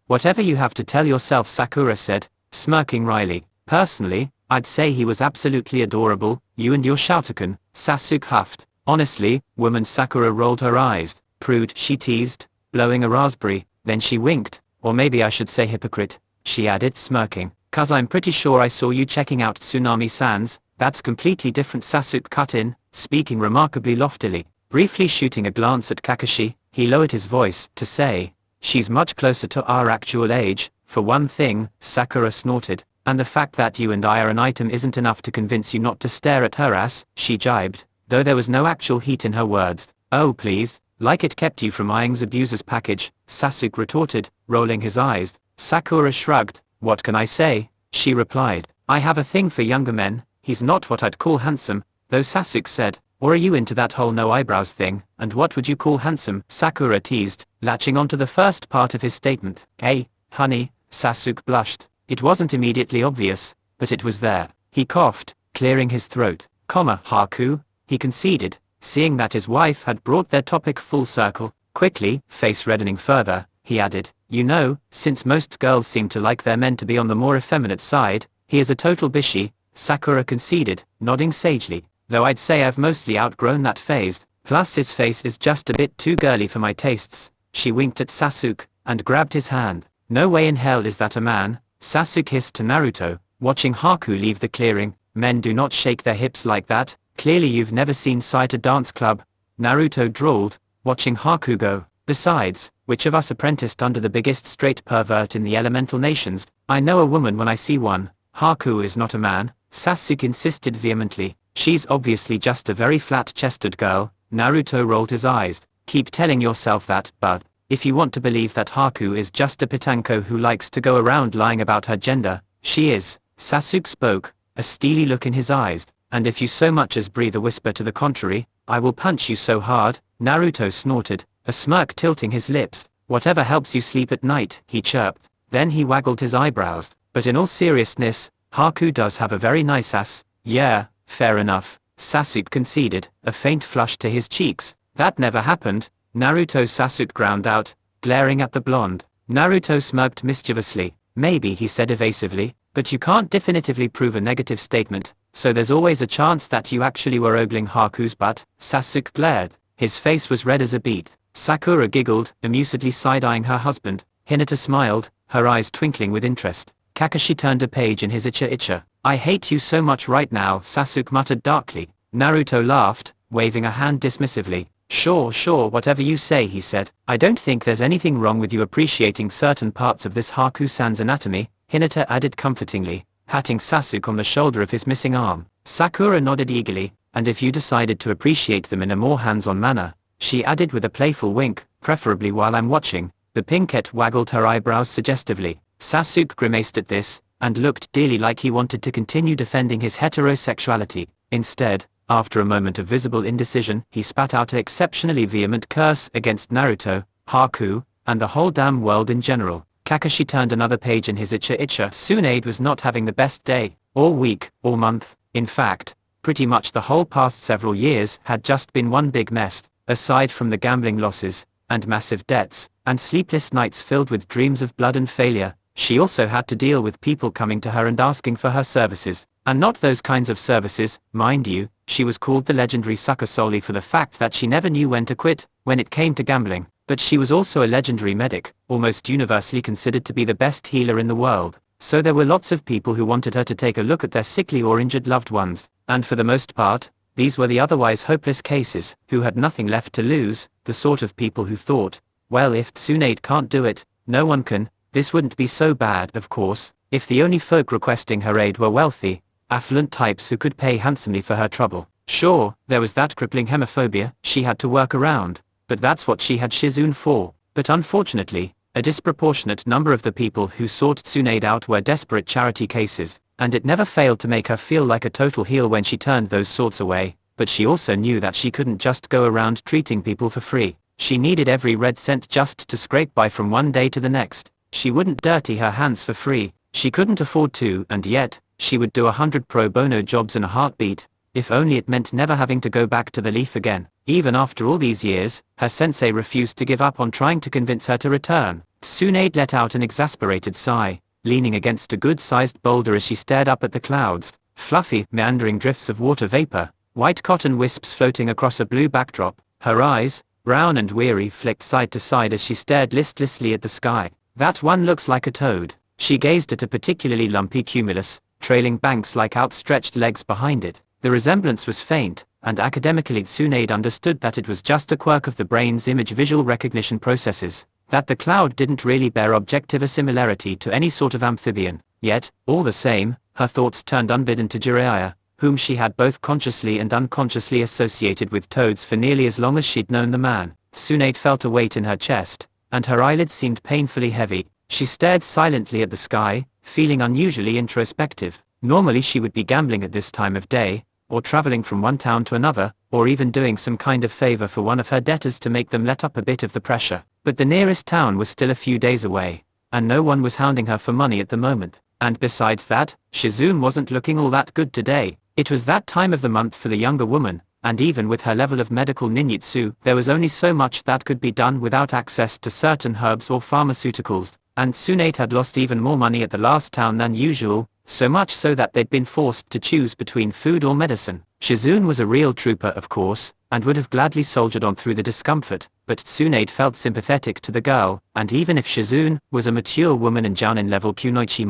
Whatever you have to tell yourself, Sakura said, smirking wryly. Personally, I'd say he was absolutely adorable. You and your Shotokan, Sasuke huffed. Honestly, woman. Sakura rolled her eyes. Prude, she teased, blowing a raspberry, then she winked. Or maybe I should say hypocrite, she added, smirking. 'Cause I'm pretty sure I saw you checking out Tsunami-sans. That's completely different. Sasuke cut in, speaking remarkably loftily. Briefly shooting a glance at Kakashi, he lowered his voice, to say, she's much closer to our actual age, for one thing. Sakura snorted, and the fact that you and I are an item isn't enough to convince you not to stare at her ass, she jibed, though there was no actual heat in her words. Oh please, like it kept you from eyeing Zabuza's package, Sasuke retorted, rolling his eyes. Sakura shrugged. What can I say? She replied. I have a thing for younger men. He's not what I'd call handsome, though, Sasuke said. Or are you into that whole no eyebrows thing? And what would you call handsome? Sakura teased, latching onto the first part of his statement. Hey, honey, Sasuke blushed. It wasn't immediately obvious, but it was there. He coughed, clearing his throat. Haku, he conceded, seeing that his wife had brought their topic full circle. Quickly, face reddening further, he added, you know, since most girls seem to like their men to be on the more effeminate side, he is a total bishi. Sakura conceded, nodding sagely, though I'd say I've mostly outgrown that phase. Plus his face is just a bit too girly for my tastes. She winked at Sasuke, and grabbed his hand. No way in hell is that a man, Sasuke hissed to Naruto, watching Haku leave the clearing. Men do not shake their hips like that. Clearly you've never seen Saito Dance Club, Naruto drawled, watching Haku go. Besides, which of us apprenticed under the biggest straight pervert in the elemental nations? I know a woman when I see one. Haku is not a man, Sasuke insisted vehemently. She's obviously just a very flat-chested girl. Naruto rolled his eyes. Keep telling yourself that, bud. If you want to believe that Haku is just a pitanko who likes to go around lying about her gender, she is. Sasuke spoke, a steely look in his eyes. And if you so much as breathe a whisper to the contrary, I will punch you so hard. Naruto snorted, a smirk tilting his lips. Whatever helps you sleep at night, he chirped. Then he waggled his eyebrows. But in all seriousness, Haku does have a very nice ass. Yeah, fair enough, Sasuke conceded, a faint flush to his cheeks. That never happened, Naruto. Sasuke ground out, glaring at the blonde. Naruto smirked mischievously. Maybe, he said evasively, but you can't definitively prove a negative statement, so there's always a chance that you actually were ogling Haku's butt. Sasuke glared. His face was red as a beet. Sakura giggled, amusedly side-eyeing her husband. Hinata smiled, her eyes twinkling with interest. Kakashi turned a page in his Icha. I hate you so much right now, Sasuke muttered darkly. Naruto laughed, waving a hand dismissively. Sure, whatever you say, he said. I don't think there's anything wrong with you appreciating certain parts of this Haku-san's anatomy, Hinata added comfortingly, patting Sasuke on the shoulder of his missing arm. Sakura nodded eagerly, and if you decided to appreciate them in a more hands-on manner, she added with a playful wink, preferably while I'm watching. The pinkette waggled her eyebrows suggestively. Sasuke grimaced at this, and looked dearly like he wanted to continue defending his heterosexuality. Instead, after a moment of visible indecision, he spat out an exceptionally vehement curse against Naruto, Haku, and the whole damn world in general. Kakashi turned another page in his Icha. Tsunade was not having the best day. All week, all month, in fact, pretty much the whole past several years had just been one big mess, aside from the gambling losses, and massive debts, and sleepless nights filled with dreams of blood and failure. She also had to deal with people coming to her and asking for her services, and not those kinds of services, mind you. She was called the legendary sucker solely for the fact that she never knew when to quit, when it came to gambling, but she was also a legendary medic, almost universally considered to be the best healer in the world, so there were lots of people who wanted her to take a look at their sickly or injured loved ones, and for the most part, these were the otherwise hopeless cases, who had nothing left to lose, the sort of people who thought, well, if Tsunade can't do it, no one can. This wouldn't be so bad, of course, if the only folk requesting her aid were wealthy, affluent types who could pay handsomely for her trouble. Sure, there was that crippling homophobia she had to work around, but that's what she had Shizune for. But unfortunately, a disproportionate number of the people who sought Tsunade out were desperate charity cases, and it never failed to make her feel like a total heel when she turned those sorts away. But she also knew that she couldn't just go around treating people for free. She needed every red cent just to scrape by from one day to the next. She wouldn't dirty her hands for free, she couldn't afford to, and yet, she would do 100 pro bono jobs in a heartbeat, if only it meant never having to go back to the leaf again. Even after all these years, her sensei refused to give up on trying to convince her to return. Tsunade let out an exasperated sigh, leaning against a good-sized boulder as she stared up at the clouds, fluffy, meandering drifts of water vapor, white cotton wisps floating across a blue backdrop. Her eyes, brown and weary, flicked side to side as she stared listlessly at the sky. That one looks like a toad. She gazed at a particularly lumpy cumulus, trailing banks like outstretched legs behind it. The resemblance was faint, and academically Tsunade understood that it was just a quirk of the brain's image-visual recognition processes, that the cloud didn't really bear objective similarity to any sort of amphibian. Yet, all the same, her thoughts turned unbidden to Jiraiya, whom she had both consciously and unconsciously associated with toads for nearly as long as she'd known the man. Tsunade felt a weight in her chest, and her eyelids seemed painfully heavy. She stared silently at the sky, feeling unusually introspective. Normally she would be gambling at this time of day, or traveling from one town to another, or even doing some kind of favor for one of her debtors to make them let up a bit of the pressure. But the nearest town was still a few days away, and no one was hounding her for money at the moment. And besides that, Shizune wasn't looking all that good today. It was that time of the month for the younger woman, and even with her level of medical ninjutsu, there was only so much that could be done without access to certain herbs or pharmaceuticals, and Tsunade had lost even more money at the last town than usual, so much so that they'd been forced to choose between food or medicine. Shizune was a real trooper, of course, and would have gladly soldiered on through the discomfort, but Tsunade felt sympathetic to the girl, and even if Shizune was a mature woman and Jounin level kunoichi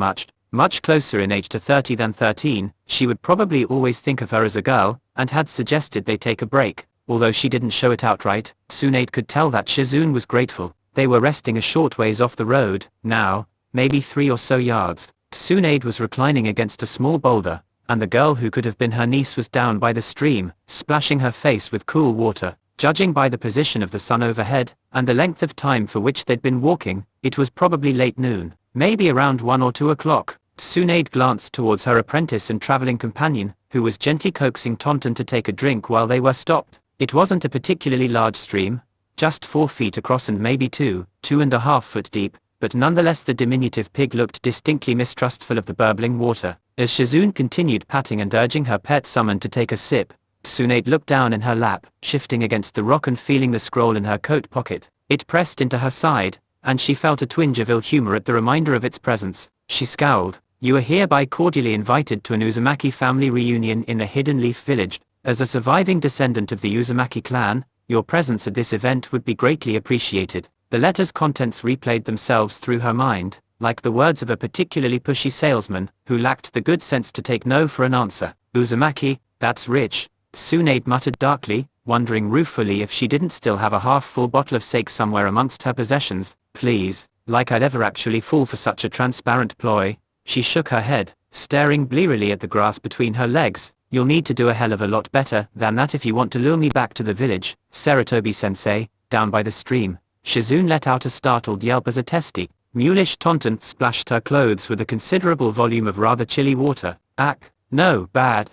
much closer in age to 30 than 13, she would probably always think of her as a girl, and had suggested they take a break. Although she didn't show it outright, Tsunade could tell that Shizune was grateful. They were resting a short ways off the road, now, maybe 3 or so yards. Tsunade was reclining against a small boulder, and the girl who could have been her niece was down by the stream, splashing her face with cool water. Judging by the position of the sun overhead, and the length of time for which they'd been walking, it was probably late noon, maybe around 1 or 2 o'clock. Tsunade glanced towards her apprentice and traveling companion, who was gently coaxing Tonton to take a drink while they were stopped. It wasn't a particularly large stream, just 4 feet across and maybe 2.5 foot deep, but nonetheless the diminutive pig looked distinctly mistrustful of the burbling water. As Shizune continued patting and urging her pet summon to take a sip, Tsunade looked down in her lap, shifting against the rock and feeling the scroll in her coat pocket. It pressed into her side, and she felt a twinge of ill humor at the reminder of its presence. She scowled. "You are hereby cordially invited to an Uzumaki family reunion in the Hidden Leaf Village. As a surviving descendant of the Uzumaki clan, your presence at this event would be greatly appreciated." The letter's contents replayed themselves through her mind, like the words of a particularly pushy salesman, who lacked the good sense to take no for an answer. "Uzumaki, that's rich," Tsunade muttered darkly, wondering ruefully if she didn't still have a half-full bottle of sake somewhere amongst her possessions. "Please, like I'd ever actually fall for such a transparent ploy." She shook her head, staring blearily at the grass between her legs. You'll need to do a hell of a lot better than that if you want to lure me back to the village, Sarutobi-sensei. Down by the stream, Shizune let out a startled yelp as a testy, mulish tauntant splashed her clothes with a considerable volume of rather chilly water. Ack, no, bad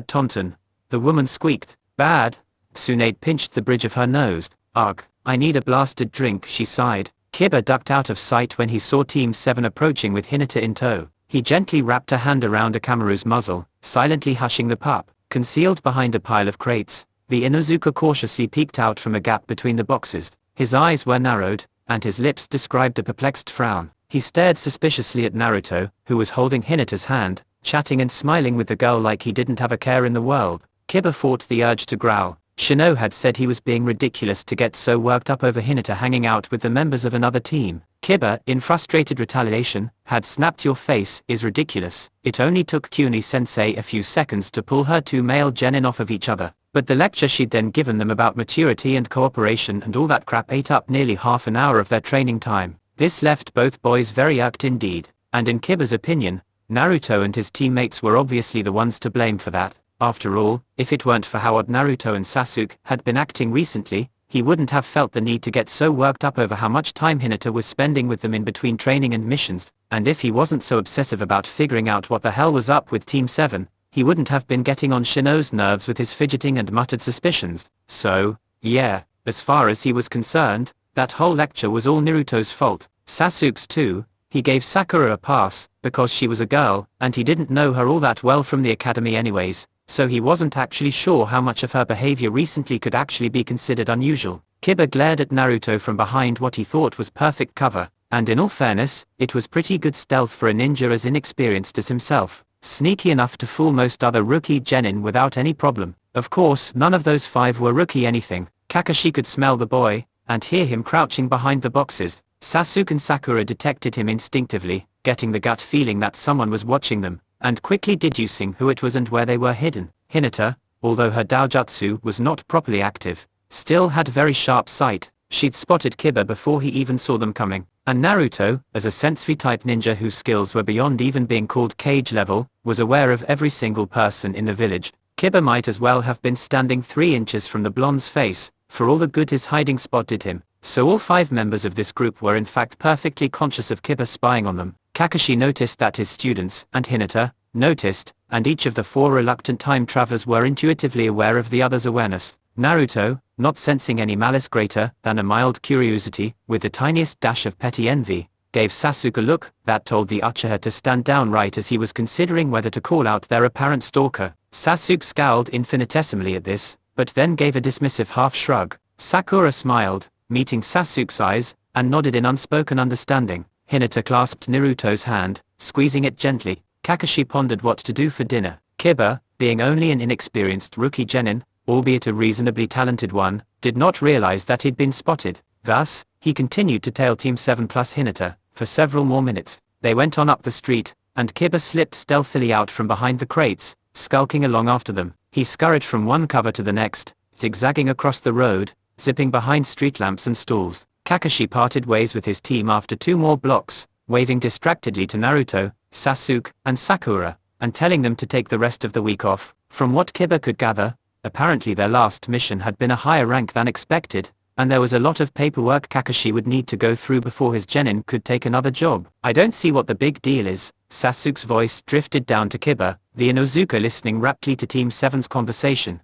taunton. The woman squeaked. Bad? Tsunade pinched the bridge of her nose. Ugh, I need a blasted drink, she sighed. Kiba ducked out of sight when he saw Team 7 approaching with Hinata in tow. He gently wrapped a hand around Akamaru's muzzle, silently hushing the pup. Concealed behind a pile of crates, the Inuzuka cautiously peeked out from a gap between the boxes. His eyes were narrowed, and his lips described a perplexed frown. He stared suspiciously at Naruto, who was holding Hinata's hand, chatting and smiling with the girl like he didn't have a care in the world. Kiba fought the urge to growl. Shino had said he was being ridiculous to get so worked up over Hinata hanging out with the members of another team. Kiba, in frustrated retaliation, had snapped, your face is ridiculous. It only took Kuni-sensei a few seconds to pull her two male genin off of each other, but the lecture she'd then given them about maturity and cooperation and all that crap ate up nearly half an hour of their training time. This left both boys very irked indeed, and in Kiba's opinion, Naruto and his teammates were obviously the ones to blame for that. After all, if it weren't for how odd Naruto and Sasuke had been acting recently, he wouldn't have felt the need to get so worked up over how much time Hinata was spending with them in between training and missions, and if he wasn't so obsessive about figuring out what the hell was up with Team 7, he wouldn't have been getting on Shino's nerves with his fidgeting and muttered suspicions. So, yeah, as far as he was concerned, that whole lecture was all Naruto's fault. Sasuke's too. He gave Sakura a pass, because she was a girl, and he didn't know her all that well from the academy anyways, so he wasn't actually sure how much of her behavior recently could actually be considered unusual. Kiba glared at Naruto from behind what he thought was perfect cover, and in all fairness, it was pretty good stealth for a ninja as inexperienced as himself. Sneaky enough to fool most other rookie genin without any problem. Of course, none of those five were rookie anything. Kakashi could smell the boy, and hear him crouching behind the boxes. Sasuke and Sakura detected him instinctively, getting the gut feeling that someone was watching them, and quickly deducing who it was and where they were hidden. Hinata, although her Daojutsu was not properly active, still had very sharp sight. She'd spotted Kiba before he even saw them coming, and Naruto, as a sensory-type ninja whose skills were beyond even being called cage level, was aware of every single person in the village. Kiba might as well have been standing 3 inches from the blonde's face, for all the good his hiding spot did him. So all 5 members of this group were in fact perfectly conscious of Kiba spying on them. Kakashi noticed that his students, and Hinata, noticed, and each of the 4 reluctant time travelers were intuitively aware of the other's awareness. Naruto, not sensing any malice greater than a mild curiosity, with the tiniest dash of petty envy, gave Sasuke a look that told the Uchiha to stand down right as he was considering whether to call out their apparent stalker. Sasuke scowled infinitesimally at this, but then gave a dismissive half-shrug. Sakura smiled, meeting Sasuke's eyes, and nodded in unspoken understanding. Hinata clasped Naruto's hand, squeezing it gently. Kakashi pondered what to do for dinner. Kiba, being only an inexperienced rookie genin, albeit a reasonably talented one, did not realize that he'd been spotted. Thus, he continued to tail Team 7 plus Hinata, for several more minutes. They went on up the street, and Kiba slipped stealthily out from behind the crates, skulking along after them. He scurried from one cover to the next, zigzagging across the road, zipping behind street lamps and stalls. Kakashi parted ways with his team after 2 more blocks, waving distractedly to Naruto, Sasuke, and Sakura, and telling them to take the rest of the week off. From what Kiba could gather, apparently their last mission had been a higher rank than expected, and there was a lot of paperwork Kakashi would need to go through before his genin could take another job. I don't see what the big deal is. Sasuke's voice drifted down to Kiba, the Inuzuka listening raptly to Team 7's conversation,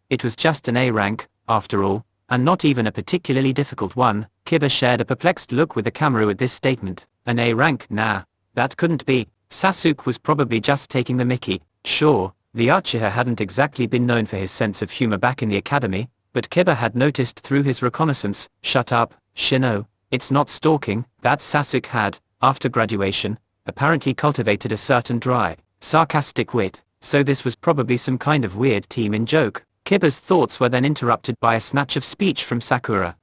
it was just an A rank, after all, and not even a particularly difficult one. Kiba shared a perplexed look with the Kamaru at this statement. An A rank? Nah, that couldn't be. Sasuke was probably just taking the mickey. Sure, the Uchiha hadn't exactly been known for his sense of humor back in the academy, but Kiba had noticed through his reconnaissance. Shut up, Shino, it's not stalking. That Sasuke had, after graduation, apparently cultivated a certain dry, sarcastic wit, so this was probably some kind of weird team in joke. Kiba's thoughts were then interrupted by a snatch of speech from Sakura,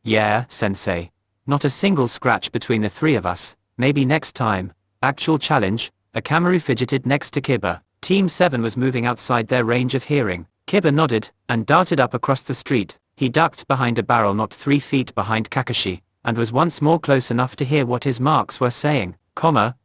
yeah, sensei. Not a single scratch between the 3 of us, maybe next time. Actual challenge. Akamaru fidgeted next to Kiba. Team 7 was moving outside their range of hearing. Kiba nodded, and darted up across the street. He ducked behind a barrel not 3 feet behind Kakashi, and was once more close enough to hear what his marks were saying.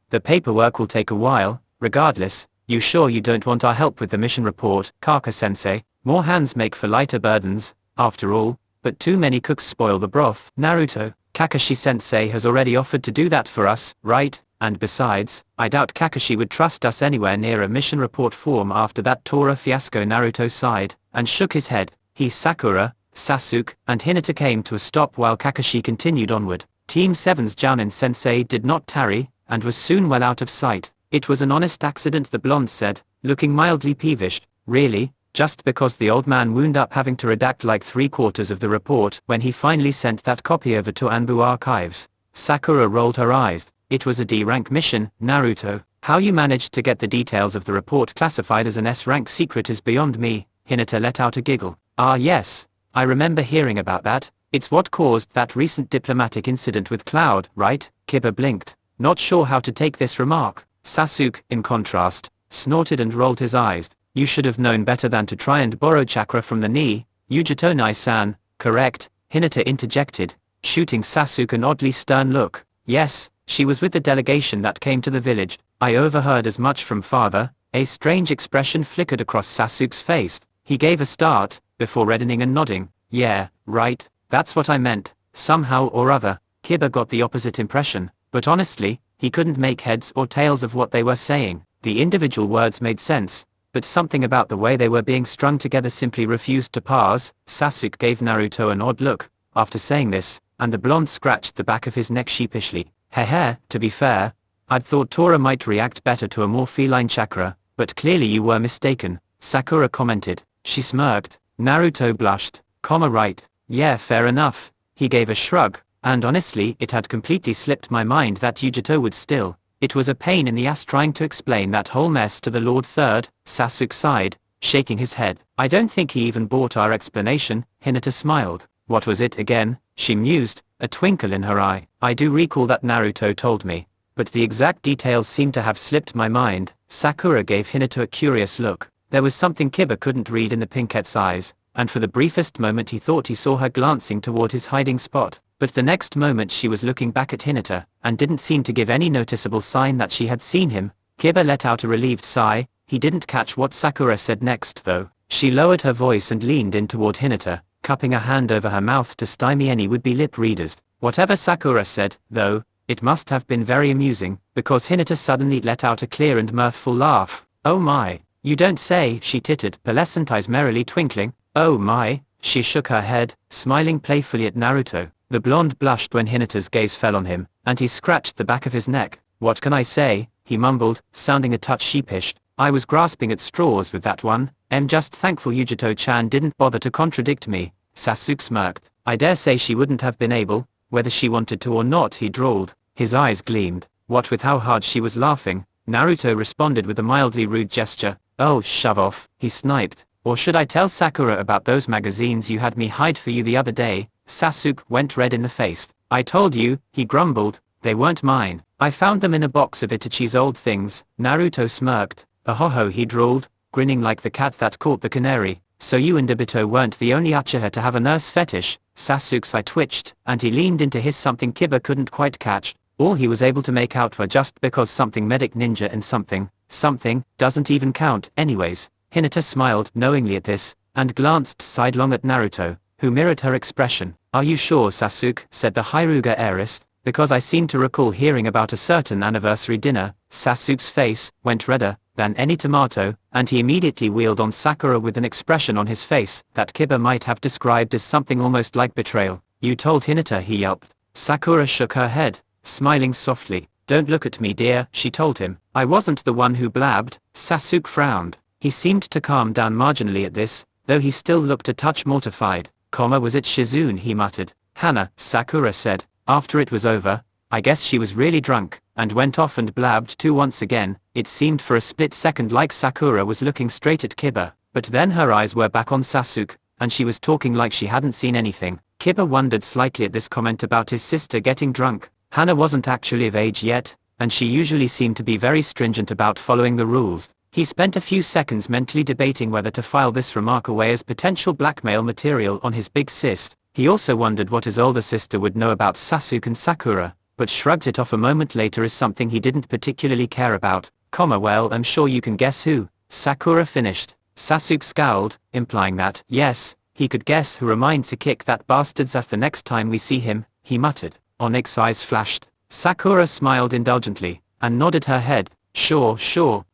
The paperwork will take a while, regardless, You sure you don't want our help with the mission report, Kaka-sensei? More hands make for lighter burdens, after all, but too many cooks spoil the broth. Naruto, Kakashi-sensei has already offered to do that for us, right? And besides, I doubt Kakashi would trust us anywhere near a mission report form after that Tora fiasco. Naruto sighed, and shook his head. He, Sakura, Sasuke, and Hinata came to a stop while Kakashi continued onward. Team 7's Jounin-sensei did not tarry, and was soon well out of sight. It was an honest accident, the blonde said, looking mildly peevish. Really? Just because the old man wound up having to redact like 3/4 of the report when he finally sent that copy over to Anbu archives. Sakura rolled her eyes. It was a D-rank mission, Naruto. How you managed to get the details of the report classified as an S-rank secret is beyond me. Hinata let out a giggle. Ah yes, I remember hearing about that. It's what caused that recent diplomatic incident with Cloud, right? Kiba blinked, not sure how to take this remark. Sasuke, in contrast, snorted and rolled his eyes. You should have known better than to try and borrow chakra from the knee. Yujitonai-san, correct? Hinata interjected, shooting Sasuke an oddly stern look. Yes, she was with the delegation that came to the village. I overheard as much from father. A strange expression flickered across Sasuke's face. He gave a start, before reddening and nodding. Yeah, right, that's what I meant. Somehow or other, Kiba got the opposite impression, but honestly, he couldn't make heads or tails of what they were saying. The individual words made sense, but something about the way they were being strung together simply refused to pass. Sasuke gave Naruto an odd look, after saying this, and the blonde scratched the back of his neck sheepishly. Heh, to be fair, I'd thought Tora might react better to a more feline chakra, but clearly you were mistaken, Sakura commented. She smirked. Naruto blushed. Right. Yeah, fair enough. He gave a shrug, and honestly it had completely slipped my mind that Yujito would still. It was a pain in the ass trying to explain that whole mess to the Lord Third. Sasuke sighed, shaking his head. I don't think he even bought our explanation. Hinata smiled. What was it again? She mused, a twinkle in her eye. I do recall that Naruto told me, but the exact details seem to have slipped my mind. Sakura gave Hinata a curious look. There was something Kiba couldn't read in the pinkette's eyes, and for the briefest moment he thought he saw her glancing toward his hiding spot, but the next moment she was looking back at Hinata, and didn't seem to give any noticeable sign that she had seen him. Kiba let out a relieved sigh. He didn't catch what Sakura said next though. She lowered her voice and leaned in toward Hinata, cupping a hand over her mouth to stymie any would-be lip readers. Whatever Sakura said, though, it must have been very amusing, because Hinata suddenly let out a clear and mirthful laugh. Oh my, you don't say, she tittered, pearlescent eyes merrily twinkling. Oh my, she shook her head, smiling playfully at Naruto. The blonde blushed when Hinata's gaze fell on him, and he scratched the back of his neck. What can I say, he mumbled, sounding a touch sheepish. I was grasping at straws with that one. I'm just thankful Yujito-chan didn't bother to contradict me. Sasuke smirked. I dare say she wouldn't have been able, whether she wanted to or not, he drawled. His eyes gleamed. What with how hard she was laughing, Naruto responded with a mildly rude gesture. Oh, shove off, he sniped. Or should I tell Sakura about those magazines you had me hide for you the other day? Sasuke went red in the face. I told you, he grumbled, they weren't mine. I found them in a box of Itachi's old things. Naruto smirked. Ahoho, he drawled, grinning like the cat that caught the canary. So you and Obito weren't the only Uchiha to have a nurse fetish. Sasuke's eye twitched, and he leaned into his something Kiba couldn't quite catch. All he was able to make out were just because something medic ninja and something, doesn't even count, anyways. Hinata smiled knowingly at this, and glanced sidelong at Naruto, who mirrored her expression. Are you sure, Sasuke, said the Hyuga heiress, because I seem to recall hearing about a certain anniversary dinner. Sasuke's face went redder than any tomato, and he immediately wheeled on Sakura with an expression on his face that Kiba might have described as something almost like betrayal. You told Hinata, he yelped. Sakura shook her head, smiling softly. Don't look at me, dear, she told him. I wasn't the one who blabbed. Sasuke frowned. He seemed to calm down marginally at this, though he still looked a touch mortified. Was it Shizune, he muttered. Hana, Sakura said, after it was over. I guess she was really drunk, and went off and blabbed too once again. It seemed for a split second like Sakura was looking straight at Kiba, but then her eyes were back on Sasuke, and she was talking like she hadn't seen anything. Kiba wondered slightly at this comment about his sister getting drunk. Hana wasn't actually of age yet, and she usually seemed to be very stringent about following the rules. He spent a few seconds mentally debating whether to file this remark away as potential blackmail material on his big sis. He also wondered what his older sister would know about Sasuke and Sakura, but shrugged it off a moment later as something he didn't particularly care about. Well, I'm sure you can guess who. Sakura finished. Sasuke scowled, implying that, yes, he could guess who. Remind to kick that bastard's ass the next time we see him, he muttered. Onyx's eyes flashed. Sakura smiled indulgently, and nodded her head. Sure,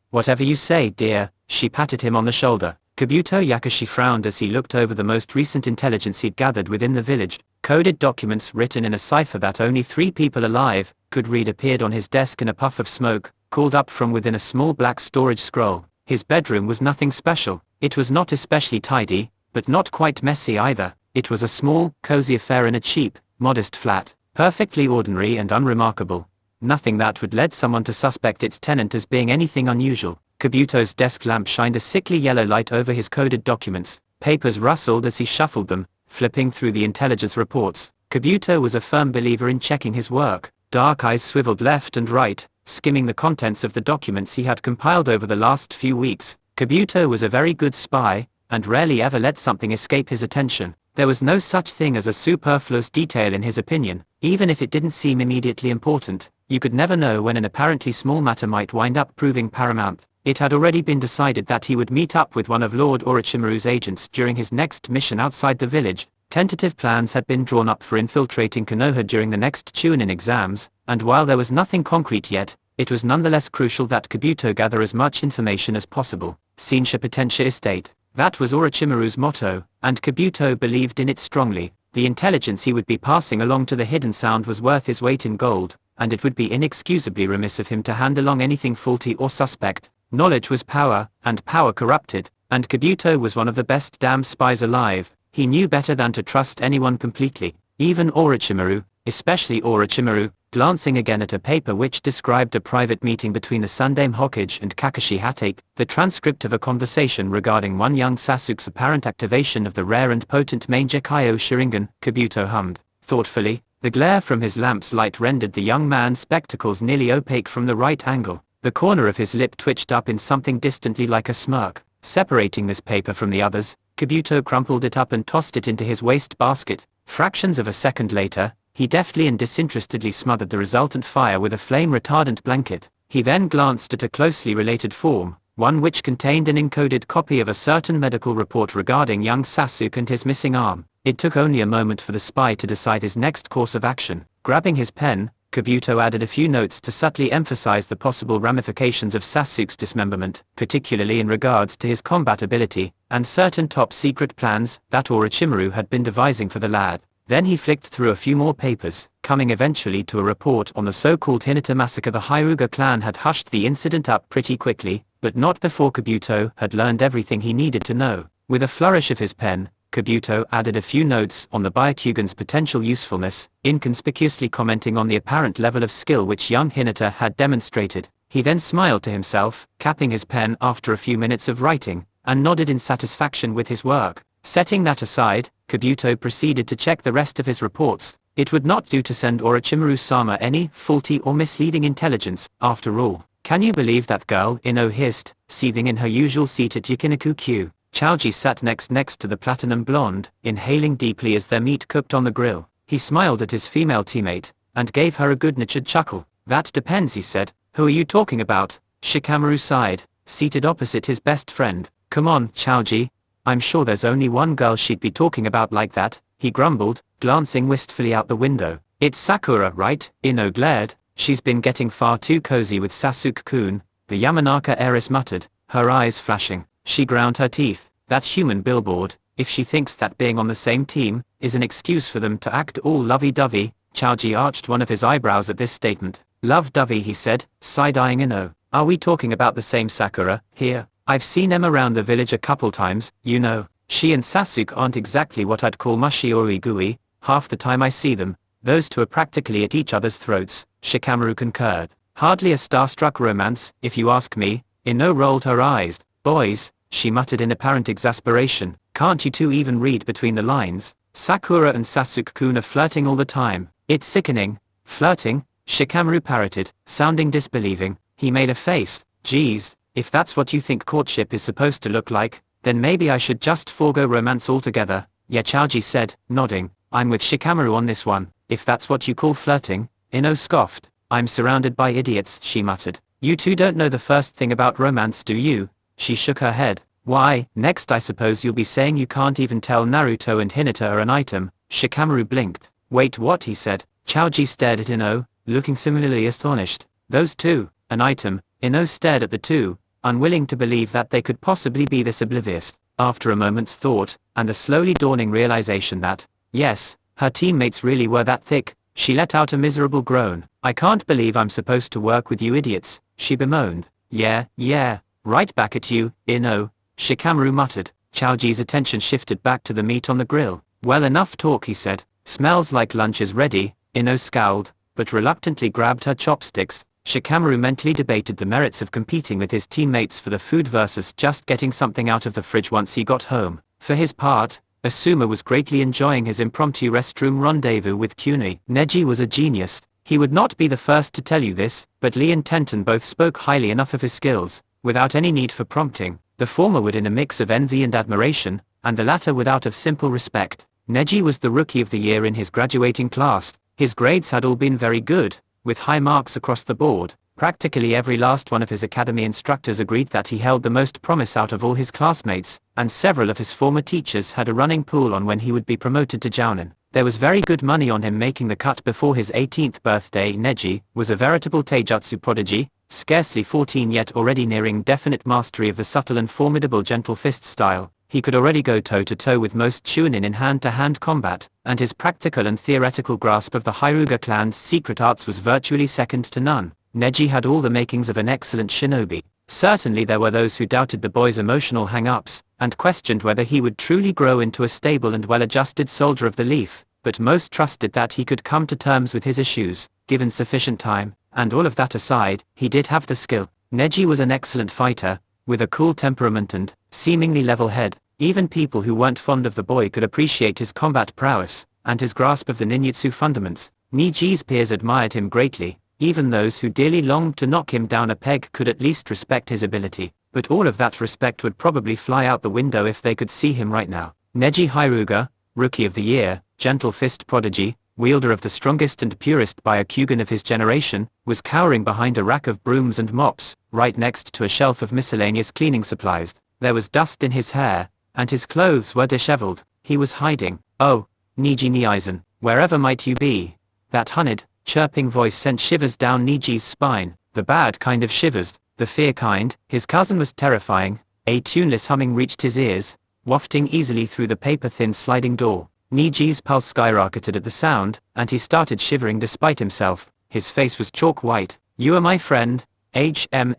whatever you say, dear. She patted him on the shoulder. Kabuto Yakashi frowned as he looked over the most recent intelligence he'd gathered within the village. Coded documents written in a cipher that only 3 people alive could read appeared on his desk in a puff of smoke, called up from within a small black storage scroll. His bedroom was nothing special. It was not especially tidy, but not quite messy either. It was a small, cozy affair in a cheap, modest flat, perfectly ordinary and unremarkable. Nothing that would lead someone to suspect its tenant as being anything unusual. Kabuto's desk lamp shined a sickly yellow light over his coded documents. Papers rustled as he shuffled them, flipping through the intelligence reports. Kabuto was a firm believer in checking his work. Dark eyes swiveled left and right, skimming the contents of the documents he had compiled over the last few weeks. Kabuto was a very good spy, and rarely ever let something escape his attention. There was no such thing as a superfluous detail in his opinion. Even if it didn't seem immediately important, you could never know when an apparently small matter might wind up proving paramount. It had already been decided that he would meet up with one of Lord Orochimaru's agents during his next mission outside the village. Tentative plans had been drawn up for infiltrating Konoha during the next Chunin exams, and while there was nothing concrete yet, it was nonetheless crucial that Kabuto gather as much information as possible. Sinsha Potentia Estate. That was Orochimaru's motto, and Kabuto believed in it strongly. The intelligence he would be passing along to the Hidden Sound was worth his weight in gold, and it would be inexcusably remiss of him to hand along anything faulty or suspect. Knowledge was power, and power corrupted, and Kabuto was one of the best damn spies alive. He knew better than to trust anyone completely, even Orochimaru, especially Orochimaru. Glancing again at a paper which described a private meeting between the Sundame Hokage and Kakashi Hatake, the transcript of a conversation regarding one young Sasuke's apparent activation of the rare and potent Mangekyo Sharingan, Kabuto hummed thoughtfully. The glare from his lamp's light rendered the young man's spectacles nearly opaque from the right angle. The corner of his lip twitched up in something distantly like a smirk. Separating this paper from the others, Kabuto crumpled it up and tossed it into his waste basket. Fractions of a second later, he deftly and disinterestedly smothered the resultant fire with a flame-retardant blanket. He then glanced at a closely related form, one which contained an encoded copy of a certain medical report regarding young Sasuke and his missing arm. It took only a moment for the spy to decide his next course of action. Grabbing his pen, Kabuto added a few notes to subtly emphasize the possible ramifications of Sasuke's dismemberment, particularly in regards to his combat ability, and certain top-secret plans that Orochimaru had been devising for the lad. Then he flicked through a few more papers, coming eventually to a report on the so-called Hinata massacre. The Hyuga clan had hushed the incident up pretty quickly, but not before Kabuto had learned everything he needed to know. With a flourish of his pen, Kabuto added a few notes on the Byakugan's potential usefulness, inconspicuously commenting on the apparent level of skill which young Hinata had demonstrated. He then smiled to himself, capping his pen after a few minutes of writing, and nodded in satisfaction with his work. Setting that aside, Kabuto proceeded to check the rest of his reports. It would not do to send Orochimaru-sama any faulty or misleading intelligence, after all. Can you believe that girl? Ino hissed, seething in her usual seat at Yakiniku-Q. Chaoji sat next to the platinum blonde, inhaling deeply as their meat cooked on the grill. He smiled at his female teammate, and gave her a good-natured chuckle. That depends, he said. Who are you talking about? Shikamaru sighed, seated opposite his best friend. Come on, Chaoji. I'm sure there's only one girl she'd be talking about like that, he grumbled, glancing wistfully out the window. It's Sakura, right? Ino glared. She's been getting far too cozy with Sasuke-kun, the Yamanaka heiress muttered, her eyes flashing. She ground her teeth. That human billboard, if she thinks that being on the same team is an excuse for them to act all lovey-dovey. Chaoji arched one of his eyebrows at this statement. Love-dovey, he said, side-eyeing Ino. Are we talking about the same Sakura, here? I've seen them around the village a couple times, you know. She and Sasuke aren't exactly what I'd call mushy or gooey. Half the time I see them, those two are practically at each other's throats. Shikamaru concurred. Hardly a starstruck romance, if you ask me. Ino rolled her eyes. Boys, she muttered in apparent exasperation, can't you two even read between the lines? Sakura and Sasuke-kun are flirting all the time. It's sickening. Flirting? Shikamaru parroted, sounding disbelieving. He made a face. Geez, if that's what you think courtship is supposed to look like, then maybe I should just forego romance altogether. Yeah, Chaoji said, nodding. I'm with Shikamaru on this one. If that's what you call flirting. Ino scoffed. I'm surrounded by idiots, she muttered. You two don't know the first thing about romance, do you? She shook her head. Why, next I suppose you'll be saying you can't even tell Naruto and Hinata are an item. Shikamaru blinked. Wait, what? He said. Chaoji stared at Ino, looking similarly astonished. Those two, an item? Ino stared at the two, unwilling to believe that they could possibly be this oblivious. After a moment's thought, and the slowly dawning realization that, yes, her teammates really were that thick, she let out a miserable groan. I can't believe I'm supposed to work with you idiots, she bemoaned. Yeah, right back at you, Ino, Shikamaru muttered. Chaoji's attention shifted back to the meat on the grill. Well, enough talk, he said. Smells like lunch is ready. Ino scowled, but reluctantly grabbed her chopsticks. Shikamaru mentally debated the merits of competing with his teammates for the food versus just getting something out of the fridge once he got home. For his part, Asuma was greatly enjoying his impromptu restroom rendezvous with Kuni. Neji was a genius. He would not be the first to tell you this, but Lee and Tenten both spoke highly enough of his skills, without any need for prompting. The former would in a mix of envy and admiration, and the latter would out of simple respect. Neji was the rookie of the year in his graduating class. His grades had all been very good, with high marks across the board. Practically every last one of his academy instructors agreed that he held the most promise out of all his classmates, and several of his former teachers had a running pool on when he would be promoted to Jounin. There was very good money on him making the cut before his 18th birthday. Neji was a veritable taijutsu prodigy, scarcely 14 yet already nearing definite mastery of the subtle and formidable gentle fist style. He could already go toe-to-toe with most Chunin in hand-to-hand combat, and his practical and theoretical grasp of the Hyuga clan's secret arts was virtually second to none. Neji had all the makings of an excellent shinobi. Certainly there were those who doubted the boy's emotional hang-ups, and questioned whether he would truly grow into a stable and well-adjusted soldier of the leaf, but most trusted that he could come to terms with his issues, given sufficient time, and all of that aside, he did have the skill. Neji was an excellent fighter, with a cool temperament and, seemingly level head. Even people who weren't fond of the boy could appreciate his combat prowess, and his grasp of the ninjutsu fundaments. Neji's peers admired him greatly. Even those who dearly longed to knock him down a peg could at least respect his ability, but all of that respect would probably fly out the window if they could see him right now. Neji Hyuga, Rookie of the Year, Gentle Fist Prodigy, wielder of the strongest and purest Byakugan of his generation, was cowering behind a rack of brooms and mops, right next to a shelf of miscellaneous cleaning supplies. There was dust in his hair, and his clothes were disheveled. He was hiding. Oh, Neji Niaizen, wherever might you be? That honeyed, chirping voice sent shivers down Neji's spine, the bad kind of shivers, the fear kind. His cousin was terrifying. A tuneless humming reached his ears, wafting easily through the paper-thin sliding door. Neji's pulse skyrocketed at the sound, and he started shivering despite himself. His face was chalk white. You are my friend, HMMMHMHM.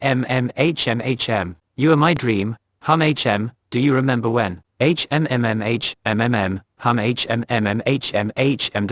You are my dream, hum HM. Do you remember when? HMMMHMMM, hum HMMMHMHM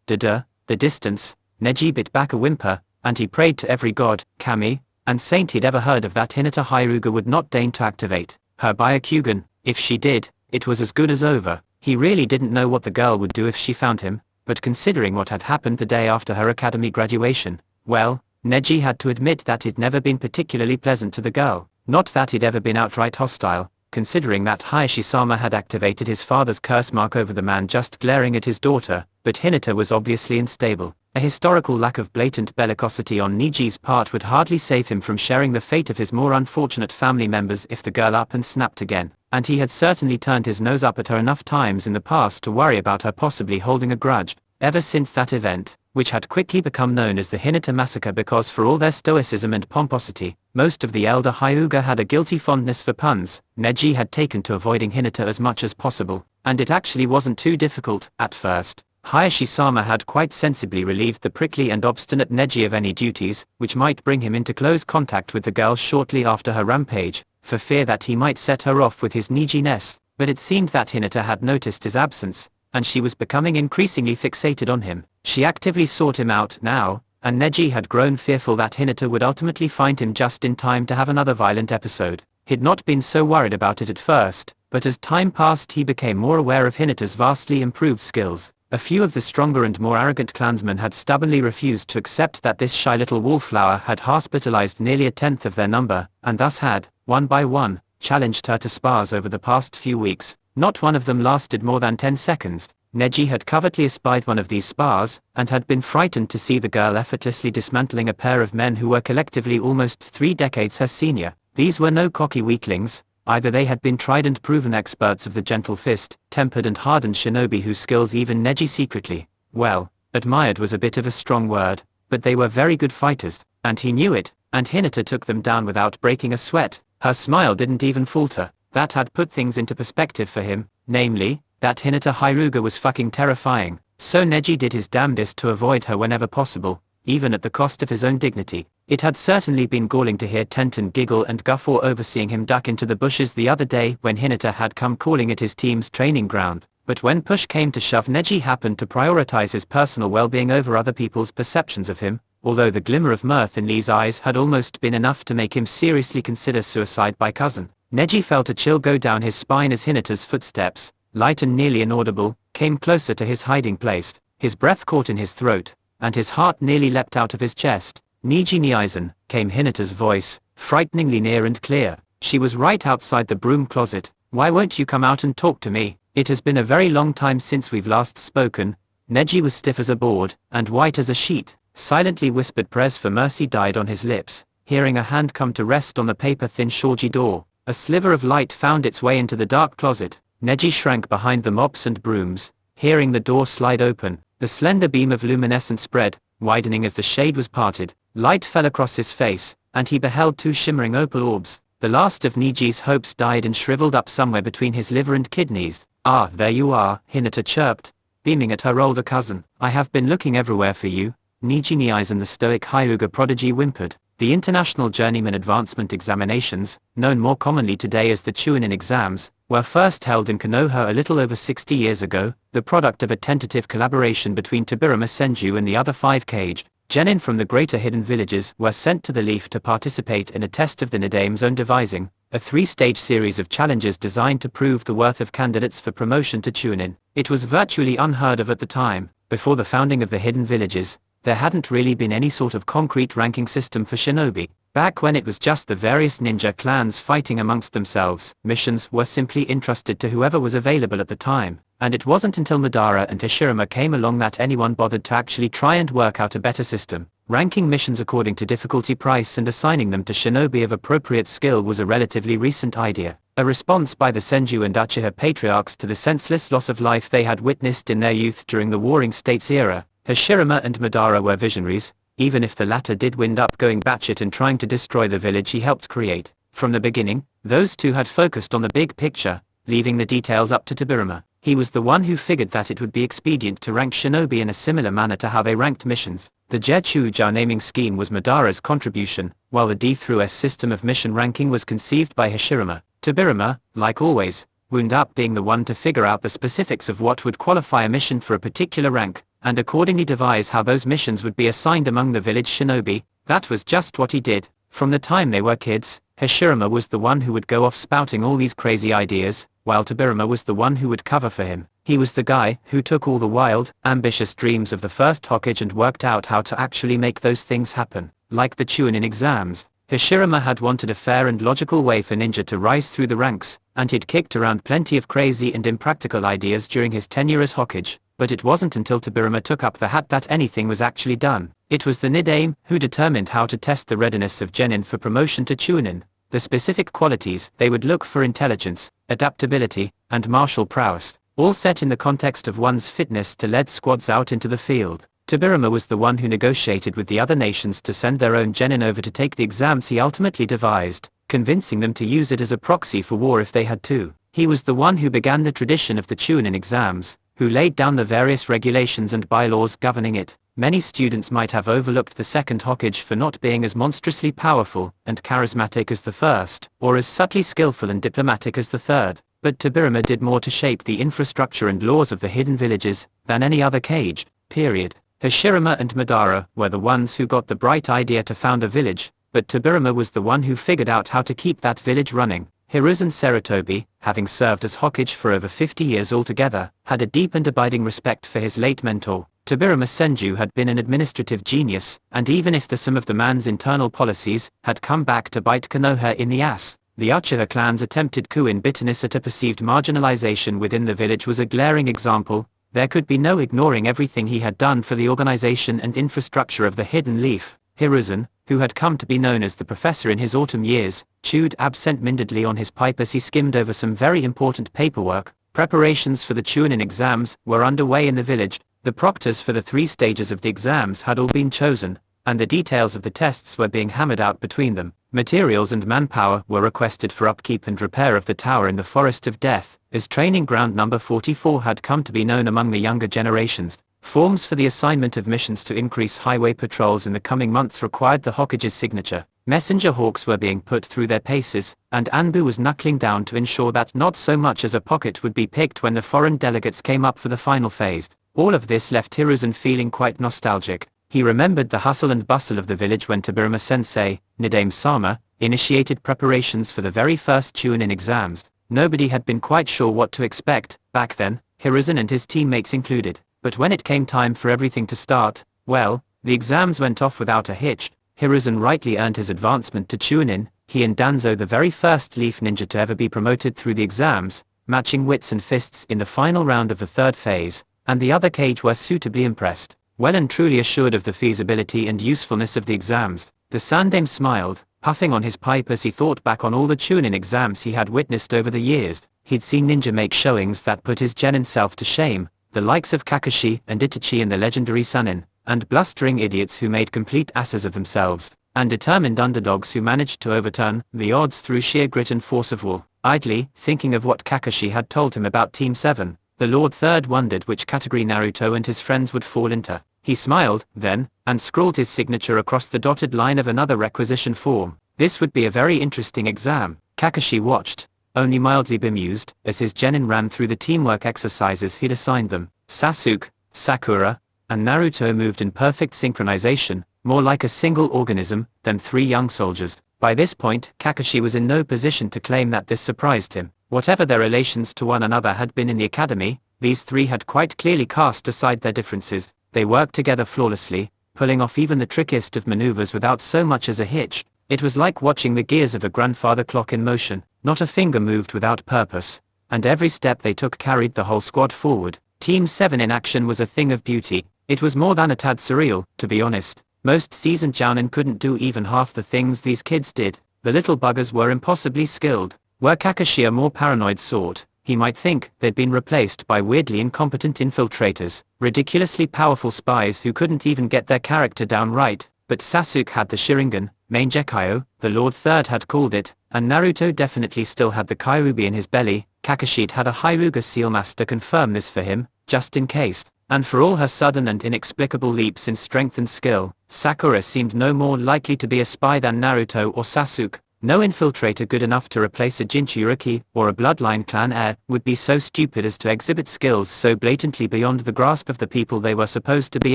da the distance. Neji bit back a whimper, and he prayed to every god, kami, and saint he'd ever heard of that Hinata Hyuga would not deign to activate her Byakugan. If she did, it was as good as over. He really didn't know what the girl would do if she found him, but considering what had happened the day after her academy graduation, well, Neji had to admit that he'd never been particularly pleasant to the girl. Not that he'd ever been outright hostile, considering that Hiashi-sama had activated his father's curse mark over the man just glaring at his daughter, but Hinata was obviously unstable. A historical lack of blatant bellicosity on Neji's part would hardly save him from sharing the fate of his more unfortunate family members if the girl up and snapped again, and he had certainly turned his nose up at her enough times in the past to worry about her possibly holding a grudge. Ever since that event, which had quickly become known as the Hinata Massacre because for all their stoicism and pomposity, most of the elder Hyuga had a guilty fondness for puns, Neji had taken to avoiding Hinata as much as possible, and it actually wasn't too difficult, at first. Hiashi-sama had quite sensibly relieved the prickly and obstinate Neji of any duties, which might bring him into close contact with the girl shortly after her rampage, for fear that he might set her off with his Neji-ness, but it seemed that Hinata had noticed his absence, and she was becoming increasingly fixated on him. She actively sought him out now, and Neji had grown fearful that Hinata would ultimately find him just in time to have another violent episode. He'd not been so worried about it at first, but as time passed he became more aware of Hinata's vastly improved skills. A few of the stronger and more arrogant clansmen had stubbornly refused to accept that this shy little wallflower had hospitalized nearly a tenth of their number, and thus had, one by one, challenged her to spars over the past few weeks. Not one of them lasted more than 10 seconds. Neji had covertly espied one of these spars, and had been frightened to see the girl effortlessly dismantling a pair of men who were collectively almost 3 decades her senior. These were no cocky weaklings, either they had been tried and proven experts of the gentle fist, tempered and hardened shinobi whose skills even Neji secretly, well, admired was a bit of a strong word, but they were very good fighters, and he knew it, and Hinata took them down without breaking a sweat. Her smile didn't even falter. That had put things into perspective for him, namely, that Hinata Hyuga was fucking terrifying, so Neji did his damnedest to avoid her whenever possible, even at the cost of his own dignity. It had certainly been galling to hear Tenten giggle and guffaw over seeing him duck into the bushes the other day when Hinata had come calling at his team's training ground, but when push came to shove Neji happened to prioritize his personal well-being over other people's perceptions of him, although the glimmer of mirth in Lee's eyes had almost been enough to make him seriously consider suicide by cousin. Neji felt a chill go down his spine as Hinata's footsteps, light and nearly inaudible, came closer to his hiding place. His breath caught in his throat, and his heart nearly leapt out of his chest. Neji Niaizen, came Hinata's voice, frighteningly near and clear. She was right outside the broom closet. Why won't you come out and talk to me? It has been a very long time since we've last spoken. Neji was stiff as a board, and white as a sheet. Silently whispered prayers for mercy died on his lips, hearing a hand come to rest on the paper-thin shoji door. A sliver of light found its way into the dark closet. Neji shrank behind the mops and brooms, hearing the door slide open. The slender beam of luminescence spread, widening as the shade was parted. Light fell across his face, and he beheld 2 shimmering opal orbs. The last of Neji's hopes died and shriveled up somewhere between his liver and kidneys. Ah, there you are, Hinata chirped, beaming at her older cousin. I have been looking everywhere for you. Neji Niaizen, the stoic Hyuga prodigy, whimpered. The International Journeyman Advancement Examinations, known more commonly today as the Chunin exams, were first held in Konoha a little over 60 years ago, the product of a tentative collaboration between Tobirama Senju and the other 5 caged genin from the greater hidden villages were sent to the Leaf to participate in a test of the Nidame's own devising, a 3-stage series of challenges designed to prove the worth of candidates for promotion to Chunin. It was virtually unheard of at the time. Before the founding of the hidden villages, there hadn't really been any sort of concrete ranking system for shinobi. Back when it was just the various ninja clans fighting amongst themselves, missions were simply entrusted to whoever was available at the time, and it wasn't until Madara and Hashirama came along that anyone bothered to actually try and work out a better system. Ranking missions according to difficulty price and assigning them to shinobi of appropriate skill was a relatively recent idea, a response by the Senju and Uchiha patriarchs to the senseless loss of life they had witnessed in their youth during the Warring States era. Hashirama and Madara were visionaries, even if the latter did wind up going batshit and trying to destroy the village he helped create. From the beginning, those two had focused on the big picture, leaving the details up to Tobirama. He was the one who figured that it would be expedient to rank shinobi in a similar manner to how they ranked missions. The Jechuja naming scheme was Madara's contribution, while the D through S system of mission ranking was conceived by Hashirama. Tobirama, like always, wound up being the one to figure out the specifics of what would qualify a mission for a particular rank, and accordingly devise how those missions would be assigned among the village shinobi. That was just what he did. From the time they were kids, Hashirama was the one who would go off spouting all these crazy ideas, while Tobirama was the one who would cover for him. He was the guy who took all the wild, ambitious dreams of the first Hokage and worked out how to actually make those things happen. Like the Chunin exams, Hashirama had wanted a fair and logical way for ninja to rise through the ranks, and he'd kicked around plenty of crazy and impractical ideas during his tenure as Hokage. But it wasn't until Tobirama took up the hat that anything was actually done. It was the Nidame who determined how to test the readiness of genin for promotion to Chunin, the specific qualities they would look for: intelligence, adaptability, and martial prowess, all set in the context of one's fitness to lead squads out into the field. Tobirama was the one who negotiated with the other nations to send their own genin over to take the exams he ultimately devised, convincing them to use it as a proxy for war if they had to. He was the one who began the tradition of the Chunin exams, who laid down the various regulations and bylaws governing it. Many students might have overlooked the second Hokage for not being as monstrously powerful and charismatic as the first, or as subtly skillful and diplomatic as the third, but Tobirama did more to shape the infrastructure and laws of the hidden villages than any other cage, period. Hashirama and Madara were the ones who got the bright idea to found a village, but Tobirama was the one who figured out how to keep that village running. Hiruzen Sarutobi, having served as Hokage for over 50 years altogether, had a deep and abiding respect for his late mentor. Tobirama Senju had been an administrative genius, and even if the sum of the man's internal policies had come back to bite Konoha in the ass, the Uchiha clan's attempted coup in bitterness at a perceived marginalization within the village was a glaring example. There could be no ignoring everything he had done for the organization and infrastructure of the Hidden Leaf. Hiruzen, who had come to be known as the professor in his autumn years, chewed absent-mindedly on his pipe as he skimmed over some very important paperwork. Preparations for the Chunin exams were underway in the village. The proctors for the 3 stages of the exams had all been chosen, and the details of the tests were being hammered out between them. Materials and manpower were requested for upkeep and repair of the tower in the Forest of Death, as training ground number 44 had come to be known among the younger generations. Forms for the assignment of missions to increase highway patrols in the coming months required the Hokage's signature. Messenger hawks were being put through their paces, and Anbu was knuckling down to ensure that not so much as a pocket would be picked when the foreign delegates came up for the final phase. All of this left Hiruzen feeling quite nostalgic. He remembered the hustle and bustle of the village when Tobirama-sensei, Nidame-sama, initiated preparations for the very first Chunin exams. Nobody had been quite sure what to expect back then, Hiruzen and his teammates included. But when it came time for everything to start, well, the exams went off without a hitch. Hiruzen rightly earned his advancement to Chunin, he and Danzo the very first Leaf Ninja to ever be promoted through the exams, matching wits and fists in the final round of the 3rd phase, and the other Kage were suitably impressed. Well and truly assured of the feasibility and usefulness of the exams, the Sandaime smiled, puffing on his pipe as he thought back on all the Chunin exams he had witnessed over the years. He'd seen ninja make showings that put his genin self to shame, the likes of Kakashi and Itachi in the legendary Sannin, and blustering idiots who made complete asses of themselves, and determined underdogs who managed to overturn the odds through sheer grit and force of will. Idly, thinking of what Kakashi had told him about Team 7, the Lord Third wondered which category Naruto and his friends would fall into. He smiled, then, and scrawled his signature across the dotted line of another requisition form. This would be a very interesting exam. Kakashi watched, only mildly bemused, as his genin ran through the teamwork exercises he'd assigned them. Sasuke, Sakura, and Naruto moved in perfect synchronization, more like a single organism than 3 young soldiers. By this point, Kakashi was in no position to claim that this surprised him. Whatever their relations to one another had been in the academy, these 3 had quite clearly cast aside their differences. They worked together flawlessly, pulling off even the trickiest of maneuvers without so much as a hitch. It was like watching the gears of a grandfather clock in motion. Not a finger moved without purpose, and every step they took carried the whole squad forward. Team 7 in action was a thing of beauty. It was more than a tad surreal, to be honest. Most seasoned jounin couldn't do even half the things these kids did. The little buggers were impossibly skilled. Were Kakashi a more paranoid sort, he might think they'd been replaced by weirdly incompetent infiltrators, ridiculously powerful spies who couldn't even get their character down right. But Sasuke had the Sharingan, Mangekyo, the Lord Third had called it, and Naruto definitely still had the Kyuubi in his belly. Kakashi'd had a Hyuga seal master confirm this for him, just in case. And for all her sudden and inexplicable leaps in strength and skill, Sakura seemed no more likely to be a spy than Naruto or Sasuke. No infiltrator good enough to replace a Jinchuriki or a bloodline clan heir would be so stupid as to exhibit skills so blatantly beyond the grasp of the people they were supposed to be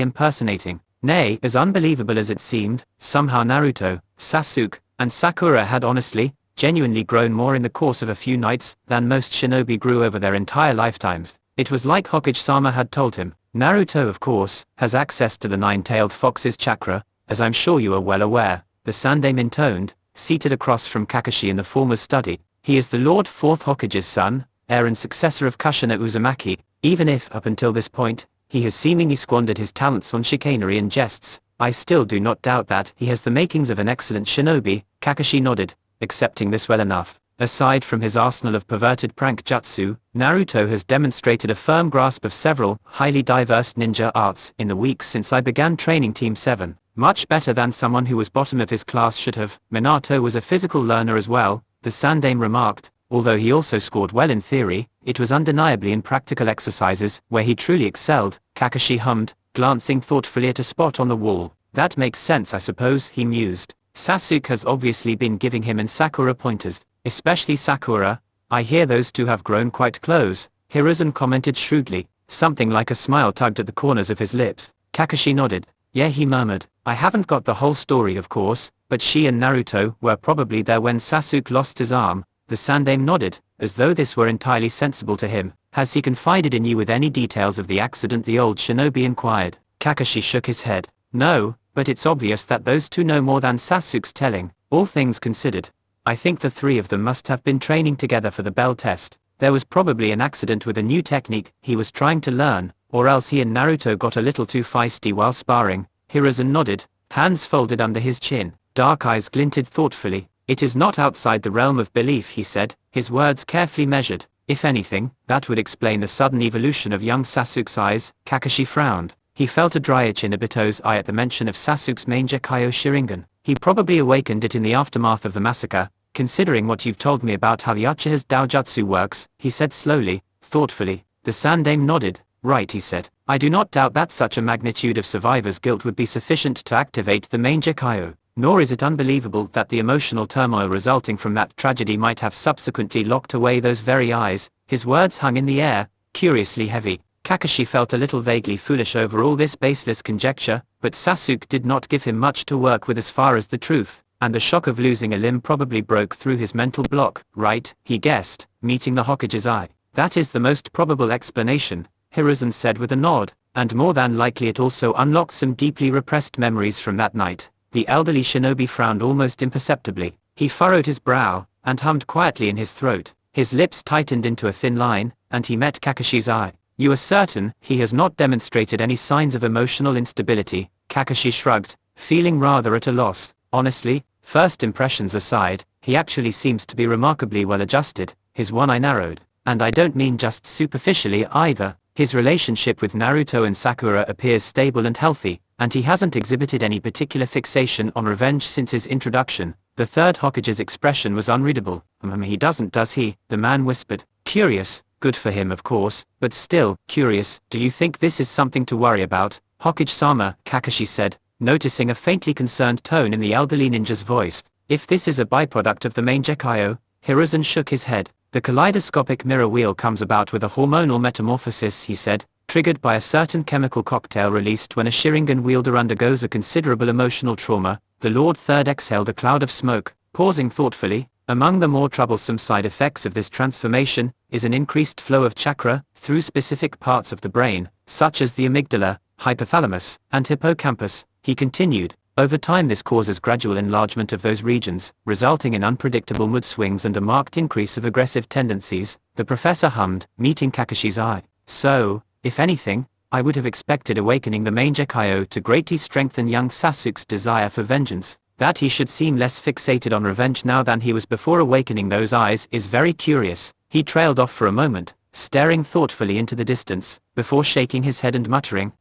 impersonating. Nay, as unbelievable as it seemed, somehow Naruto, Sasuke, and Sakura had honestly, genuinely grown more in the course of a few nights than most shinobi grew over their entire lifetimes. It was like Hokage-sama had told him. Naruto, of course, has access to the 9-tailed fox's chakra, as I'm sure you are well aware, the Sandaime intoned, seated across from Kakashi in the former's study. He is the Lord Fourth Hokage's son, heir and successor of Kushina Uzumaki. Even if, up until this point, he has seemingly squandered his talents on chicanery and jests, I still do not doubt that he has the makings of an excellent shinobi. Kakashi nodded, accepting this well enough. Aside from his arsenal of perverted prank jutsu, Naruto has demonstrated a firm grasp of several highly diverse ninja arts in the weeks since I began training Team 7. Much better than someone who was bottom of his class should have. Minato was a physical learner as well, the Sandaime remarked. Although he also scored well in theory, it was undeniably in practical exercises where he truly excelled. Kakashi hummed, glancing thoughtfully at a spot on the wall. That makes sense, I suppose, he mused. Sasuke has obviously been giving him and Sakura pointers, especially Sakura. I hear those 2 have grown quite close, Hiruzen commented shrewdly. Something like a smile tugged at the corners of his lips. Kakashi nodded. Yeah, he murmured. I haven't got the whole story of course, but she and Naruto were probably there when Sasuke lost his arm. The Sandaime nodded, as though this were entirely sensible to him. Has he confided in you with any details of the accident, the old shinobi inquired. Kakashi shook his head. No, but it's obvious that those 2 know more than Sasuke's telling. All things considered, I think the 3 of them must have been training together for the bell test. There was probably an accident with a new technique he was trying to learn, or else he and Naruto got a little too feisty while sparring. Hiruzen nodded, hands folded under his chin, dark eyes glinted thoughtfully. It is not outside the realm of belief, he said, his words carefully measured. If anything, that would explain the sudden evolution of young Sasuke's eyes. Kakashi frowned. He felt a dry itch in Obito's eye at the mention of Sasuke's Mangekyo Sharingan. He probably awakened it in the aftermath of the massacre. Considering what you've told me about how the Uchiha's Daojutsu works, he said slowly, thoughtfully. The Sandaime nodded. Right, he said. I do not doubt that such a magnitude of survivor's guilt would be sufficient to activate the Mangekyo. Nor is it unbelievable that the emotional turmoil resulting from that tragedy might have subsequently locked away those very eyes. His words hung in the air, curiously heavy. Kakashi felt a little vaguely foolish over all this baseless conjecture, but Sasuke did not give him much to work with as far as the truth, and the shock of losing a limb probably broke through his mental block. Right, he guessed, meeting the Hokage's eye. That is the most probable explanation, Hiruzen said with a nod, and more than likely it also unlocked some deeply repressed memories from that night. The elderly shinobi frowned almost imperceptibly. He furrowed his brow, and hummed quietly in his throat. His lips tightened into a thin line, and he met Kakashi's eye. You are certain he has not demonstrated any signs of emotional instability? Kakashi shrugged, feeling rather at a loss. Honestly, first impressions aside, he actually seems to be remarkably well adjusted. His one eye narrowed. And I don't mean just superficially either. His relationship with Naruto and Sakura appears stable and healthy, and he hasn't exhibited any particular fixation on revenge since his introduction. The third Hokage's expression was unreadable. He doesn't, does he? The man whispered. Curious, good for him of course, but still, curious. Do you think this is something to worry about? Hokage-sama, Kakashi said, noticing a faintly concerned tone in the elderly ninja's voice. If this is a byproduct of the Mangekyo, Hiruzen shook his head. The kaleidoscopic mirror wheel comes about with a hormonal metamorphosis, he said, triggered by a certain chemical cocktail released when a Sharingan wielder undergoes a considerable emotional trauma. The Lord Third exhaled a cloud of smoke, pausing thoughtfully. Among the more troublesome side effects of this transformation is an increased flow of chakra through specific parts of the brain, such as the amygdala, hypothalamus, and hippocampus, he continued. Over time this causes gradual enlargement of those regions, resulting in unpredictable mood swings and a marked increase of aggressive tendencies. The professor hummed, meeting Kakashi's eye. So, if anything, I would have expected awakening the Mangekyo to greatly strengthen young Sasuke's desire for vengeance. That he should seem less fixated on revenge now than he was before awakening those eyes is very curious. He trailed off for a moment, staring thoughtfully into the distance, before shaking his head and muttering,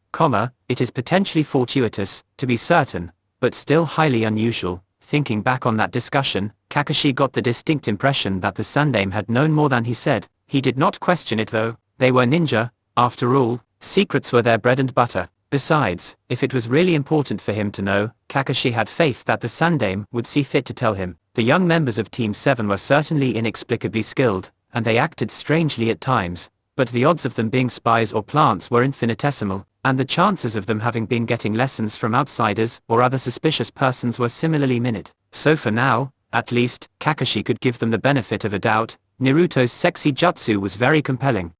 it is potentially fortuitous, to be certain, but still highly unusual. Thinking back on that discussion, Kakashi got the distinct impression that the Sandaime had known more than he said. He did not question it though. They were ninja, after all, secrets were their bread and butter. Besides, if it was really important for him to know, Kakashi had faith that the Sandaime would see fit to tell him. The young members of Team 7 were certainly inexplicably skilled, and they acted strangely at times, but the odds of them being spies or plants were infinitesimal, and the chances of them having been getting lessons from outsiders or other suspicious persons were similarly minute. So for now, at least, Kakashi could give them the benefit of a doubt. Naruto's sexy jutsu was very compelling.